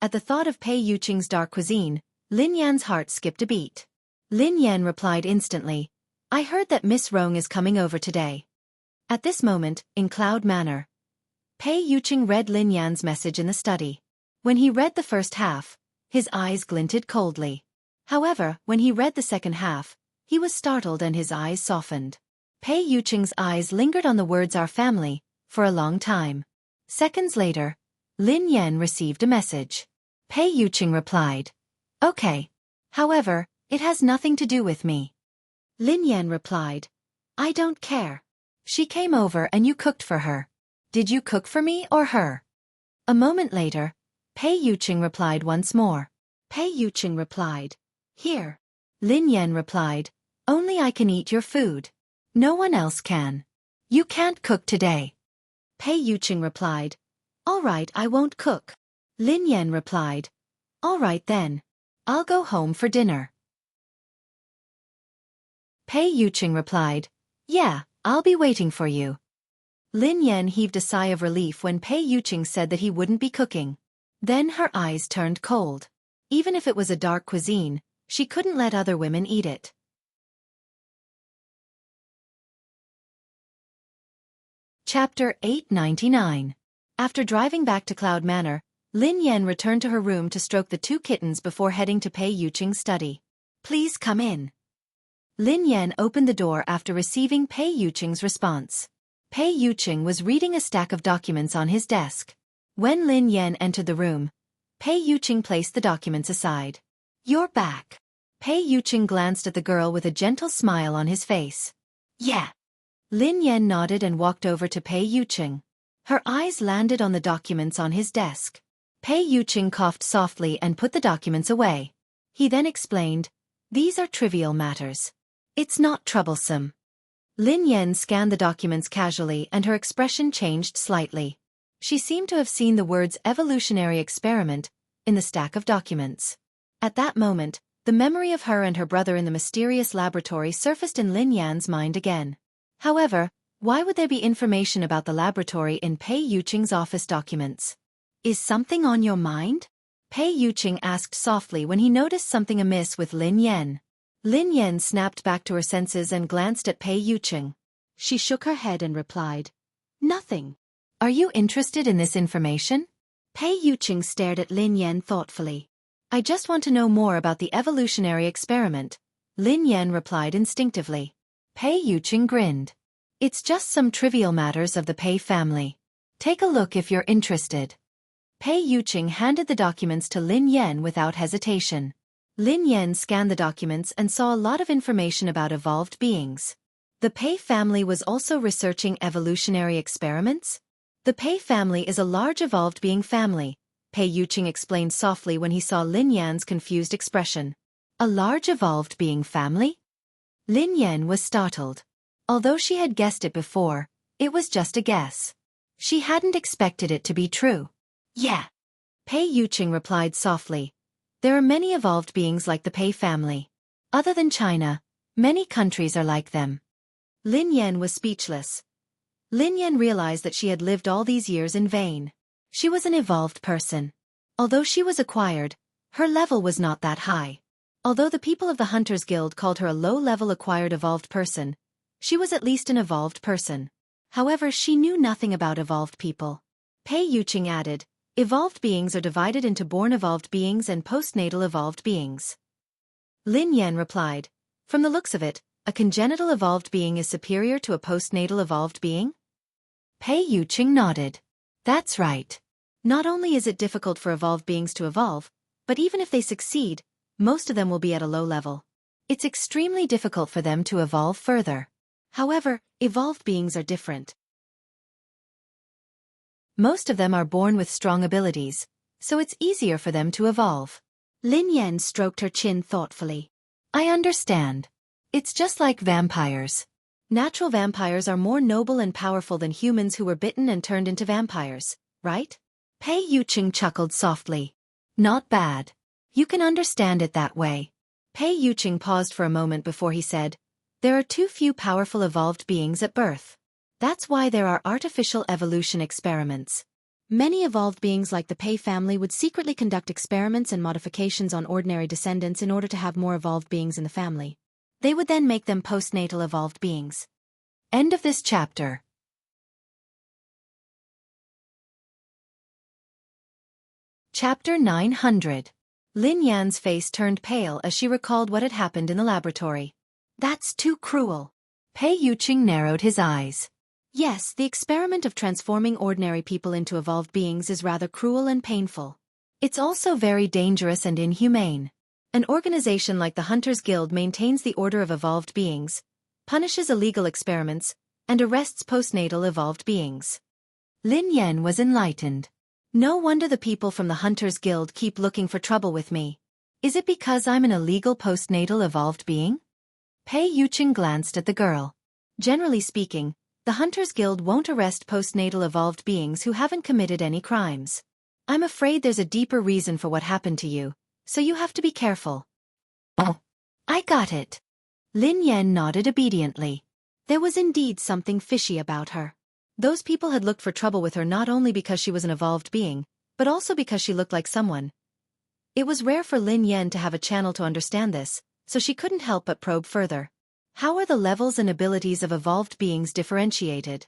At the thought of Pei Yuqing's dark cuisine, Lin Yan's heart skipped a beat. Lin Yan replied instantly, I heard that Miss Rong is coming over today. At this moment, in Cloud Manor, Pei Yuqing read Lin Yan's message in the study. When he read the first half, his eyes glinted coldly. However, when he read the second half, he was startled and his eyes softened. Pei Yuqing's eyes lingered on the words our family for a long time. Seconds later, Lin Yan received a message. Pei Yuqing replied, Okay. However, it has nothing to do with me. Lin Yan replied, I don't care. She came over and you cooked for her. Did you cook for me or her? A moment later, Pei Yuqing replied once more. Pei Yuqing replied, Here. Lin Yan replied, Only I can eat your food. No one else can. You can't cook today. Pei Yuqing replied, All right, I won't cook. Lin Yan replied, All right then. I'll go home for dinner. Pei Yuqing replied, Yeah, I'll be waiting for you. Lin Yan heaved a sigh of relief when Pei Yuqing said that he wouldn't be cooking. Then her eyes turned cold. Even if it was a dark cuisine, she couldn't let other women eat it. Chapter 899. After driving back to Cloud Manor, Lin Yan returned to her room to stroke the two kittens before heading to Pei Yuqing's study. Please come in. Lin Yan opened the door after receiving Pei Yuqing's response. Pei Yuqing was reading a stack of documents on his desk. When Lin Yan entered the room, Pei Yuqing placed the documents aside. You're back. Pei Yuqing glanced at the girl with a gentle smile on his face. Yeah. Lin Yan nodded and walked over to Pei Yuqing. Her eyes landed on the documents on his desk. Pei Yuqing coughed softly and put the documents away. He then explained, These are trivial matters. It's not troublesome. Lin Yan scanned the documents casually and her expression changed slightly. She seemed to have seen the words evolutionary experiment in the stack of documents. At that moment, the memory of her and her brother in the mysterious laboratory surfaced in Lin Yan's mind again. However, why would there be information about the laboratory in Pei Yuqing's office documents? Is something on your mind? Pei Yuqing asked softly when he noticed something amiss with Lin Yan. Lin Yan snapped back to her senses and glanced at Pei Yuqing. She shook her head and replied, Nothing. Are you interested in this information? Pei Yuqing stared at Lin Yan thoughtfully. I just want to know more about the evolutionary experiment, Lin Yan replied instinctively. Pei Yuqing grinned. It's just some trivial matters of the Pei family. Take a look if you're interested. Pei Yuqing handed the documents to Lin Yan without hesitation. Lin Yan scanned the documents and saw a lot of information about evolved beings. The Pei family was also researching evolutionary experiments? The Pei family is a large evolved being family, Pei Yuqing explained softly when he saw Lin Yan's confused expression. A large evolved being family? Lin Yan was startled. Although she had guessed it before, it was just a guess. She hadn't expected it to be true. Yeah. Pei Yuqing replied softly. There are many evolved beings like the Pei family. Other than China, many countries are like them. Lin Yan was speechless. Lin Yan realized that she had lived all these years in vain. She was an evolved person. Although she was acquired, her level was not that high. Although the people of the Hunters Guild called her a low-level acquired evolved person, she was at least an evolved person. However, she knew nothing about evolved people. Pei Yuqing added, Evolved beings are divided into born evolved beings and postnatal evolved beings. Lin Yan replied, From the looks of it, a congenital evolved being is superior to a postnatal evolved being? Pei Yuqing nodded. That's right. Not only is it difficult for evolved beings to evolve, but even if they succeed, most of them will be at a low level. It's extremely difficult for them to evolve further. However, evolved beings are different. Most of them are born with strong abilities, so it's easier for them to evolve. Lin Yan stroked her chin thoughtfully. I understand. It's just like vampires. Natural vampires are more noble and powerful than humans who were bitten and turned into vampires, right? Pei Yuqing chuckled softly. Not bad. You can understand it that way. Pei Yuqing paused for a moment before he said, There are too few powerful evolved beings at birth. That's why there are artificial evolution experiments. Many evolved beings like the Pei family would secretly conduct experiments and modifications on ordinary descendants in order to have more evolved beings in the family. They would then make them postnatal evolved beings. End of this chapter. Chapter 900. Lin Yan's face turned pale as she recalled what had happened in the laboratory. That's too cruel. Pei Yuqing narrowed his eyes. Yes, the experiment of transforming ordinary people into evolved beings is rather cruel and painful. It's also very dangerous and inhumane. An organization like the Hunters Guild maintains the order of evolved beings, punishes illegal experiments, and arrests postnatal evolved beings. Lin Yan was enlightened. No wonder the people from the Hunters Guild keep looking for trouble with me. Is it because I'm an illegal postnatal evolved being? Pei Yuqing glanced at the girl. Generally speaking, the Hunters Guild won't arrest postnatal evolved beings who haven't committed any crimes. I'm afraid there's a deeper reason for what happened to you, so you have to be careful. Oh, I got it. Lin Yan nodded obediently. There was indeed something fishy about her. Those people had looked for trouble with her not only because she was an evolved being, but also because she looked like someone. It was rare for Lin Yan to have a channel to understand this, so she couldn't help but probe further. How are the levels and abilities of evolved beings differentiated?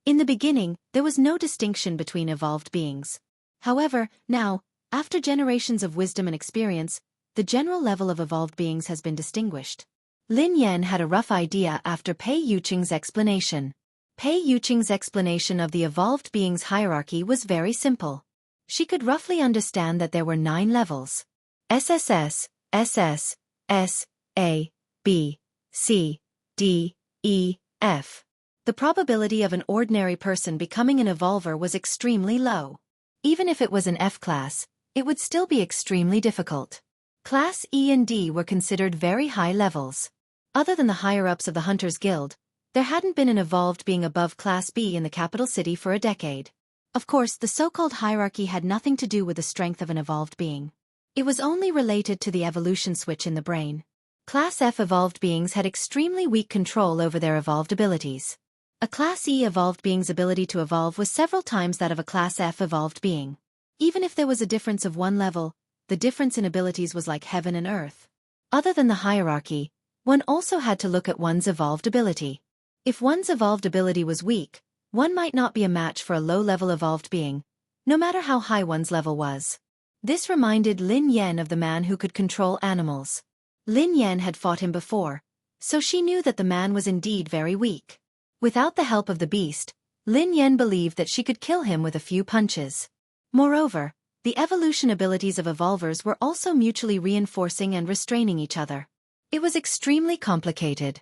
In the beginning, there was no distinction between evolved beings. However, now, after generations of wisdom and experience, the general level of evolved beings has been distinguished. Lin Yan had a rough idea after Pei Yuqing's explanation. Pei Yuqing's explanation of the evolved beings' hierarchy was very simple. She could roughly understand that there were 9 levels. SSS, SS, S, A, B, C, D, E, F. The probability of an ordinary person becoming an evolver was extremely low. Even if it was an F class, it would still be extremely difficult. Class E and D were considered very high levels. Other than the higher-ups of the Hunters Guild, there hadn't been an evolved being above Class B in the capital city for a decade. Of course, the so-called hierarchy had nothing to do with the strength of an evolved being. It was only related to the evolution switch in the brain. Class F evolved beings had extremely weak control over their evolved abilities. A Class E evolved being's ability to evolve was several times that of a Class F evolved being. Even if there was a difference of 1 level, the difference in abilities was like heaven and earth. Other than the hierarchy, one also had to look at one's evolved ability. If one's evolved ability was weak, one might not be a match for a low-level evolved being, no matter how high one's level was. This reminded Lin Yan of the man who could control animals. Lin Yan had fought him before, so she knew that the man was indeed very weak. Without the help of the beast, Lin Yan believed that she could kill him with a few punches. Moreover, the evolution abilities of evolvers were also mutually reinforcing and restraining each other. It was extremely complicated.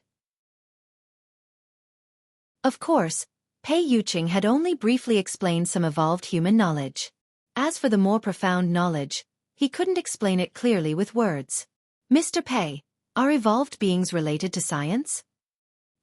Of course, Pei Yuqing had only briefly explained some evolved human knowledge. As for the more profound knowledge, he couldn't explain it clearly with words. Mr. Pei, are evolved beings related to science?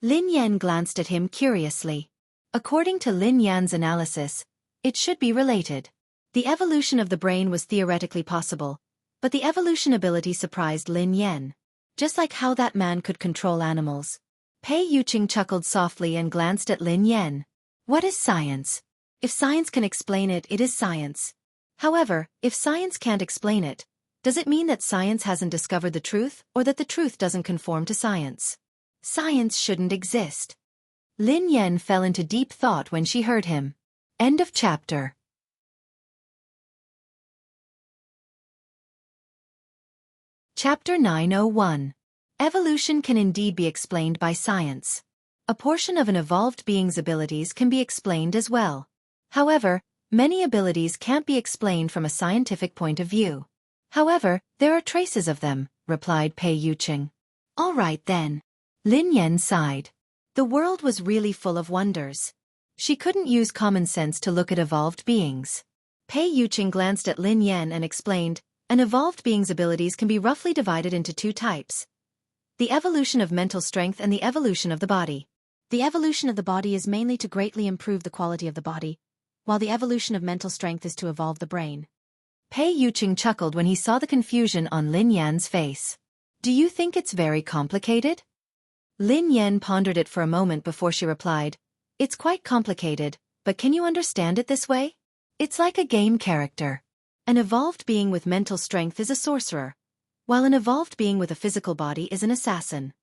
Lin Yan glanced at him curiously. According to Lin Yan's analysis, it should be related. The evolution of the brain was theoretically possible, but the evolution ability surprised Lin Yan. Just like how that man could control animals. Pei Yuqing chuckled softly and glanced at Lin Yan. What is science? If science can explain it, it is science. However, if science can't explain it, does it mean that science hasn't discovered the truth, or that the truth doesn't conform to science? Science shouldn't exist. Lin Yan fell into deep thought when she heard him. End of chapter. Chapter 901. Evolution can indeed be explained by science. A portion of an evolved being's abilities can be explained as well. However, many abilities can't be explained from a scientific point of view. However, there are traces of them, replied Pei Yuqing. All right then. Lin Yan sighed. The world was really full of wonders. She couldn't use common sense to look at evolved beings. Pei Yuqing glanced at Lin Yan and explained, an evolved being's abilities can be roughly divided into 2 types. The evolution of mental strength and the evolution of the body. The evolution of the body is mainly to greatly improve the quality of the body, while the evolution of mental strength is to evolve the brain. Pei Yuqing chuckled when he saw the confusion on Lin Yan's face. Do you think it's very complicated? Lin Yan pondered it for a moment before she replied, it's quite complicated, but can you understand it this way? It's like a game character. An evolved being with mental strength is a sorcerer, while an evolved being with a physical body is an assassin.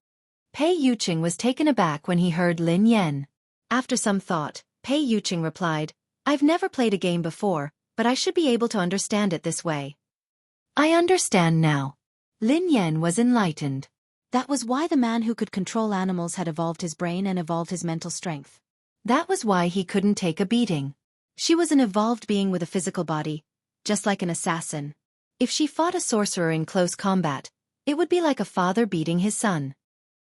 Pei Yuqing was taken aback when he heard Lin Yan. After some thought, Pei Yuqing replied, I've never played a game before, but I should be able to understand it this way. I understand now. Lin Yan was enlightened. That was why the man who could control animals had evolved his brain and evolved his mental strength. That was why he couldn't take a beating. She was an evolved being with a physical body, just like an assassin. If she fought a sorcerer in close combat, it would be like a father beating his son.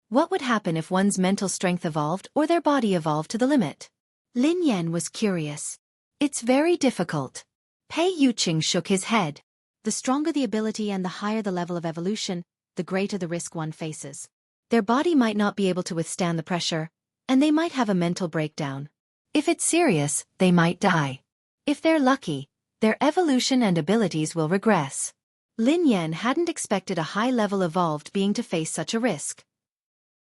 What would happen if one's mental strength evolved or their body evolved to the limit? Lin Yan was curious. It's very difficult. Pei Yuqing shook his head. The stronger the ability and the higher the level of evolution, the greater the risk one faces. Their body might not be able to withstand the pressure, and they might have a mental breakdown. If it's serious, they might die. If they're lucky, their evolution and abilities will regress. Lin Yan hadn't expected a high-level evolved being to face such a risk.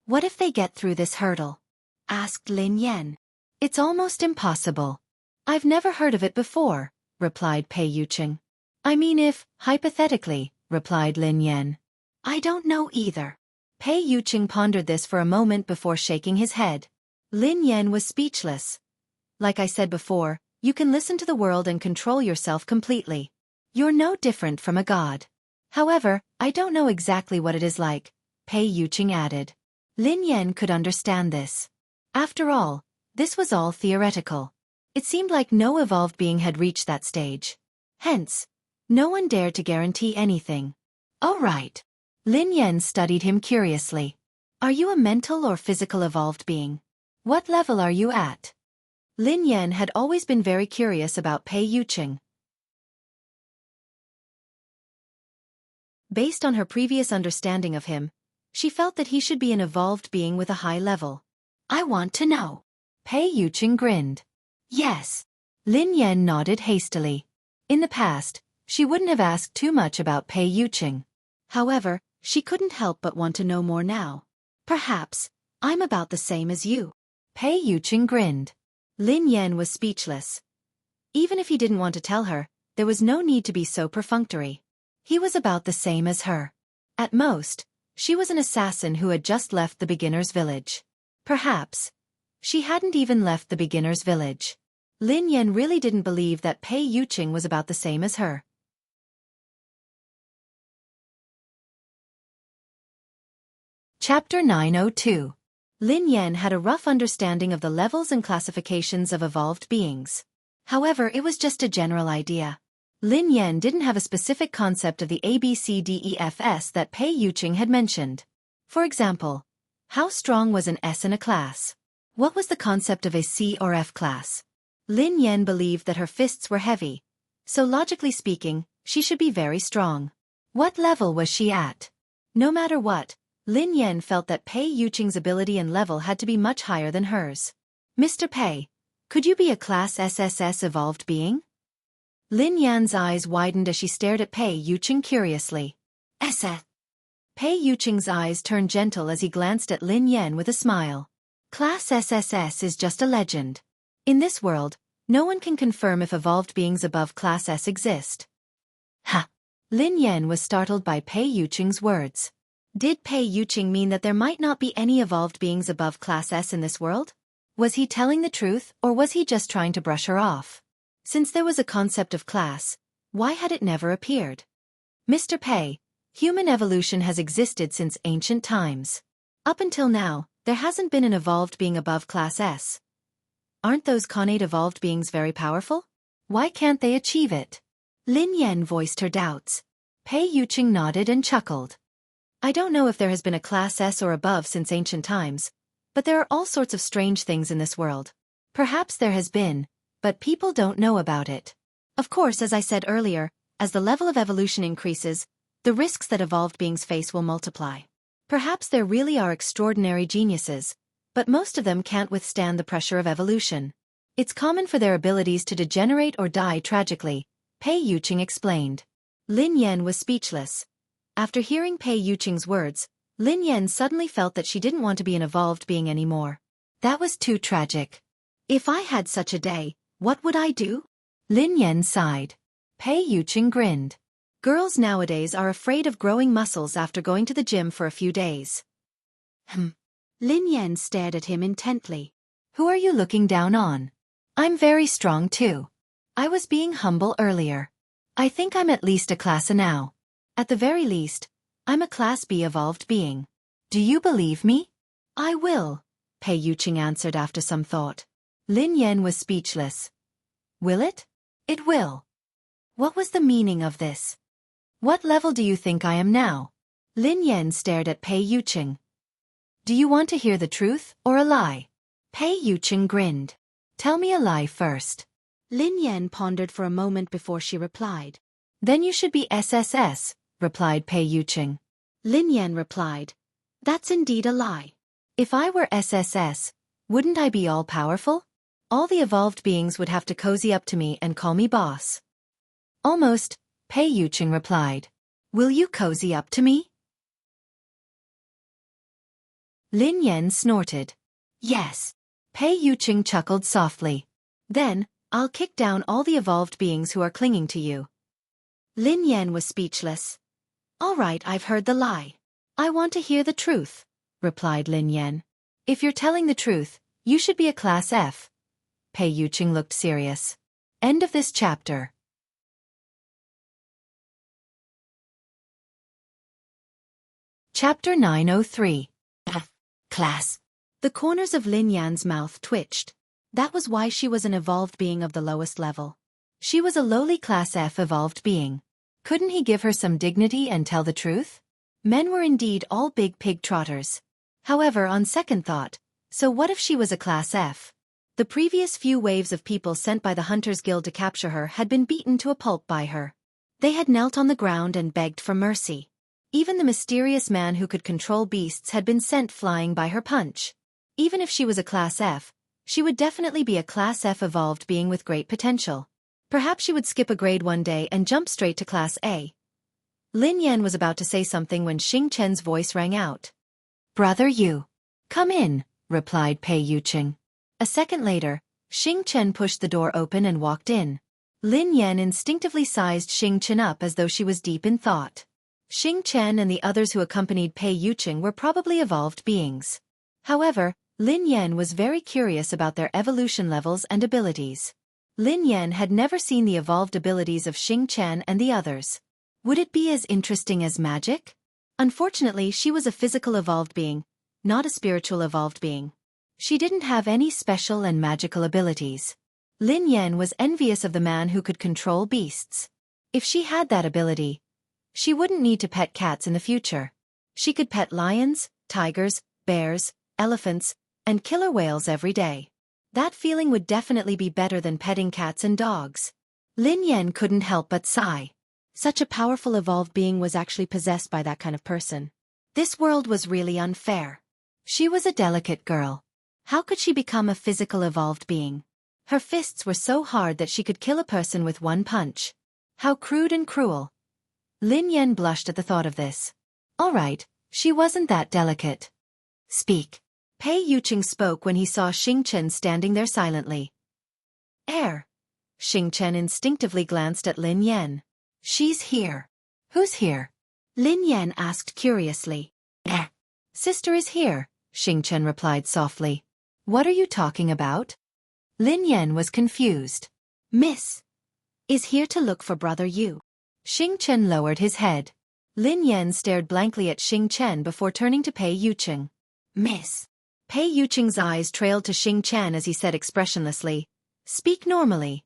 What if they get through this hurdle? Asked Lin Yan. It's almost impossible. I've never heard of it before, replied Pei Yuqing. I mean if, hypothetically, replied Lin Yan. I don't know either. Pei Yuqing pondered this for a moment before shaking his head. Lin Yan was speechless. Like I said before, you can listen to the world and control yourself completely. You're no different from a god. However, I don't know exactly what it is like, Pei Yuqing added. Lin Yan could understand this. After all, this was all theoretical. It seemed like no evolved being had reached that stage. Hence, no one dared to guarantee anything. Oh right. Lin Yan studied him curiously. Are you a mental or physical evolved being? What level are you at? Lin Yan had always been very curious about Pei Yuqing. Based on her previous understanding of him, she felt that he should be an evolved being with a high level. I want to know. Pei Yuqing grinned. Yes. Lin Yan nodded hastily. In the past, she wouldn't have asked too much about Pei Yuqing. However, she couldn't help but want to know more now. Perhaps, I'm about the same as you. Pei Yuqing grinned. Lin Yan was speechless. Even if he didn't want to tell her, there was no need to be so perfunctory. He was about the same as her. At most, she was an assassin who had just left the beginner's village. Perhaps, she hadn't even left the beginner's village. Lin Yan really didn't believe that Pei Yuqing was about the same as her. Chapter 902. Lin Yan had a rough understanding of the levels and classifications of evolved beings. However, it was just a general idea. Lin Yan didn't have a specific concept of the ABCDEFS that Pei Yuqing had mentioned. For example, how strong was an S in a class? What was the concept of a C or F class? Lin Yan believed that her fists were heavy, so logically speaking, she should be very strong. What level was she at? No matter what, Lin Yan felt that Pei Yuqing's ability and level had to be much higher than hers. Mr. Pei, could you be a Class SSS evolved being? Lin Yan's eyes widened as she stared at Pei Yuqing curiously. SS. Pei Yuqing's eyes turned gentle as he glanced at Lin Yan with a smile. Class SSS is just a legend. In this world, no one can confirm if evolved beings above Class S exist. Ha! Lin Yan was startled by Pei Yuqing's words. Did Pei Yuqing mean that there might not be any evolved beings above Class S in this world? Was he telling the truth, or was he just trying to brush her off? Since there was a concept of class, why had it never appeared? Mr. Pei, human evolution has existed since ancient times. Up until now, there hasn't been an evolved being above Class S. Aren't those connate evolved beings very powerful? Why can't they achieve it? Lin Yan voiced her doubts. Pei Yuqing nodded and chuckled. I don't know if there has been a Class S or above since ancient times, but there are all sorts of strange things in this world. Perhaps there has been, but people don't know about it. Of course, as I said earlier, as the level of evolution increases, the risks that evolved beings face will multiply. Perhaps there really are extraordinary geniuses, but most of them can't withstand the pressure of evolution. It's common for their abilities to degenerate or die tragically, Pei Yuqing explained. Lin Yan was speechless. After hearing Pei Yuqing's words, Lin Yan suddenly felt that she didn't want to be an evolved being anymore. That was too tragic. If I had such a day, what would I do? Lin Yan sighed. Pei Yuqing grinned. Girls nowadays are afraid of growing muscles after going to the gym for a few days. Lin Yan stared at him intently. Who are you looking down on? I'm very strong too. I was being humble earlier. I think I'm at least a class A now. At the very least, I'm a class B evolved being. Do you believe me? I will, Pei Yuqing answered after some thought. Lin Yan was speechless. Will it? It will. What was the meaning of this? What level do you think I am now? Lin Yan stared at Pei Yuqing. Do you want to hear the truth or a lie? Pei Yuqing grinned. Tell me a lie first. Lin Yan pondered for a moment before she replied. Then you should be SSS, replied Pei Yuqing. Lin Yan replied. That's indeed a lie. If I were SSS, wouldn't I be all-powerful? All the evolved beings would have to cozy up to me and call me boss. Almost, Pei Yuqing replied. Will you cozy up to me? Lin Yan snorted. Yes. Pei Yuqing chuckled softly. Then, I'll kick down all the evolved beings who are clinging to you. Lin Yan was speechless. All right, I've heard the lie. I want to hear the truth, replied Lin Yan. If you're telling the truth, you should be a class F. Pei Yuqing looked serious. End of this chapter. Chapter 903. F. Class. The corners of Lin Yan's mouth twitched. That was why she was an evolved being of the lowest level. She was a lowly class F evolved being. Couldn't he give her some dignity and tell the truth? Men were indeed all big pig trotters. However, on second thought, so what if she was a class F? The previous few waves of people sent by the Hunters Guild to capture her had been beaten to a pulp by her. They had knelt on the ground and begged for mercy. Even the mysterious man who could control beasts had been sent flying by her punch. Even if she was a class F, she would definitely be a class F evolved being with great potential. Perhaps she would skip a grade one day and jump straight to class A. Lin Yan was about to say something when Xing Chen's voice rang out. Brother Yu. Come in, replied Pei Yuqing. A second later, Xing Chen pushed the door open and walked in. Lin Yan instinctively sized Xing Chen up as though she was deep in thought. Xing Chen and the others who accompanied Pei Yuqing were probably evolved beings. However, Lin Yan was very curious about their evolution levels and abilities. Lin Yan had never seen the evolved abilities of Xing Chen and the others. Would it be as interesting as magic? Unfortunately, she was a physical evolved being, not a spiritual evolved being. She didn't have any special and magical abilities. Lin Yan was envious of the man who could control beasts. If she had that ability, she wouldn't need to pet cats in the future. She could pet lions, tigers, bears, elephants, and killer whales every day. That feeling would definitely be better than petting cats and dogs. Lin Yan couldn't help but sigh. Such a powerful evolved being was actually possessed by that kind of person. This world was really unfair. She was a delicate girl. How could she become a physical evolved being? Her fists were so hard that she could kill a person with one punch. How crude and cruel. Lin Yan blushed at the thought of this. All right, she wasn't that delicate. Speak. Pei Yuqing spoke when he saw Xing Chen standing there silently. Air. Xing Chen instinctively glanced at Lin Yan. She's here. Who's here? Lin Yan asked curiously. Sister is here, Xing Chen replied softly. What are you talking about? Lin Yan was confused. Miss is here to look for Brother Yu. Xing Chen lowered his head. Lin Yan stared blankly at Xing Chen before turning to Pei Yuqing. Miss. Pei Yuqing's eyes trailed to Xing Chen as he said expressionlessly, Speak normally.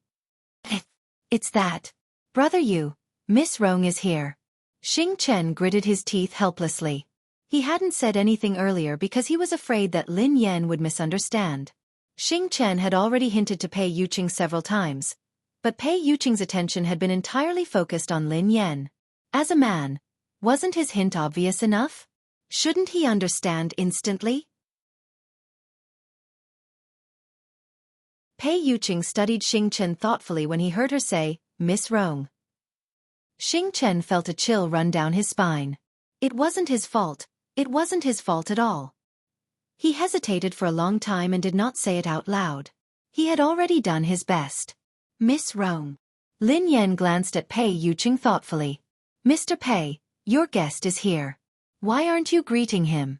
It's that. Brother Yu, Miss Rong is here. Xing Chen gritted his teeth helplessly. He hadn't said anything earlier because he was afraid that Lin Yan would misunderstand. Xing Chen had already hinted to Pei Yuqing several times, but Pei Yuqing's attention had been entirely focused on Lin Yan. As a man, wasn't his hint obvious enough? Shouldn't he understand instantly? Pei Yuqing studied Xing Chen thoughtfully when he heard her say, Miss Rong. Xing Chen felt a chill run down his spine. It wasn't his fault. It wasn't his fault at all. He hesitated for a long time and did not say it out loud. He had already done his best. Miss Rong. Lin Yan glanced at Pei Yuqing thoughtfully. Mr. Pei, your guest is here. Why aren't you greeting him?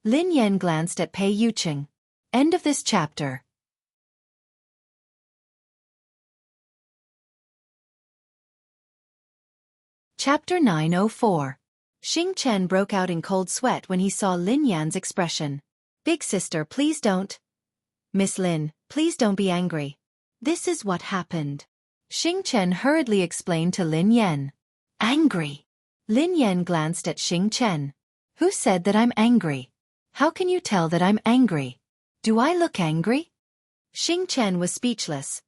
Lin Yan glanced at Pei Yuqing. End of this chapter. Chapter 904. Xing Chen broke out in cold sweat when he saw Lin Yan's expression. Big sister, please don't. Miss Lin, please don't be angry. This is what happened. Xing Chen hurriedly explained to Lin Yan. Angry? Lin Yan glanced at Xing Chen. Who said that I'm angry? How can you tell that I'm angry? Do I look angry? Xing Chen was speechless.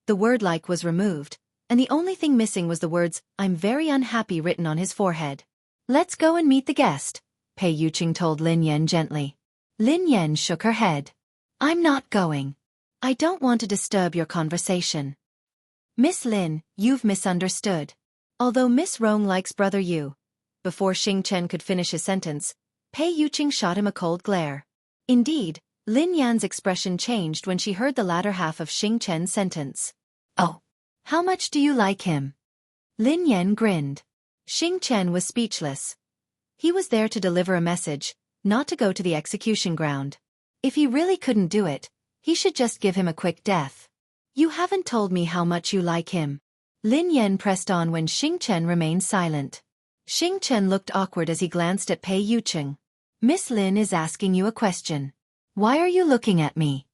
The word like was removed, and the only thing missing was the words, I'm very unhappy written on his forehead. Let's go and meet the guest, Pei Yuqing told Lin Yan gently. Lin Yan shook her head. I'm not going. I don't want to disturb your conversation. Miss Lin, you've misunderstood. Although Miss Rong likes Brother Yu. Before Xing Chen could finish his sentence, Pei Yuqing shot him a cold glare. Indeed, Lin Yan's expression changed when she heard the latter half of Xing Chen's sentence. Oh, how much do you like him? Lin Yan grinned. Xing Chen was speechless. He was there to deliver a message, not to go to the execution ground. If he really couldn't do it, he should just give him a quick death. You haven't told me how much you like him. Lin Yan pressed on when Xing Chen remained silent. Xing Chen looked awkward as he glanced at Pei Yuqing. Miss Lin is asking you a question. Why are you looking at me?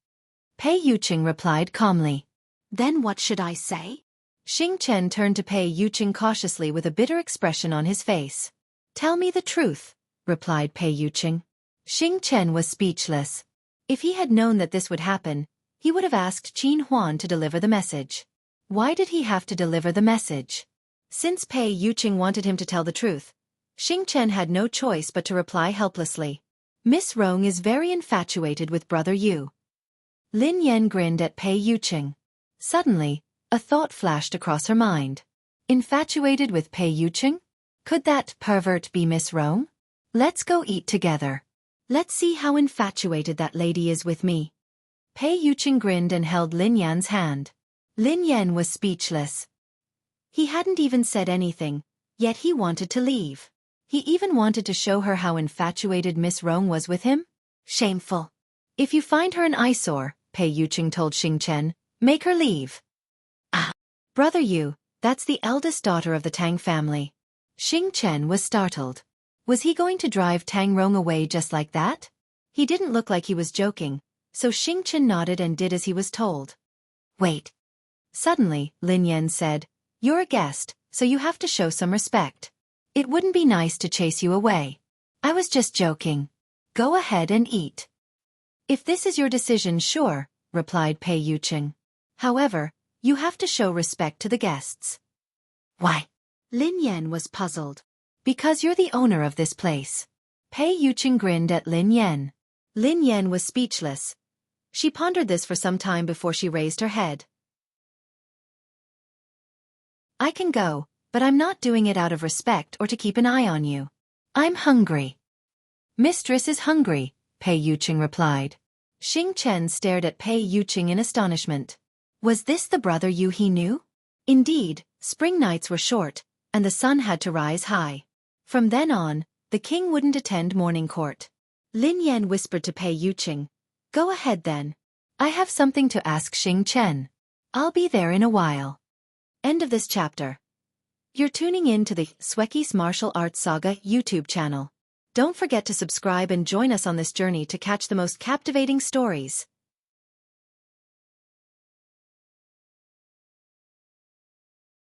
Pei Yuqing replied calmly. Then what should I say? Xing Chen turned to Pei Yuqing cautiously with a bitter expression on his face. Tell me the truth, replied Pei Yuqing. Xing Chen was speechless. If he had known that this would happen, he would have asked Qin Huan to deliver the message. Why did he have to deliver the message? Since Pei Yuqing wanted him to tell the truth, Xing Chen had no choice but to reply helplessly. Miss Rong is very infatuated with Brother Yu. Lin Yan grinned at Pei Yuqing. Suddenly, a thought flashed across her mind. Infatuated with Pei Yuqing? Could that pervert be Miss Rong? Let's go eat together. Let's see how infatuated that lady is with me. Pei Yuqing grinned and held Lin Yan's hand. Lin Yan was speechless. He hadn't even said anything, yet he wanted to leave. He even wanted to show her how infatuated Miss Rong was with him. Shameful. If you find her an eyesore, Pei Yuqing told Xing Chen, make her leave. Ah, Brother Yu, that's the eldest daughter of the Tang family. Xing Chen was startled. Was he going to drive Tang Rong away just like that? He didn't look like he was joking, so Xing Chen nodded and did as he was told. Wait. Suddenly, Lin Yan said, You're a guest, so you have to show some respect. It wouldn't be nice to chase you away. I was just joking. Go ahead and eat. If this is your decision, sure, replied Pei Yuqing. However, you have to show respect to the guests. Why? Lin Yan was puzzled. Because you're the owner of this place. Pei Yuqing grinned at Lin Yan. Lin Yan was speechless. She pondered this for some time before she raised her head. I can go, but I'm not doing it out of respect or to keep an eye on you. I'm hungry. Mistress is hungry, Pei Yuqing replied. Xing Chen stared at Pei Yuqing in astonishment. Was this the Brother Yu he knew? Indeed, spring nights were short, and the sun had to rise high. From then on, the king wouldn't attend morning court. Lin Yan whispered to Pei Yuqing, Go ahead then. I have something to ask Xing Chen. I'll be there in a while. End of this chapter. You're tuning in to the Xueqi's Martial Arts Saga YouTube channel. Don't forget to subscribe and join us on this journey to catch the most captivating stories.